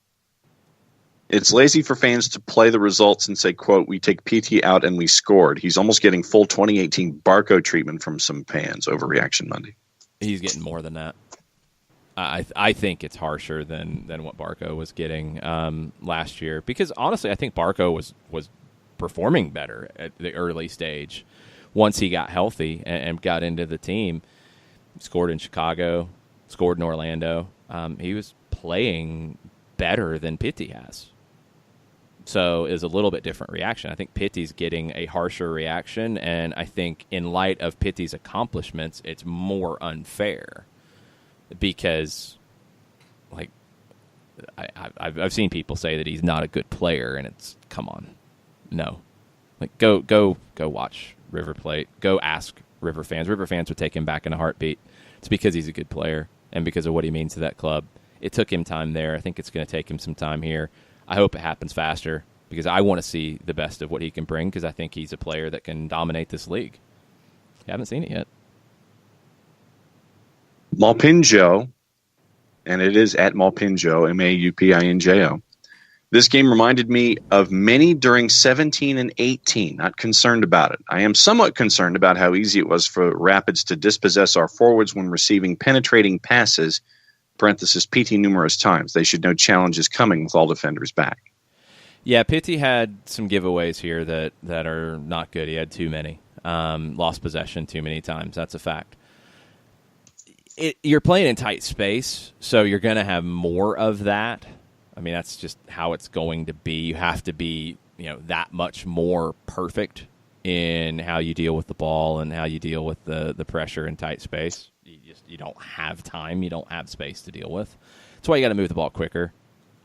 It's lazy for fans to play the results and say, quote, we take PT out and we scored. He's almost getting full 2018 Barco treatment from some fans. Overreaction Monday. He's getting more than that. I think it's harsher than what Barco was getting last year because, honestly, I think Barco was performing better at the early stage once he got healthy and got into the team. Scored in Chicago, scored in Orlando. He was playing better than Pitti has. So is a little bit different reaction. I think Pitti's getting a harsher reaction, and I think in light of Pitti's accomplishments, it's more unfair because, like, I've seen people say that he's not a good player, and it's come on, no, like go watch River Plate, go ask River fans. River fans would take him back in a heartbeat. It's because he's a good player and because of what he means to that club. It took him time there. I think it's going to take him some time here. I hope it happens faster because I want to see the best of what he can bring because I think he's a player that can dominate this league. I haven't seen it yet. Malpinjo, and it is at Malpinjo, Maupinjo. This game reminded me of many during 17 and 18. Not concerned about it. I am somewhat concerned about how easy it was for Rapids to dispossess our forwards when receiving penetrating passes, parenthesis PT numerous times. They should know challenge is coming with all defenders back. Yeah, Pitti had some giveaways here that are not good. He had too many. Lost possession too many times. That's a fact. You're playing in tight space, so you're going to have more of that. I mean, that's just how it's going to be. You have to be, that much more perfect in how you deal with the ball and how you deal with the pressure in tight space. You don't have time. You don't have space to deal with. That's why you got to move the ball quicker.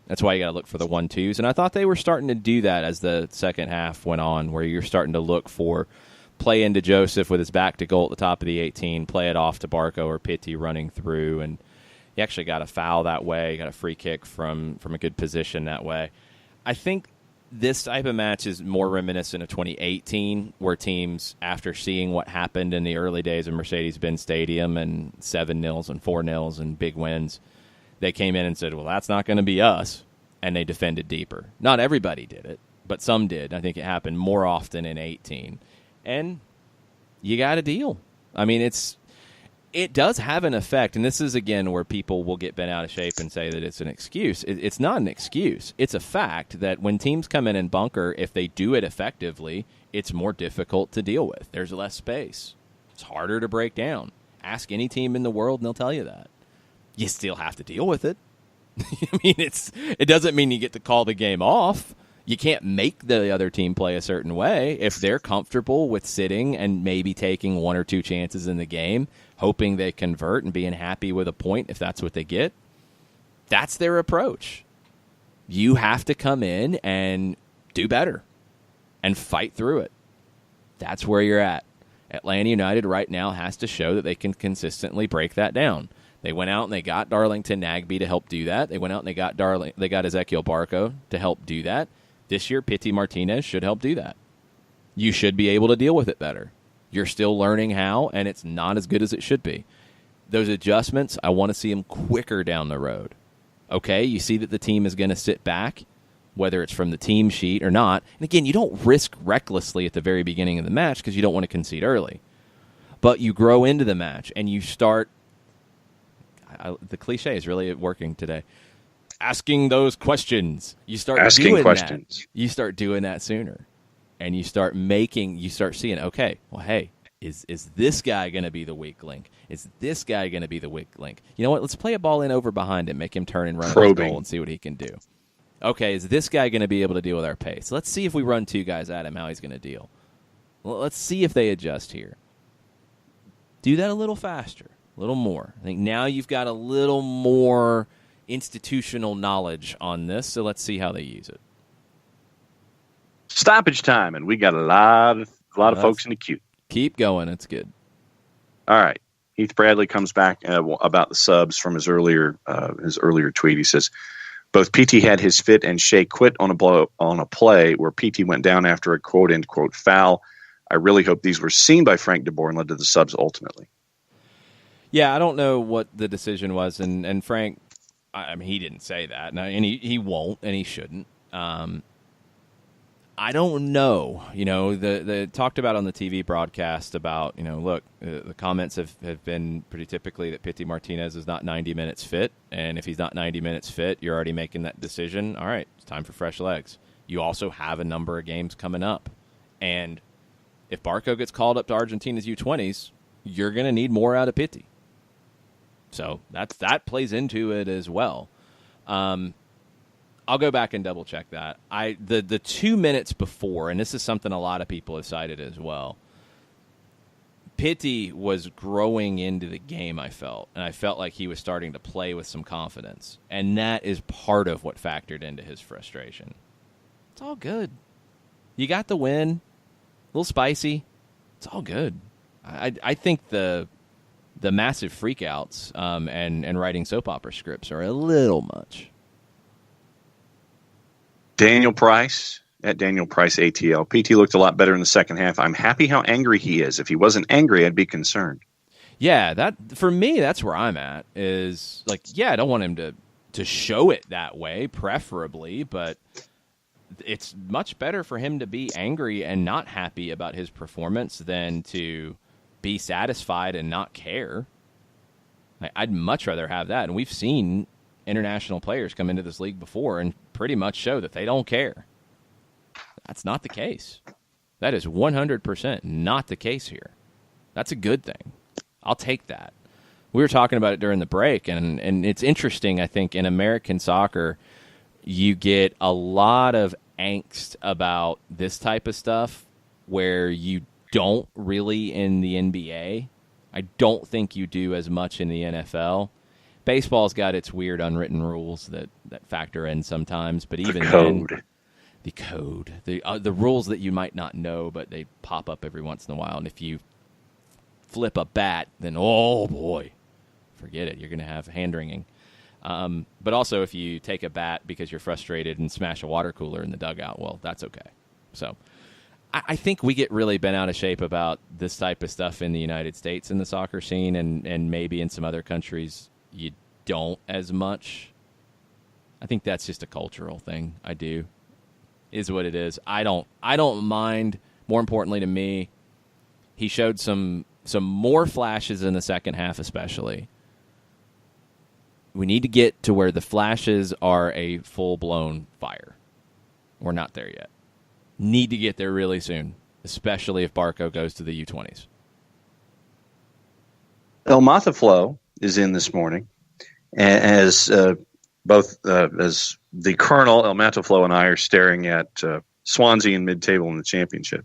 That's why you got to look for the 1-2s. And I thought they were starting to do that as the second half went on, where you're starting to look for play into Joseph with his back to goal at the top of the 18, play it off to Barco or Pitti running through, and you actually got a foul that way. You got a free kick from a good position that way. I think this type of match is more reminiscent of 2018, where teams, after seeing what happened in the early days of Mercedes-Benz Stadium and 7-0s and 4-0s and big wins, they came in and said, well, that's not going to be us, and they defended deeper. Not everybody did it, but some did. I think it happened more often in 18. And you got to deal. I mean, it does have an effect, and this is, again, where people will get bent out of shape and say that it's an excuse. It's not an excuse. It's a fact that when teams come in and bunker, if they do it effectively, it's more difficult to deal with. There's less space. It's harder to break down. Ask any team in the world, and they'll tell you that. You still have to deal with it. I mean, it doesn't mean you get to call the game off. You can't make the other team play a certain way. If they're comfortable with sitting and maybe taking 1 or 2 chances in the game, hoping they convert and being happy with a point if that's what they get, that's their approach. You have to come in and do better and fight through it. That's where you're at. Atlanta United right now has to show that they can consistently break that down. They went out and they got Darlington Nagbe to help do that. They went out and they got Ezequiel Barco to help do that. This year, Pitti Martinez should help do that. You should be able to deal with it better. You're still learning how, and it's not as good as it should be. Those adjustments, I want to see them quicker down the road. Okay, you see that the team is going to sit back, whether it's from the team sheet or not. And again, you don't risk recklessly at the very beginning of the match because you don't want to concede early. But you grow into the match, and you start... the cliche is really working today. Asking those questions. You start doing questions. That. You start doing that sooner. And you start seeing, okay, well, hey, is this guy going to be the weak link? Is this guy going to be the weak link? You know what? Let's play a ball in over behind him, make him turn and run his goal and see what he can do. Okay, is this guy going to be able to deal with our pace? Let's see if we run 2 guys at him, how he's going to deal. Well, let's see if they adjust here. Do that a little faster. A little more. I think now you've got a little more institutional knowledge on this, so let's see how they use it. Stoppage time, and we got a lot of folks in the queue. Keep going. It's good. All right. Heath Bradley comes back about the subs from his earlier tweet. He says, both Pitti had his fit and Shea quit on a play where Pitti went down after a quote-end quote foul. I really hope these were seen by Frank DeBoer and led to the subs ultimately. Yeah, I don't know what the decision was, and Frank, I mean, he didn't say that, and he won't, and he shouldn't. I don't know. The talked about on the TV broadcast about, look, the comments have been pretty typically that Pitti Martinez is not 90 minutes fit, and if he's not 90 minutes fit, you're already making that decision. All right, it's time for fresh legs. You also have a number of games coming up, and if Barco gets called up to Argentina's U20s, you're going to need more out of Pitti. So that plays into it as well. I'll go back and double check that. The 2 minutes before, and this is something a lot of people have cited as well, Pitti was growing into the game, I felt, and I felt like he was starting to play with some confidence, and that is part of what factored into his frustration. It's all good. You got the win, a little spicy. It's all good. I think the massive freakouts and writing soap opera scripts are a little much. Daniel Price, at Daniel Price ATL. Pitti looked a lot better in the second half. I'm happy how angry he is. If he wasn't angry, I'd be concerned. Yeah, that for me, that's where I'm at. Is like, yeah, I don't want him to show it that way, preferably, but it's much better for him to be angry and not happy about his performance than to be satisfied and not care. I'd much rather have that. And we've seen international players come into this league before and pretty much show that they don't care. That's not the case. That is 100% not the case here. That's a good thing. I'll take that. We were talking about it during the break, and it's interesting, I think, in American soccer, you get a lot of angst about this type of stuff where you don't really in the NBA. I don't think you do as much in the NFL. Baseball's got its weird unwritten rules that factor in sometimes, but even the code, the rules that you might not know, but they pop up every once in a while. And if you flip a bat, then oh boy, forget it. You're going to have hand wringing. But also, if you take a bat because you're frustrated and smash a water cooler in the dugout, well, that's okay. So I think we get really bent out of shape about this type of stuff in the United States in the soccer scene, and maybe in some other countries you don't as much. I think that's just a cultural thing. I do. Is what it is. I don't mind. More importantly to me, he showed some more flashes in the second half especially. We need to get to where the flashes are a full-blown fire. We're not there yet. Need to get there really soon, especially if Barco goes to the U20s. El Mataflow is in this morning, as both as the Colonel, El Mataflow, and I are staring at Swansea in mid-table in the championship.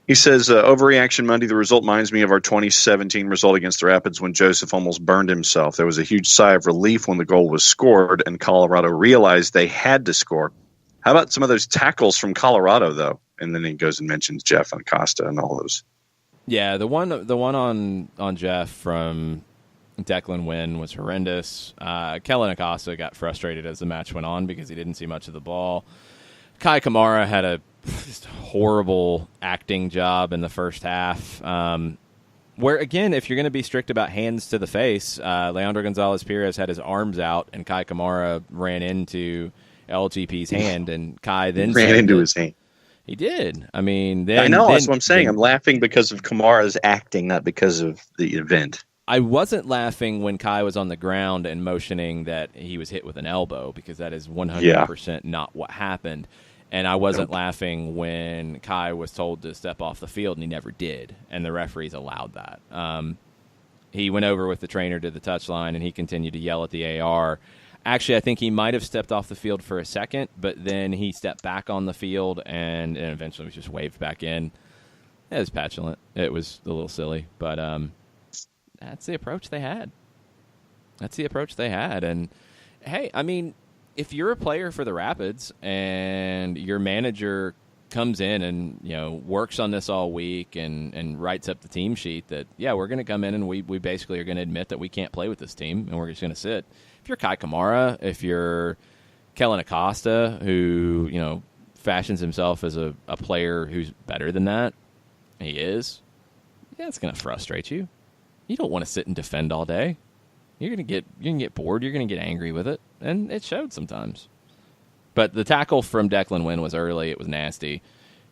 He says, overreaction Monday, the result reminds me of our 2017 result against the Rapids when Joseph almost burned himself. There was a huge sigh of relief when the goal was scored and Colorado realized they had to score. How about some of those tackles from Colorado, though? And then he goes and mentions Jeff and Acosta and all those. Yeah, the one on Jeff from Declan Wynn was horrendous. Kellen Acosta got frustrated as the match went on because he didn't see much of the ball. Kai Kamara had a just horrible acting job in the first half. Where, again, if you're going to be strict about hands to the face, Leandro Gonzalez-Perez had his arms out, and Kai Kamara ran into LGP's hand, and Kai then ran into his hand. He did. I mean, I know. That's what I'm saying. I'm laughing because of Kamara's acting, not because of the event. I wasn't laughing when Kai was on the ground and motioning that he was hit with an elbow, because that is 100% not what happened. And I wasn't laughing when Kai was told to step off the field, and he never did, and the referees allowed that. He went over with the trainer to the touchline, and he continued to yell at the AR. Actually, I think he might have stepped off the field for a second, but then he stepped back on the field and eventually was just waved back in. It was petulant. It was a little silly, but that's the approach they had. And, hey, I mean, if you're a player for the Rapids and your manager comes in and, you know, works on this all week and writes up the team sheet that, yeah, we're going to come in and we basically are going to admit that we can't play with this team and we're just going to sit. If you're Kai Kamara, if you're Kellen Acosta, who, you know, fashions himself as a player who's better than that, he is, yeah, it's going to frustrate you. You don't want to sit and defend all day. You're going to get bored. You're going to get angry with it, and it showed sometimes. But the tackle from Declan Wynn was early. It was nasty.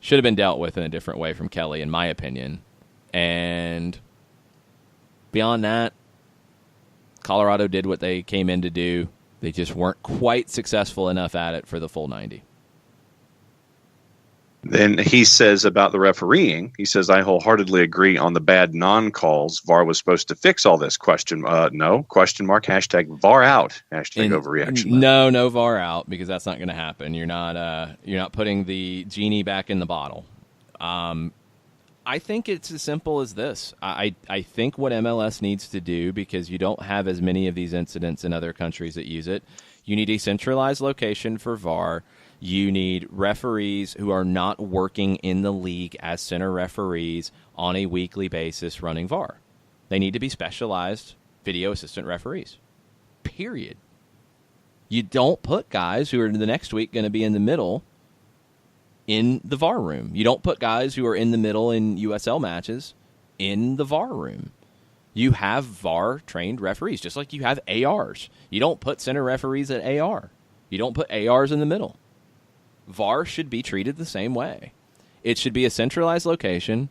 Should have been dealt with in a different way from Kelly, in my opinion. And beyond that, Colorado did what they came in to do. They just weren't quite successful enough at it for the full 90. Then he says about the refereeing, he says, I wholeheartedly agree on the bad non-calls. VAR was supposed to fix all this. No, question mark, hashtag VAR out, hashtag overreaction. No VAR out, because that's not going to happen. You're not putting the genie back in the bottle. I think it's as simple as this. I think what MLS needs to do, because you don't have as many of these incidents in other countries that use it, you need a centralized location for VAR. You need referees who are not working in the league as center referees on a weekly basis running VAR. They need to be specialized video assistant referees. Period. You don't put guys who are the next week going to be in the middle in the VAR room. You don't put guys who are in the middle in USL matches in the VAR room. You have VAR-trained referees, just like you have ARs. You don't put center referees at AR. You don't put ARs in the middle. VAR should be treated the same way. It should be a centralized location.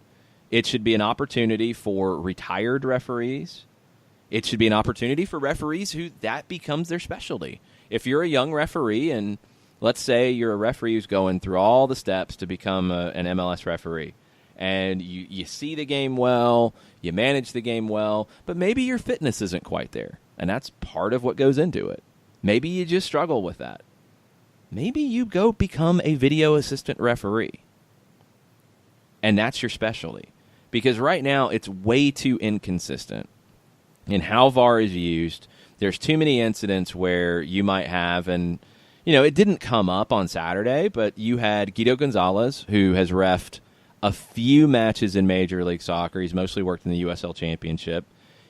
It should be an opportunity for retired referees. It should be an opportunity for referees who that becomes their specialty. If you're a young referee and Let's say you're a referee who's going through all the steps to become an MLS referee, and you see the game well, you manage the game well, but maybe your fitness isn't quite there, and that's part of what goes into it. Maybe you just struggle with that. Maybe you go become a video assistant referee, and that's your specialty. Because right now, it's way too inconsistent in how VAR is used. There's too many incidents where you might have, and it didn't come up on Saturday, but you had Guido Gonzalez, who has reffed a few matches in Major League Soccer. He's mostly worked in the USL Championship.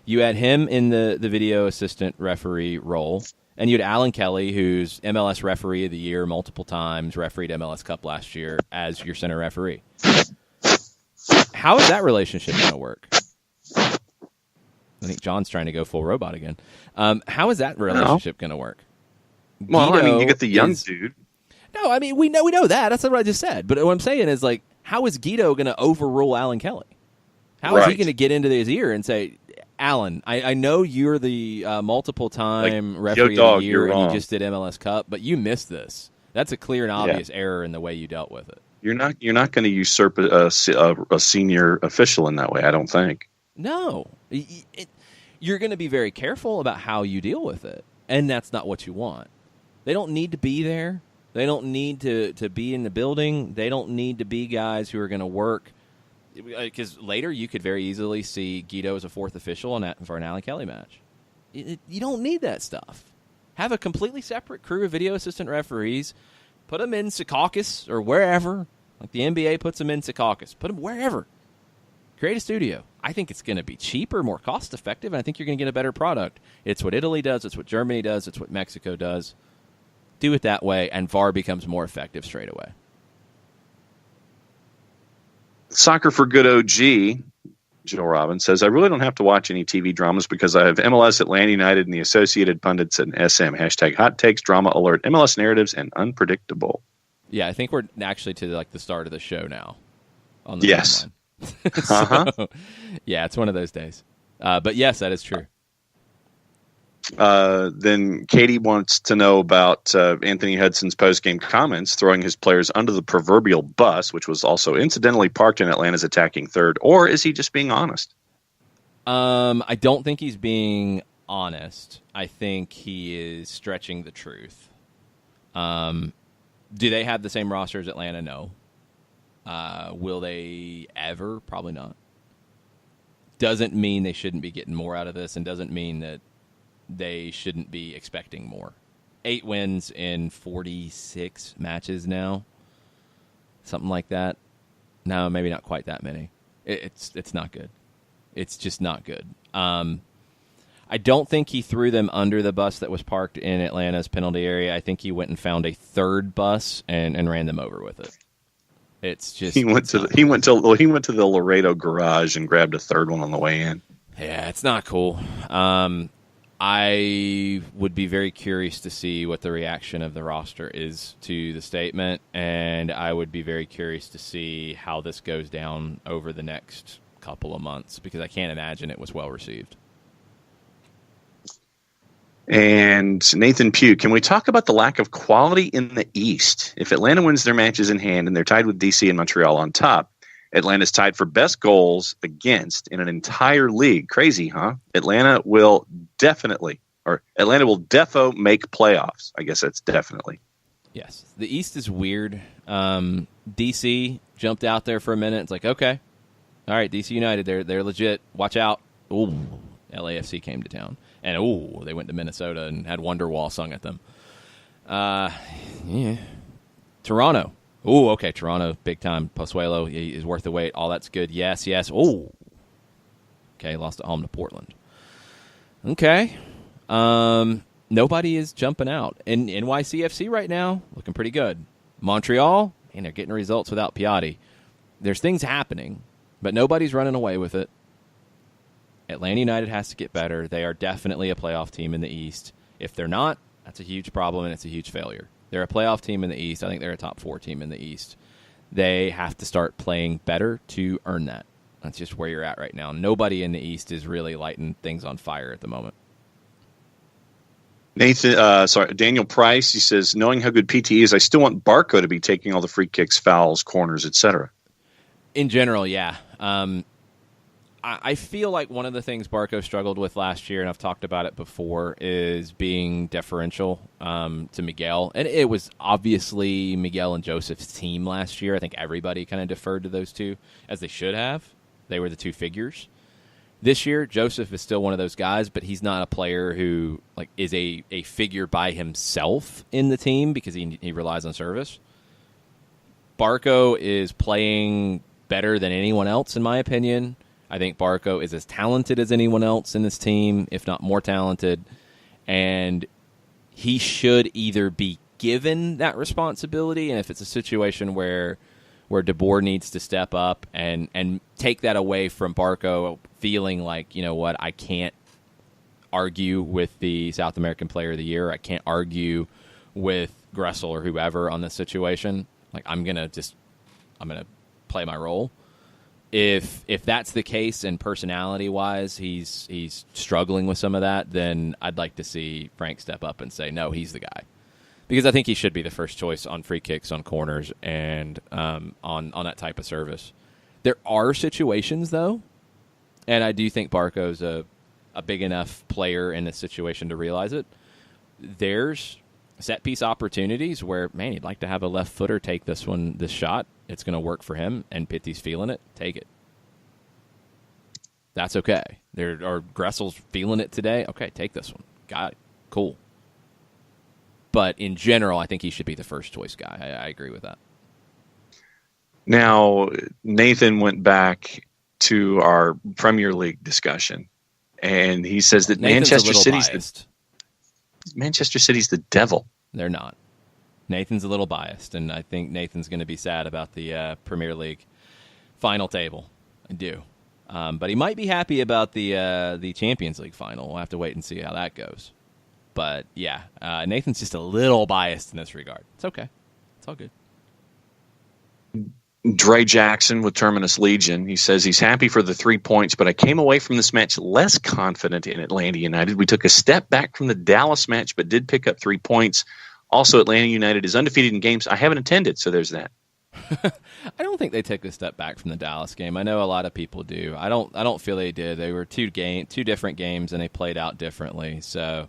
You had him in the video assistant referee role, and you had Alan Kelly, who's MLS Referee of the Year multiple times, refereed MLS Cup last year as your center referee. How is that relationship going to work? I think John's trying to go full robot again. How is that relationship going to work? Well, you get the young dude. No, we know that. That's what I just said. But what I'm saying is, how is Guido going to overrule Alan Kelly? How is he going to get into his ear and say, Alan, I know you're the multiple-time referee of the year and you just did MLS Cup, but you missed this. That's a clear and obvious error in the way you dealt with it. You're not going to usurp a senior official in that way, I don't think. No. You're going to be very careful about how you deal with it, and that's not what you want. They don't need to be there. They don't need to be in the building. They don't need to be guys who are going to work. Because later you could very easily see Guido as a fourth official for an Alan Kelly match. You don't need that stuff. Have a completely separate crew of video assistant referees. Put them in Secaucus or wherever. Like the NBA puts them in Secaucus. Put them wherever. Create a studio. I think it's going to be cheaper, more cost-effective, and I think you're going to get a better product. It's what Italy does. It's what Germany does. It's what Mexico does. Do it that way, and VAR becomes more effective straight away. Soccer for Good OG, Joe Robbins says, I really don't have to watch any TV dramas because I have MLS, Atlanta United, and the Associated Pundits and SM. # hot takes, drama alert, MLS narratives, and unpredictable. Yeah, I think we're actually to the start of the show now. On the yes. So, yeah, it's one of those days. But yes, that is true. Then Katie wants to know about Anthony Hudson's post-game comments, throwing his players under the proverbial bus, which was also incidentally parked in Atlanta's attacking third. Or is he just being honest? I don't think he's being honest. I think he is stretching the truth. Do they have the same roster as Atlanta? No. Will they ever? Probably not. Doesn't mean they shouldn't be getting more out of this, and doesn't mean that they shouldn't be expecting more. 8 wins in 46 matches now. Something like that. No, maybe not quite that many. It's not good. It's just not good. I don't think he threw them under the bus that was parked in Atlanta's penalty area. I think he went and found a third bus and ran them over with it. It's just he went to the Laredo garage and grabbed a third one on the way in. Yeah, it's not cool. I would be very curious to see what the reaction of the roster is to the statement, and I would be very curious to see how this goes down over the next couple of months, because I can't imagine it was well received. And Nathan Pugh, can we talk about the lack of quality in the East? If Atlanta wins their matches in hand and they're tied with DC and Montreal on top, Atlanta's tied for best goals against in an entire league. Crazy, huh? Atlanta will defo make playoffs. I guess that's definitely. Yes. The East is weird. DC jumped out there for a minute. It's like, okay. All right, DC United, they're legit. Watch out. Ooh, LAFC came to town. And, ooh, they went to Minnesota and had Wonderwall sung at them. Yeah. Toronto. Ooh, okay, Toronto, big time. Pozuelo is worth the wait. All that's good. Yes. Ooh. Okay, lost at home to Portland. Okay. Nobody is jumping out. In NYCFC right now, looking pretty good. Montreal, and they're getting results without Piatti. There's things happening, but nobody's running away with it. Atlanta United has to get better. They are definitely a playoff team in the East. If they're not, that's a huge problem, and it's a huge failure. They're a playoff team in the East. I think they're a top 4 team in the East. They have to start playing better to earn that. That's just where you're at right now. Nobody in the East is really lighting things on fire at the moment. Daniel Price, he says, knowing how good PT is, I still want Barco to be taking all the free kicks, fouls, corners, etc. In general, yeah. I feel like one of the things Barco struggled with last year, and I've talked about it before, is being deferential to Miguel. And it was obviously Miguel and Joseph's team last year. I think everybody kind of deferred to those two, as they should have. They were the two figures. This year, Joseph is still one of those guys, but he's not a player who is a figure by himself in the team because he relies on service. Barco is playing better than anyone else, in my opinion. I think Barco is as talented as anyone else in this team, if not more talented. And he should either be given that responsibility, and if it's a situation where De Boer needs to step up and take that away from Barco, feeling like, you know what, I can't argue with the South American Player of the Year. I can't argue with Gressel or whoever on this situation. I'm gonna play my role. If that's the case, and personality-wise he's struggling with some of that, then I'd like to see Frank step up and say, no, he's the guy. Because I think he should be the first choice on free kicks, on corners, and on that type of service. There are situations, though, and I do think Barco's a big enough player in this situation to realize it. There's set-piece opportunities where, man, you'd like to have a left footer take this shot. It's going to work for him, and Pitty's feeling it. Take it. That's okay. Gressel's feeling it today. Okay, take this one. Got it. Cool. But in general, I think he should be the first choice guy. I agree with that. Now, Nathan went back to our Premier League discussion, and he says that Manchester City's the devil. They're not. Nathan's a little biased, and I think Nathan's going to be sad about the Premier League final table. I do. But he might be happy about the Champions League final. We'll have to wait and see how that goes. But, yeah, Nathan's just a little biased in this regard. It's okay. It's all good. Dre Jackson with Terminus Legion, he says he's happy for the 3 points, but I came away from this match less confident in Atlanta United. We took a step back from the Dallas match, but did pick up 3 points. Also, Atlanta United is undefeated in games I haven't attended, so there's that. I don't think they took a step back from the Dallas game. I know a lot of people do. I don't feel they did. They were two different games, and they played out differently. So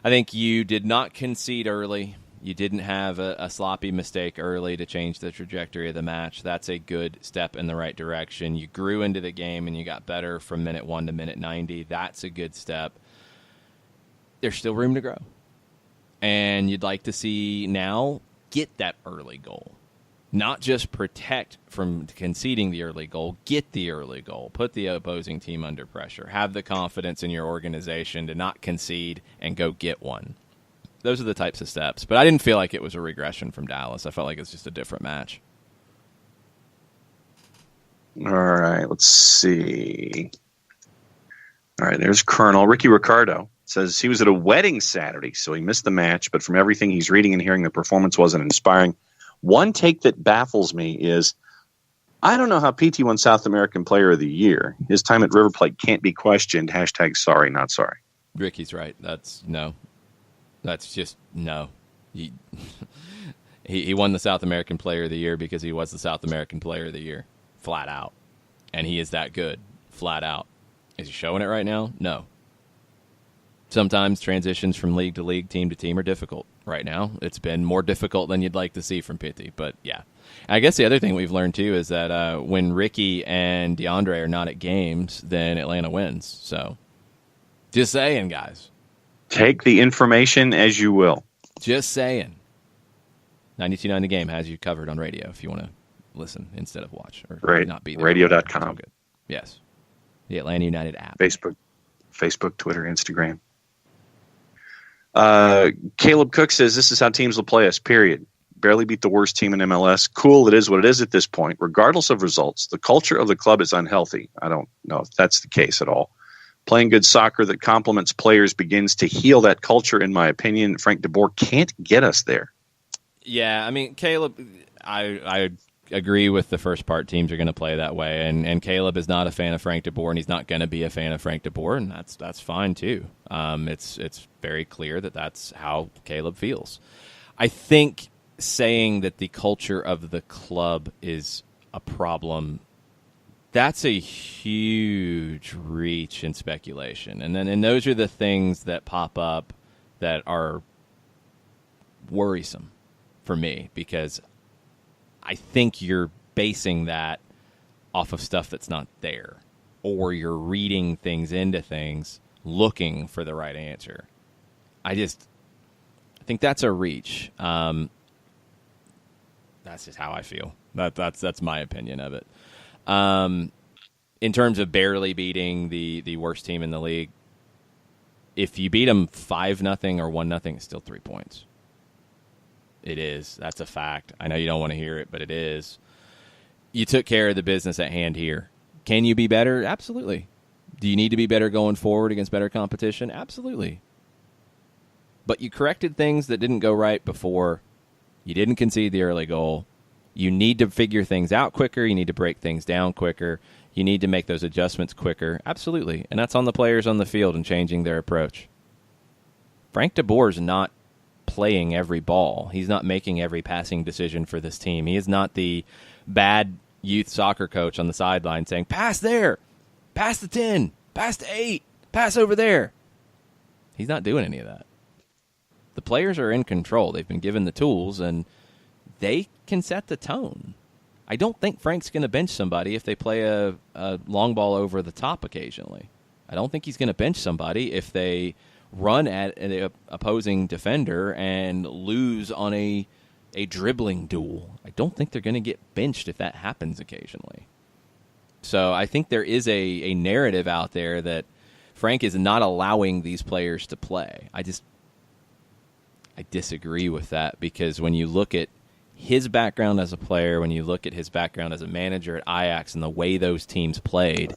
I think you did not concede early. You didn't have a sloppy mistake early to change the trajectory of the match. That's a good step in the right direction. You grew into the game, and you got better from minute 1 to minute 90. That's a good step. There's still room to grow. And you'd like to see now get that early goal. Not just protect from conceding the early goal, get the early goal. Put the opposing team under pressure. Have the confidence in your organization to not concede and go get one. Those are the types of steps. But I didn't feel like it was a regression from Dallas. I felt like it's just a different match. All right, let's see. All right, there's Colonel. Ricky Ricardo says he was at a wedding Saturday, so he missed the match, but from everything he's reading and hearing, the performance wasn't inspiring. One take that baffles me is, I don't know how PT won South American Player of the Year. His time at River Plate can't be questioned. # sorry, not sorry. Ricky's right. That's just no. He won the South American Player of the Year because he was the South American Player of the Year, flat out. And he is that good, flat out. Is he showing it right now? No. Sometimes transitions from league to league, team to team are difficult. Right now, it's been more difficult than you'd like to see from Pitti. But, yeah. I guess the other thing we've learned, too, is that when Ricky and DeAndre are not at games, then Atlanta wins. So, just saying, guys. Take the information as you will. Just saying. 92.9 The Game has you covered on radio if you want to listen instead of watch. Or not be there. Radio.com. Good. Yes. The Atlanta United app. Facebook, Twitter, Instagram. Caleb Cook says this is how teams will play us, period. Barely beat the worst team in MLS. Cool, it is what it is at this point. Regardless of results, the culture of the club is unhealthy. I don't know if that's the case at all. Playing good soccer that complements players begins to heal that culture, in my opinion. Frank de Boer can't get us there. Yeah, I mean, Caleb, I agree with the first part. Teams are going to play that way, and Caleb is not a fan of Frank DeBoer, and he's not going to be a fan of Frank DeBoer, and that's fine too. It's very clear that that's how Caleb feels. I think saying that the culture of the club is a problem, that's a huge reach in speculation, and those are the things that pop up that are worrisome for me, because I think you're basing that off of stuff that's not there, or you're reading things into things looking for the right answer. I think that's a reach. That's just how I feel. That's my opinion of it. In terms of barely beating the worst team in the league, if you beat them 5-0 or 1-0, it's still 3 points. It is. That's a fact. I know you don't want to hear it, but it is. You took care of the business at hand here. Can you be better? Absolutely. Do you need to be better going forward against better competition? Absolutely. But you corrected things that didn't go right before. You didn't concede the early goal. You need to figure things out quicker. You need to break things down quicker. You need to make those adjustments quicker. Absolutely. And that's on the players on the field and changing their approach. Frank DeBoer is not playing every ball. He's not making every passing decision for this team. He is not the bad youth soccer coach on the sideline saying, pass there, pass the 10, pass the 8, pass over there. He's not doing any of that. The players are in control. They've been given the tools, and they can set the tone. I don't think Frank's going to bench somebody if they play a long ball over the top occasionally. I don't think he's going to bench somebody if they run at an opposing defender and lose on a dribbling duel. I don't think they're going to get benched if that happens occasionally. So I think there is a narrative out there that Frank is not allowing these players to play. I disagree with that, because when you look at his background as a player, when you look at his background as a manager at Ajax and the way those teams played,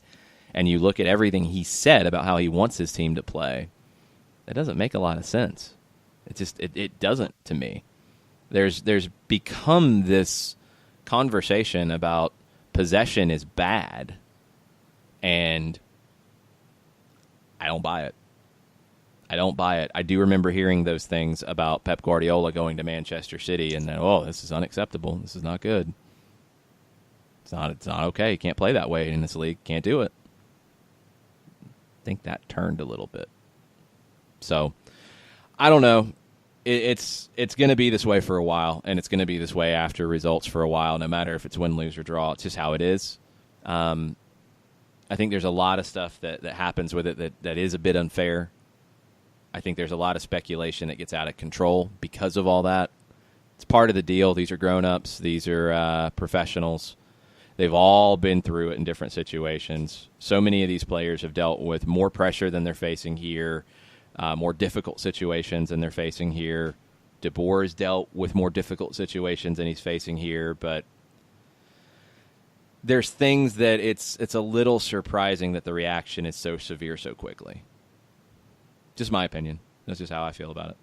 and you look at everything he said about how he wants his team to play, that doesn't make a lot of sense. It doesn't to me. There's become this conversation about possession is bad, and I don't buy it. I do remember hearing those things about Pep Guardiola going to Manchester City and then, this is unacceptable. This is not good. It's not okay. You can't play that way in this league. Can't do it. I think that turned a little bit. So, I don't know. It's going to be this way for a while, and it's going to be this way after results for a while, no matter if it's win, lose, or draw. It's just how it is. I think there's a lot of stuff that happens with it that is a bit unfair. I think there's a lot of speculation that gets out of control because of all that. It's part of the deal. These are grown-ups. These are professionals. They've all been through it in different situations. So many of these players have dealt with more pressure than they're facing here, more difficult situations than they're facing here. DeBoer has dealt with more difficult situations than he's facing here, but there's things that it's a little surprising that the reaction is so severe so quickly. Just my opinion. That's just how I feel about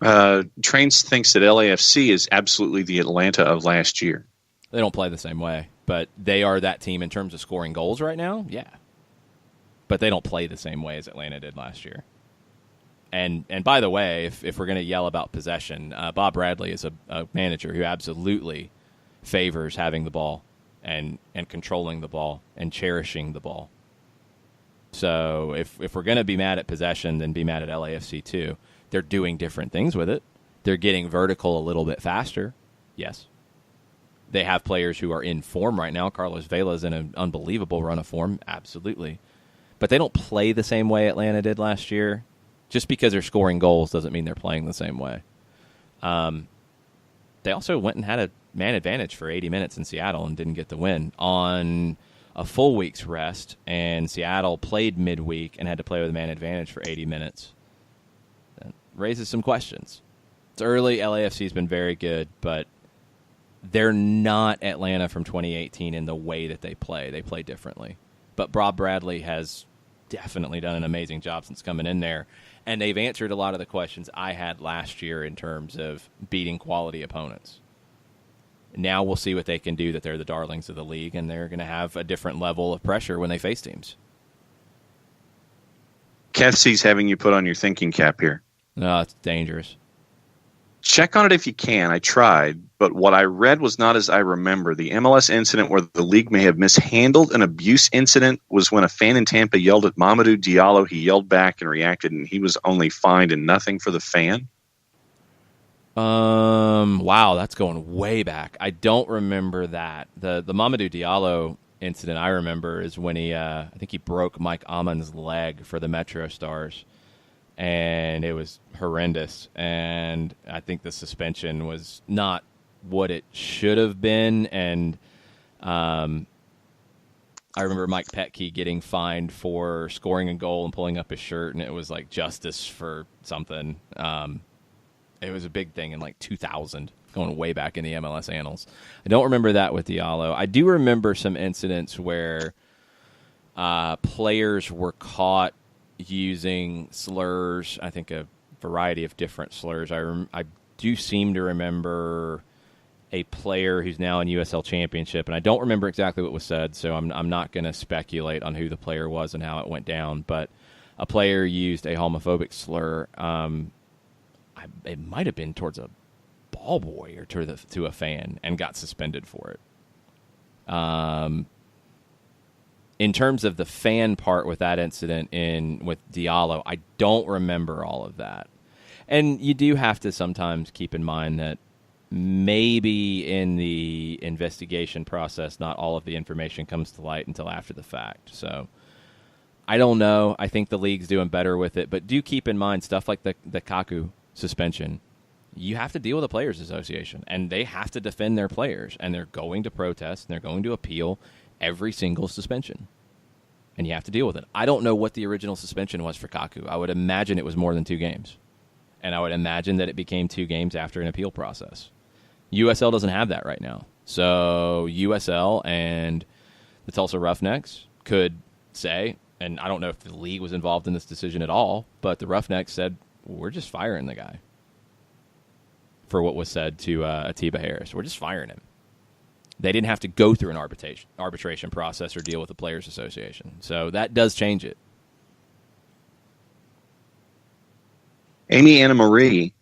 it. Trains thinks that LAFC is absolutely the Atlanta of last year. They don't play the same way, but they are that team in terms of scoring goals right now, yeah. But they don't play the same way as Atlanta did last year. And by the way, if we're going to yell about possession, Bob Bradley is a manager who absolutely favors having the ball and controlling the ball and cherishing the ball. So if we're going to be mad at possession, then be mad at LAFC too. They're doing different things with it. They're getting vertical a little bit faster. Yes. They have players who are in form right now. Carlos Vela's in an unbelievable run of form. Absolutely. But they don't play the same way Atlanta did last year. Just because they're scoring goals doesn't mean they're playing the same way. They also went and had a man advantage for 80 minutes in Seattle and didn't get the win on a full week's rest, and Seattle played midweek and had to play with a man advantage for 80 minutes. That raises some questions. It's early. LAFC's been very good, but they're not Atlanta from 2018 in the way that they play. They play differently. But Bob Bradley has definitely done an amazing job since coming in there, and they've answered a lot of the questions I had last year in terms of beating quality opponents. Now we'll see what they can do, that they're the darlings of the league, and they're going to have a different level of pressure when they face teams. Kessie's having you put on your thinking cap here. No, it's dangerous. Check on it if you can. I tried, but what I read was not as I remember. The MLS incident where the league may have mishandled an abuse incident was when a fan in Tampa yelled at Mamadou Diallo. He yelled back and reacted, and he was only fined and nothing for the fan. Wow, that's going way back. I don't remember that. The Mamadou Diallo incident I remember is when I think he broke Mike Amon's leg for the Metro Stars, and it was horrendous. And I think the suspension was not what it should have been. And I remember Mike Petke getting fined for scoring a goal and pulling up his shirt, and it was like justice for something. It was a big thing in like 2000, going way back in the MLS annals. I don't remember that with Diallo. I do remember some incidents where players were caught using slurs. I think a variety of different slurs. I do seem to remember a player who's now in USL Championship, and I don't remember exactly what was said, so I'm not going to speculate on who the player was and how it went down. But a player used a homophobic slur. It might have been towards a ball boy or to a fan, and got suspended for it. In terms of the fan part with that incident with Diallo, I don't remember all of that. And you do have to sometimes keep in mind that maybe in the investigation process, not all of the information comes to light until after the fact. So I don't know. I think the league's doing better with it, but do keep in mind stuff like the Kaku suspension. You have to deal with the Players Association, and they have to defend their players, and they're going to protest, and they're going to appeal every single suspension, and you have to deal with it. I don't know what the original suspension was for Kaku. I would imagine it was more than 2 games, and I would imagine that it became 2 games after an appeal process. USL doesn't have that right now, so USL and the Tulsa Roughnecks could say, and I don't know if the league was involved in this decision at all, but the Roughnecks said, we're just firing the guy for what was said to Atiba Harris. We're just firing him. They didn't have to go through an arbitration process or deal with the Players Association. So that does change it. Amy Anna Marie,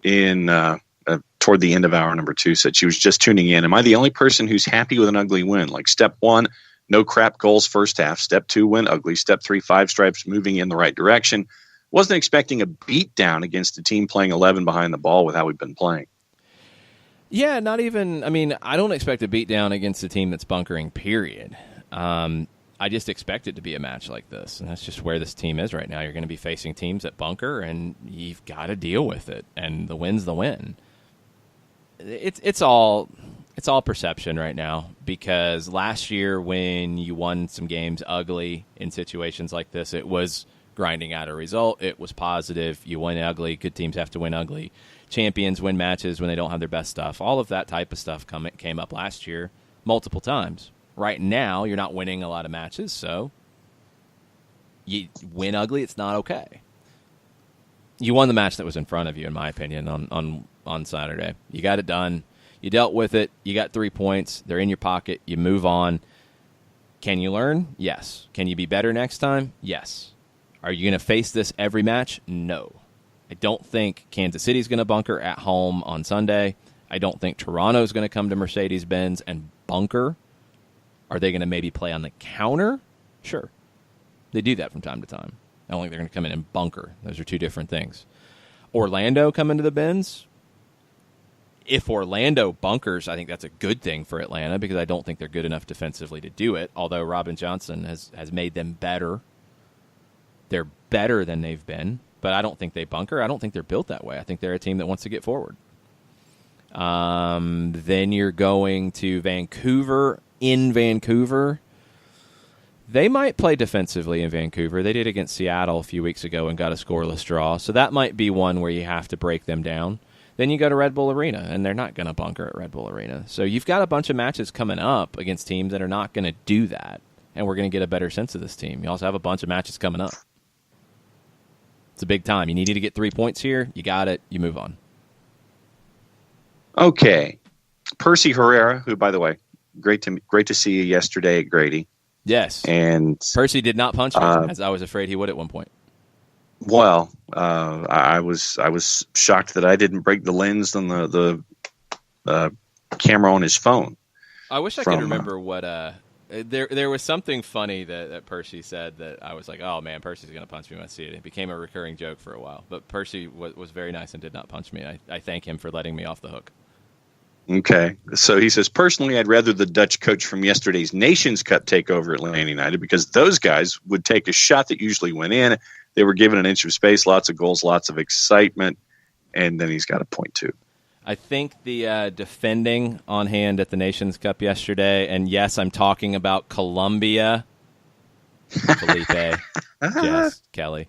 toward the end of hour number 2, said she was just tuning in. Am I the only person who's happy with an ugly win? Like step 1, no crap goals first half. Step 2, win ugly. Step 3, 5 stripes moving in the right direction. Wasn't expecting a beat down against a team playing 11 behind the ball with how we've been playing. Yeah, not even. I mean, I don't expect a beat down against a team that's bunkering, period. I just expect it to be a match like this, and that's just where this team is right now. You're going to be facing teams that bunker, and you've got to deal with it, and the win's the win. It's all perception right now, because last year when you won some games ugly in situations like this, it was grinding out a result. It was positive. You win ugly. Good teams have to win ugly. Champions win matches when they don't have their best stuff. All of that type of stuff came up last year multiple times. Right now, you're not winning a lot of matches, so you win ugly. It's not okay. You won the match that was in front of you, in my opinion, on Saturday. You got it done. You dealt with it. You got 3 points. They're in your pocket. You move on. Can you learn? Yes. Can you be better next time? Yes. Are you going to face this every match? No. I don't think Kansas City's going to bunker at home on Sunday. I don't think Toronto's going to come to Mercedes-Benz and bunker. Are they going to maybe play on the counter? Sure. They do that from time to time. I don't think they're going to come in and bunker. Those are 2 different things. Orlando come into the Benz. If Orlando bunkers, I think that's a good thing for Atlanta, because I don't think they're good enough defensively to do it, although Robin Johnson has made them better. They're better than they've been, but I don't think they bunker. I don't think they're built that way. I think they're a team that wants to get forward. Then you're going to Vancouver. In Vancouver, they might play defensively in Vancouver. They did against Seattle a few weeks ago and got a scoreless draw, so that might be one where you have to break them down. Then you go to Red Bull Arena, and they're not going to bunker at Red Bull Arena. So you've got a bunch of matches coming up against teams that are not going to do that, and we're going to get a better sense of this team. You also have a bunch of matches coming up. It's a big time. You need to get 3 points here. You got it. You move on. Okay. Percy Herrera, who, by the way, great to see you yesterday at Grady. Yes. And Percy did not punch me, as I was afraid he would at one point. Well, I was shocked that I didn't break the lens on the camera on his phone. I wish I could remember what there was something funny that Percy said that I was like, oh man, Percy's going to punch me when I see it. It became a recurring joke for a while. But Percy was very nice and did not punch me. I thank him for letting me off the hook. Okay. So he says, personally, I'd rather the Dutch coach from yesterday's Nations Cup take over Atlanta United, because those guys would take a shot that usually went in. They were given an inch of space, lots of goals, lots of excitement, and then he's got a point too. I think the defending on hand at the Nations Cup yesterday, and yes, I'm talking about Colombia, Felipe, Jess, Kelly.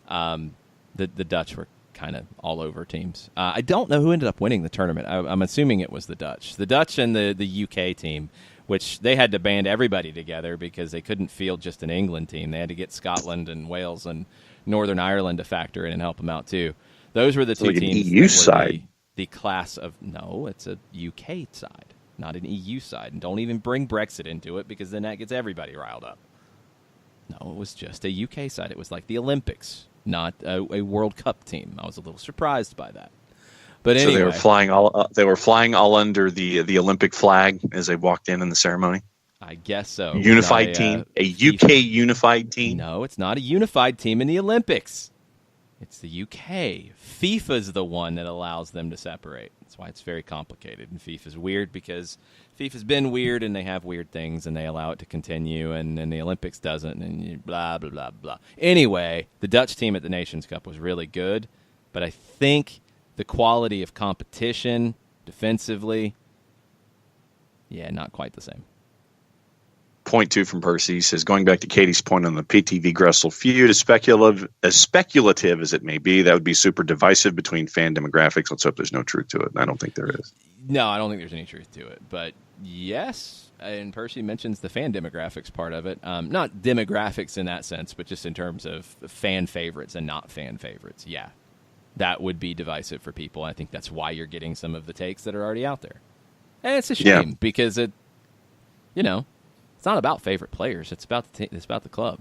The Dutch were kind of all over teams. I don't know who ended up winning the tournament. I'm assuming it was the Dutch. The Dutch and the UK team, which they had to band everybody together because they couldn't field just an England team. They had to get Scotland and Wales and Northern Ireland to factor in and help them out too. Those were the two like teams. An EU side. The class of no, it's a UK side, not an EU side, and don't even bring Brexit into it because then that gets everybody riled up. No, it was just a UK side. It was like the Olympics, not a World Cup team. I was a little surprised by that. But anyway, so they were flying all under the Olympic flag as they walked in the ceremony. I guess so. Unified team, a UK unified team. No, it's not a unified team in the Olympics. It's the UK. FIFA's the one that allows them to separate. That's why it's very complicated. And FIFA's weird because FIFA's been weird and they have weird things and they allow it to continue, and the Olympics doesn't, and blah, blah, blah, blah. Anyway, the Dutch team at the Nations Cup was really good, but I think the quality of competition defensively, not quite the same. Point two from Percy. He says, going back to Katie's point on the PTV Gressel feud, as speculative as it may be, that would be super divisive between fan demographics. Let's hope there's no truth to it. And I don't think there is. No, I don't think there's any truth to it. But yes, and Percy mentions the fan demographics part of it. Not demographics in that sense, but just in terms of fan favorites and not fan favorites. Yeah, that would be divisive for people. I think that's why you're getting some of the takes that are already out there. And it's a shame because it's not about favorite players. It's about the club.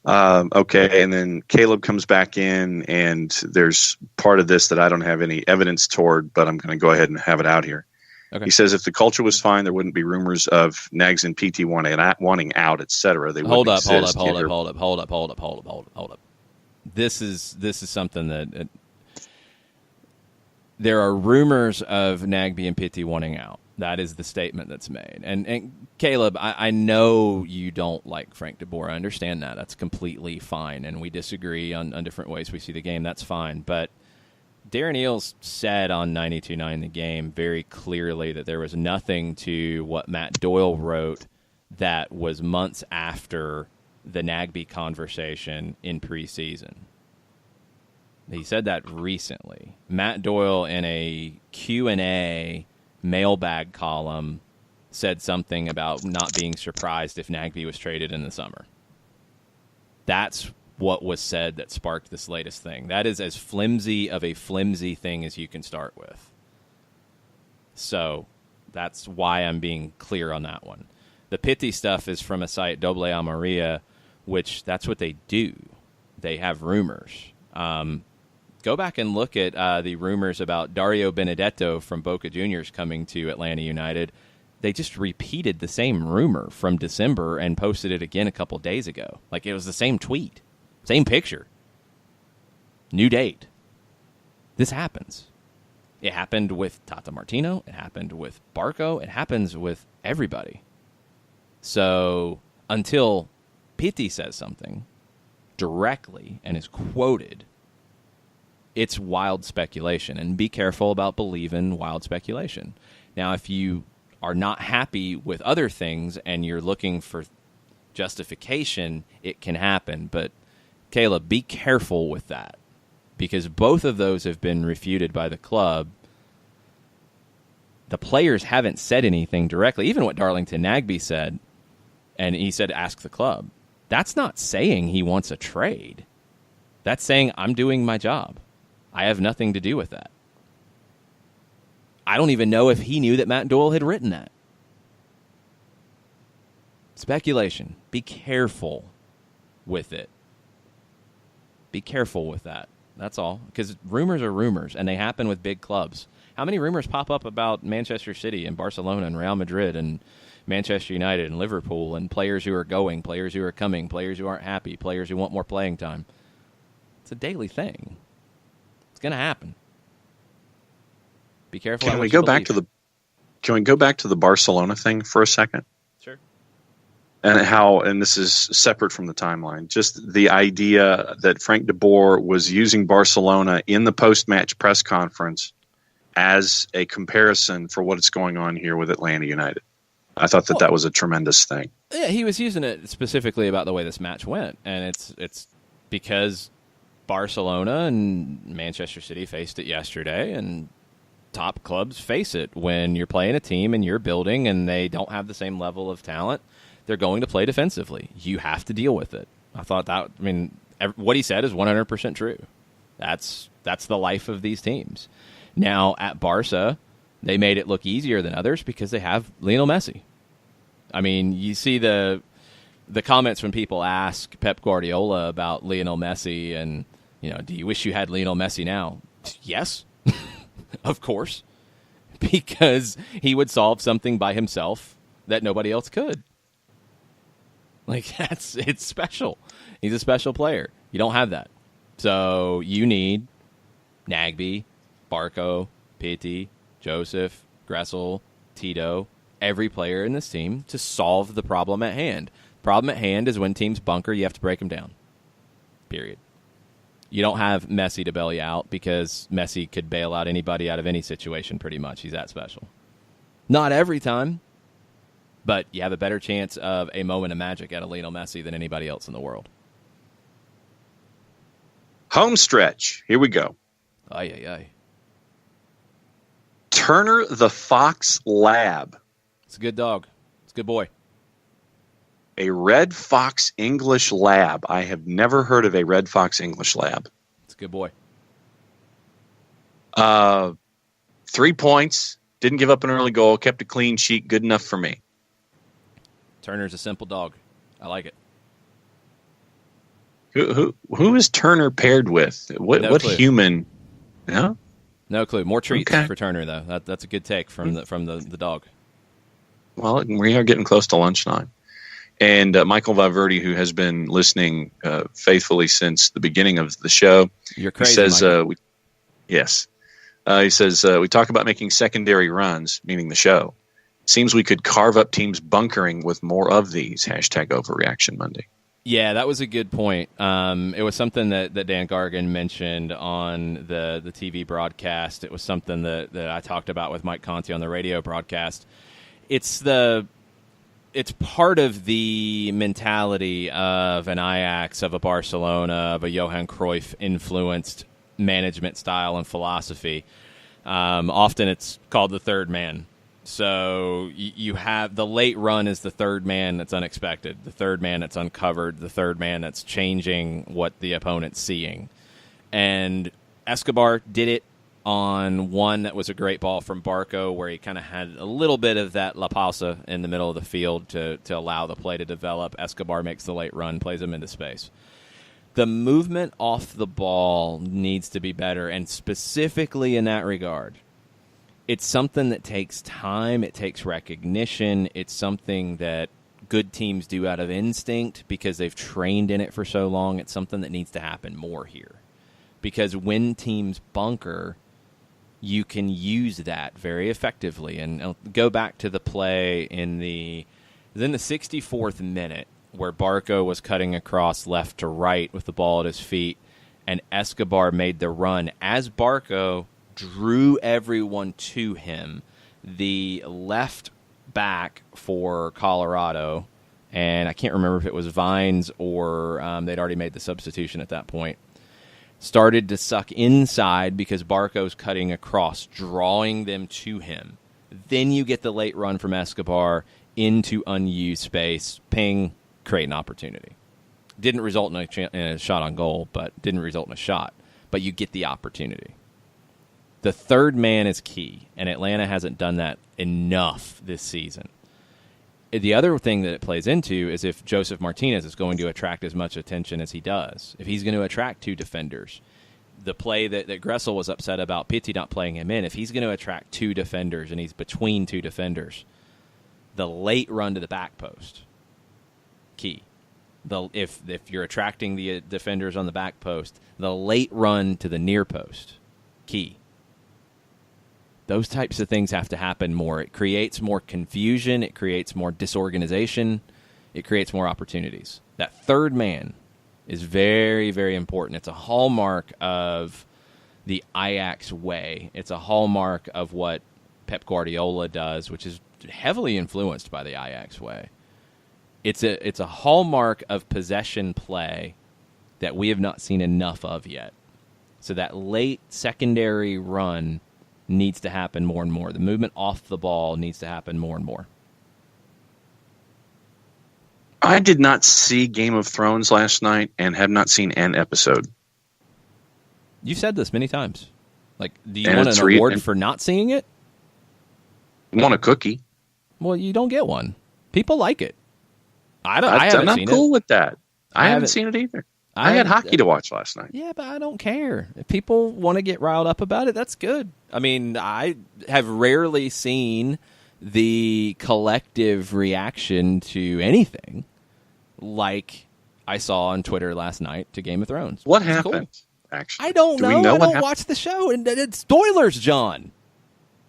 Okay, and then Caleb comes back in, and there's part of this that I don't have any evidence toward, but I'm going to go ahead and have it out here. Okay. He says if the culture was fine, there wouldn't be rumors of Nags and PT wanting out, etc. They hold up. This is something that there are rumors of Nagby and Pitti wanting out. That is the statement that's made. And Caleb, I know you don't like Frank de Boer. I understand that. That's completely fine. And we disagree on different ways we see the game. That's fine. But Darren Eales said on 92.9 The Game very clearly that there was nothing to what Matt Doyle wrote that was months after the Nagby conversation in preseason. He said that recently. Matt Doyle in a Q&A mailbag column said something about not being surprised if Nagby was traded in the summer. That's what was said that sparked this latest thing. That is as flimsy of a flimsy thing as you can start with. So that's why I'm being clear on that one. The Pitti stuff is from a site, Doble Amaria, which that's what they do. They have rumors. Go back and look at the rumors about Dario Benedetto from Boca Juniors coming to Atlanta United. They just repeated the same rumor from December and posted it again a couple days ago. Like it was the same tweet, same picture, new date. This happens. It happened with Tata Martino. It happened with Barco. It happens with everybody. So until Pitti says something directly and is quoted, it's wild speculation, and be careful about believing wild speculation. Now, if you are not happy with other things and you're looking for justification, it can happen. But, Caleb, be careful with that because both of those have been refuted by the club. The players haven't said anything directly. Even what Darlington Nagby said, and he said, ask the club. That's not saying he wants a trade. That's saying, I'm doing my job. I have nothing to do with that. I don't even know if he knew that Matt Doyle had written that. Speculation. Be careful with it. Be careful with that. That's all. Because rumors are rumors, and they happen with big clubs. How many rumors pop up about Manchester City and Barcelona and Real Madrid and Manchester United and Liverpool and players who are going, players who are coming, players who aren't happy, players who want more playing time? It's a daily thing. It's going to happen. Be careful. Can we go back to the Barcelona thing for a second? Sure. And this is separate from the timeline, just the idea that Frank de Boer was using Barcelona in the post-match press conference as a comparison for what's going on here with Atlanta United. I thought that was a tremendous thing. Yeah, he was using it specifically about the way this match went, and it's because Barcelona and Manchester City faced it yesterday, and top clubs face it when you're playing a team and you're building and they don't have the same level of talent. They're going to play defensively. You have to deal with it. I thought that, what he said is 100% true. That's the life of these teams. Now, at Barca, they made it look easier than others because they have Lionel Messi. You see the comments when people ask Pep Guardiola about Lionel Messi and, do you wish you had Lionel Messi now? Yes. Of course, because he would solve something by himself that nobody else could. It's special. He's a special player. You don't have that. So you need Nagbe, Barco, Pitti, Joseph, Gressel, Tito, every player in this team to solve the problem at hand. Problem at hand is when teams bunker, you have to break them down. Period. You don't have Messi to bail you out because Messi could bail out anybody out of any situation pretty much. He's that special. Not every time, but you have a better chance of a moment of magic out of Lionel Messi than anybody else in the world. Home stretch. Here we go. Ay. Turner the Fox Lab. It's a good dog. It's a good boy. A Red Fox English Lab. I have never heard of a Red Fox English Lab. It's a good boy. 3 points. Didn't give up an early goal. Kept a clean sheet. Good enough for me. Turner's a simple dog. I like it. Who is Turner paired with? What clue. human? No? No clue. More treats for Turner, though. That's a good take from the dog. Well, we are getting close to lunchtime. And Michael Valverde, who has been listening faithfully since the beginning of the show, You're crazy, says, Michael. he says, we talk about making secondary runs, meaning the show. Seems we could carve up teams bunkering with more of these. #Overreaction Monday. Yeah, that was a good point. It was something that Dan Gargan mentioned on the TV broadcast. It was something that I talked about with Mike Conti on the radio broadcast. It's part of the mentality of an Ajax, of a Barcelona, of a Johan Cruyff-influenced management style and philosophy. Often it's called the third man. So you have the late run is the third man that's unexpected, the third man that's uncovered, the third man that's changing what the opponent's seeing. And Escobar did it on one that was a great ball from Barco where he kind of had a little bit of that La Pausa in the middle of the field to allow the play to develop. Escobar makes the late run, plays him into space. The movement off the ball needs to be better, and specifically in that regard, it's something that takes time, it takes recognition, it's something that good teams do out of instinct because they've trained in it for so long. It's something that needs to happen more here. Because when teams bunker, you can use that very effectively. And I'll go back to the play in the 64th minute where Barco was cutting across left to right with the ball at his feet, and Escobar made the run. As Barco drew everyone to him, the left back for Colorado, and I can't remember if it was Vines or they'd already made the substitution at that point, started to suck inside because Barco's cutting across, drawing them to him. Then you get the late run from Escobar into unused space, ping, create an opportunity. Didn't result in a shot on goal, but didn't result in a shot. But you get the opportunity. The third man is key, and Atlanta hasn't done that enough this season. The other thing that it plays into is if Joseph Martinez is going to attract as much attention as he does, if he's going to attract two defenders, the play that Gressel was upset about Pitti not playing him in, if he's going to attract two defenders and he's between two defenders, the late run to the back post, key. If you're attracting the defenders on the back post, the late run to the near post, key. Those types of things have to happen more. It creates more confusion. It creates more disorganization. It creates more opportunities. That third man is very, very important. It's a hallmark of the Ajax way. It's a hallmark of what Pep Guardiola does, which is heavily influenced by the Ajax way. It's a hallmark of possession play that we have not seen enough of yet. So that late secondary run needs to happen more and more. The movement off the ball needs to happen more and more. I did not see Game of Thrones last night and have not seen an episode. You've said this many times. Like, do you want an award for not seeing it? Want a cookie? Well, you don't get one. People like it. I haven't seen it. I'm cool with that. I haven't seen it either. I had hockey to watch last night. Yeah, but I don't care. If people want to get riled up about it, that's good. I mean, I have rarely seen the collective reaction to anything like I saw on Twitter last night to Game of Thrones. What happened, actually? I don't know. I don't watch the show. And it's spoilers, John.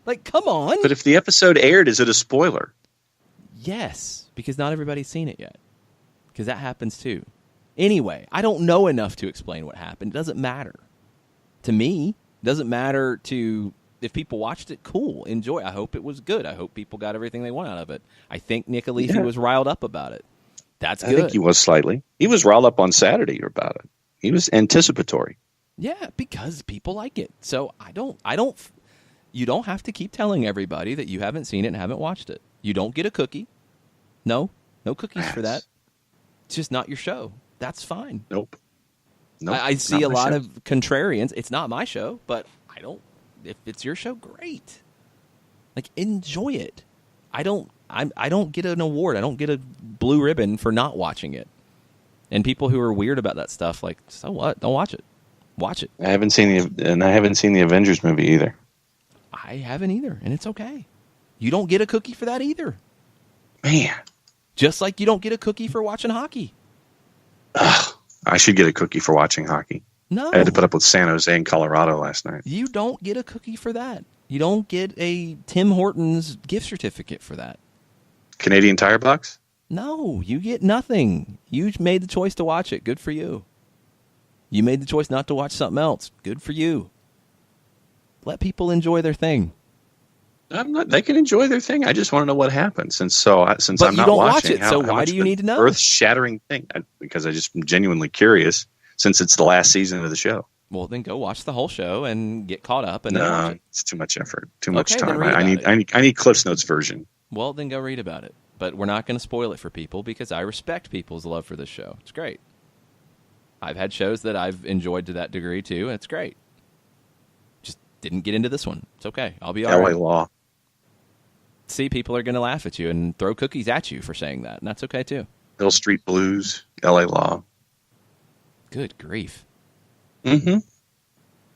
Like, come on. But if the episode aired, is it a spoiler? Yes, because not everybody's seen it yet. Because that happens too. Anyway, I don't know enough to explain what happened. It doesn't matter. To me, it doesn't matter to if people watched it, cool, enjoy. I hope it was good. I hope people got everything they want out of it. I think Nick Alifi was riled up about it. That's good. I think he was slightly. He was riled up on Saturday about it. He was anticipatory. Yeah, because people like it. So you don't have to keep telling everybody that you haven't seen it and haven't watched it. You don't get a cookie. No cookies for that. It's just not your show. That's fine. Nope. I see a lot of contrarians. It's not my show, but if it's your show, great. Like, enjoy it. I don't get an award. I don't get a blue ribbon for not watching it. And people who are weird about that stuff, like, so what? Don't watch it. Watch it. I haven't seen the Avengers movie either. I haven't either, and it's okay. You don't get a cookie for that either. Man. Just like you don't get a cookie for watching hockey. Ugh, I should get a cookie for watching hockey. No. I had to put up with San Jose and Colorado last night. You don't get a cookie for that. You don't get a Tim Hortons gift certificate for that. Canadian Tire Box? No, you get nothing. You made the choice to watch it. Good for you. You made the choice not to watch something else. Good for you. Let people enjoy their thing. They can enjoy their thing. I just want to know what happened since I'm not watching. Watch it, so why do you need to know? Earth-shattering thing. Because I just am genuinely curious since it's the last season of the show. Well, then go watch the whole show and get caught up. And then watch it. It's too much effort, too much time. I need Cliff's Notes version. Well, then go read about it. But we're not going to spoil it for people because I respect people's love for this show. It's great. I've had shows that I've enjoyed to that degree too, and it's great. Just didn't get into this one. It's okay. I'll be all right. LA Law. See, people are going to laugh at you and throw cookies at you for saying that, and that's okay too. Hill Street Blues, LA Law. Good grief. Mm-hmm.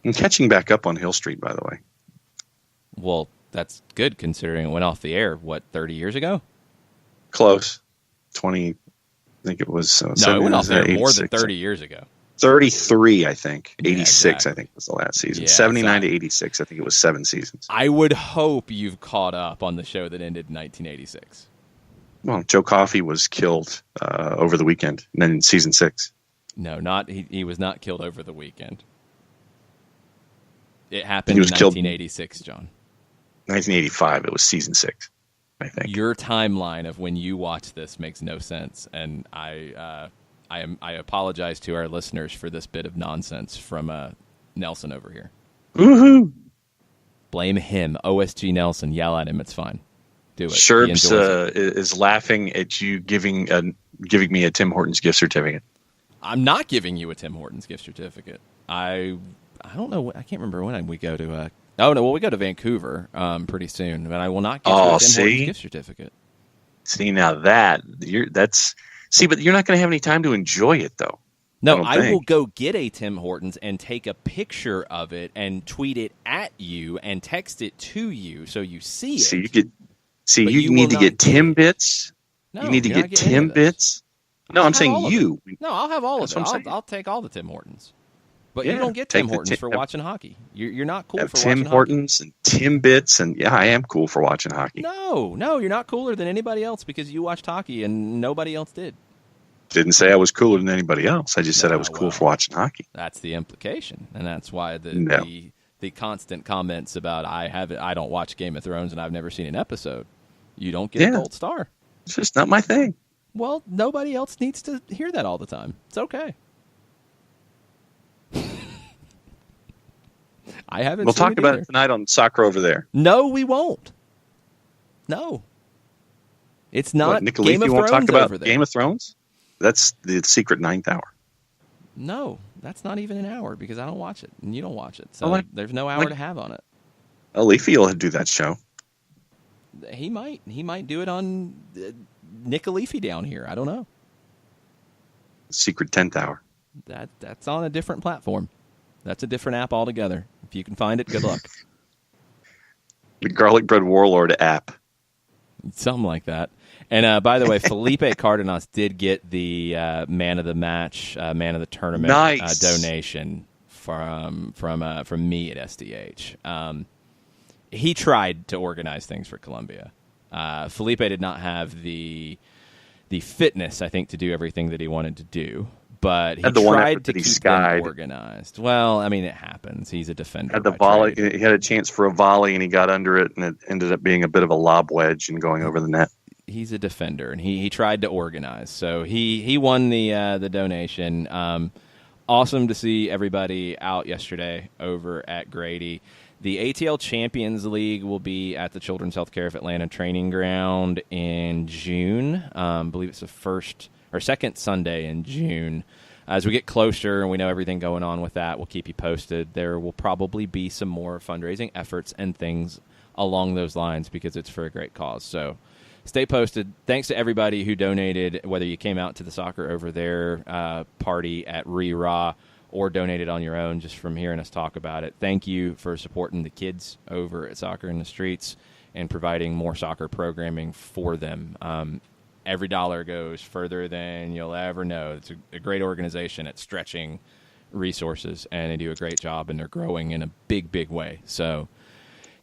I'm catching back up on Hill Street, by the way. Well, that's good considering it went off the air, 30 years ago? Close. 20, I think it was. No, it went off the air more than 30 years ago. 33, I think. 86, exactly. I think, was the last season. Yeah, 79 to 86, I think it was 7 seasons. I would hope you've caught up on the show that ended in 1986. Well, Joe Coffey was killed over the weekend, and then in season 6. No, he was not killed over the weekend. It happened in 1986, John. 1985, it was season 6, I think. Your timeline of when you watch this makes no sense, and I apologize to our listeners for this bit of nonsense from Nelson over here. Woohoo! Blame him, OSG Nelson. Yell at him. It's fine. Do it. Sherbs is laughing at you giving me a Tim Hortons gift certificate. I'm not giving you a Tim Hortons gift certificate. I don't know. I can't remember when we go to Oh, no, well, we go to Vancouver pretty soon, but I will not get you a Tim Hortons gift certificate. See, now but you're not going to have any time to enjoy it, though. No, I will go get a Tim Hortons and take a picture of it and tweet it at you and text it to you so you see it. You need to get Timbits. No, you need to get Timbits. No, I'm saying you. No, I'll have all of it. I'll take all the Tim Hortons. But you don't get Tim Hortons for watching hockey. You're not cool for watching hockey. Tim Hortons and Timbits, and I am cool for watching hockey. No, you're not cooler than anybody else because you watched hockey and nobody else did. Didn't say I was cooler than anybody else. I just said I was cool for watching hockey. That's the implication, and that's why the constant comments about I don't watch Game of Thrones and I've never seen an episode. You don't get a gold star. It's just not my thing. Well, nobody else needs to hear that all the time. It's okay. I haven't. We'll talk about it tonight on Soccer Over There. No, we won't. No, it's not. Nick Game of won't Thrones talk about over there. Game of Thrones. That's the secret 9th hour. No, that's not even an hour because I don't watch it and you don't watch it. So there's no hour to have on it. Leafy will do that show. He might do it on Nick Leafy down here. I don't know. Secret 10th hour. That's on a different platform. That's a different app altogether. If you can find it, good luck. The Garlic Bread Warlord app. Something like that. And by the way, Felipe Cardenas did get the man of the match, man of the tournament donation from me at SDH. He tried to organize things for Columbia. Felipe did not have the fitness, I think, to do everything that he wanted to do. But he tried to keep them organized. Well, I mean, it happens. He's a defender. Had the volley. He had a chance for a volley, and he got under it, and it ended up being a bit of a lob wedge and going over the net. He's a defender, and he tried to organize. So he won the donation. Awesome to see everybody out yesterday over at Grady. The ATL Champions League will be at the Children's Healthcare of Atlanta Training Ground in June. I believe it's the second Sunday in June. As we get closer and we know everything going on with that, we'll keep you posted. There will probably be some more fundraising efforts and things along those lines because it's for a great cause. So stay posted. Thanks to everybody who donated, whether you came out to the Soccer Over There party at Re-Raw or donated on your own just from hearing us talk about it. Thank you for supporting the kids over at Soccer in the Streets and providing more soccer programming for them. Every dollar goes further than you'll ever know. It's a great organization at stretching resources, and they do a great job, and they're growing in a big, big way. So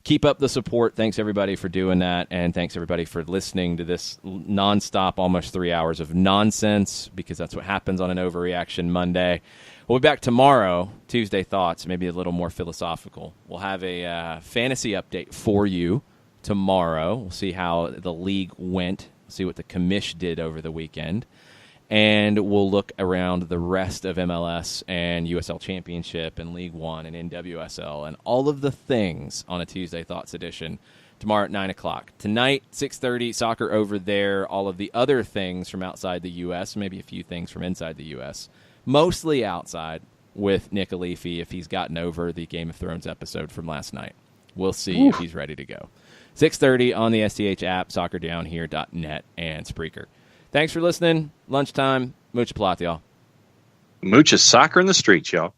keep up the support. Thanks, everybody, for doing that, and thanks, everybody, for listening to this nonstop, almost 3 hours of nonsense, because that's what happens on an Overreaction Monday. We'll be back tomorrow, Tuesday Thoughts, maybe a little more philosophical. We'll have a fantasy update for you tomorrow. We'll see how the league went. See what the commish did over the weekend, and we'll look around the rest of MLS and USL Championship and League One and NWSL and all of the things on a Tuesday Thoughts edition tomorrow at 9 o'clock. Tonight, 6:30, Soccer Over There, all of the other things from outside the U.S., maybe a few things from inside the U.S., mostly outside with Nick Alifi if he's gotten over the Game of Thrones episode from last night. We'll see if he's ready to go. 6:30 on the SDH app, soccerdownhere.net, and Spreaker. Thanks for listening. Lunchtime. Mucha plata, y'all. Mucha soccer in the streets, y'all.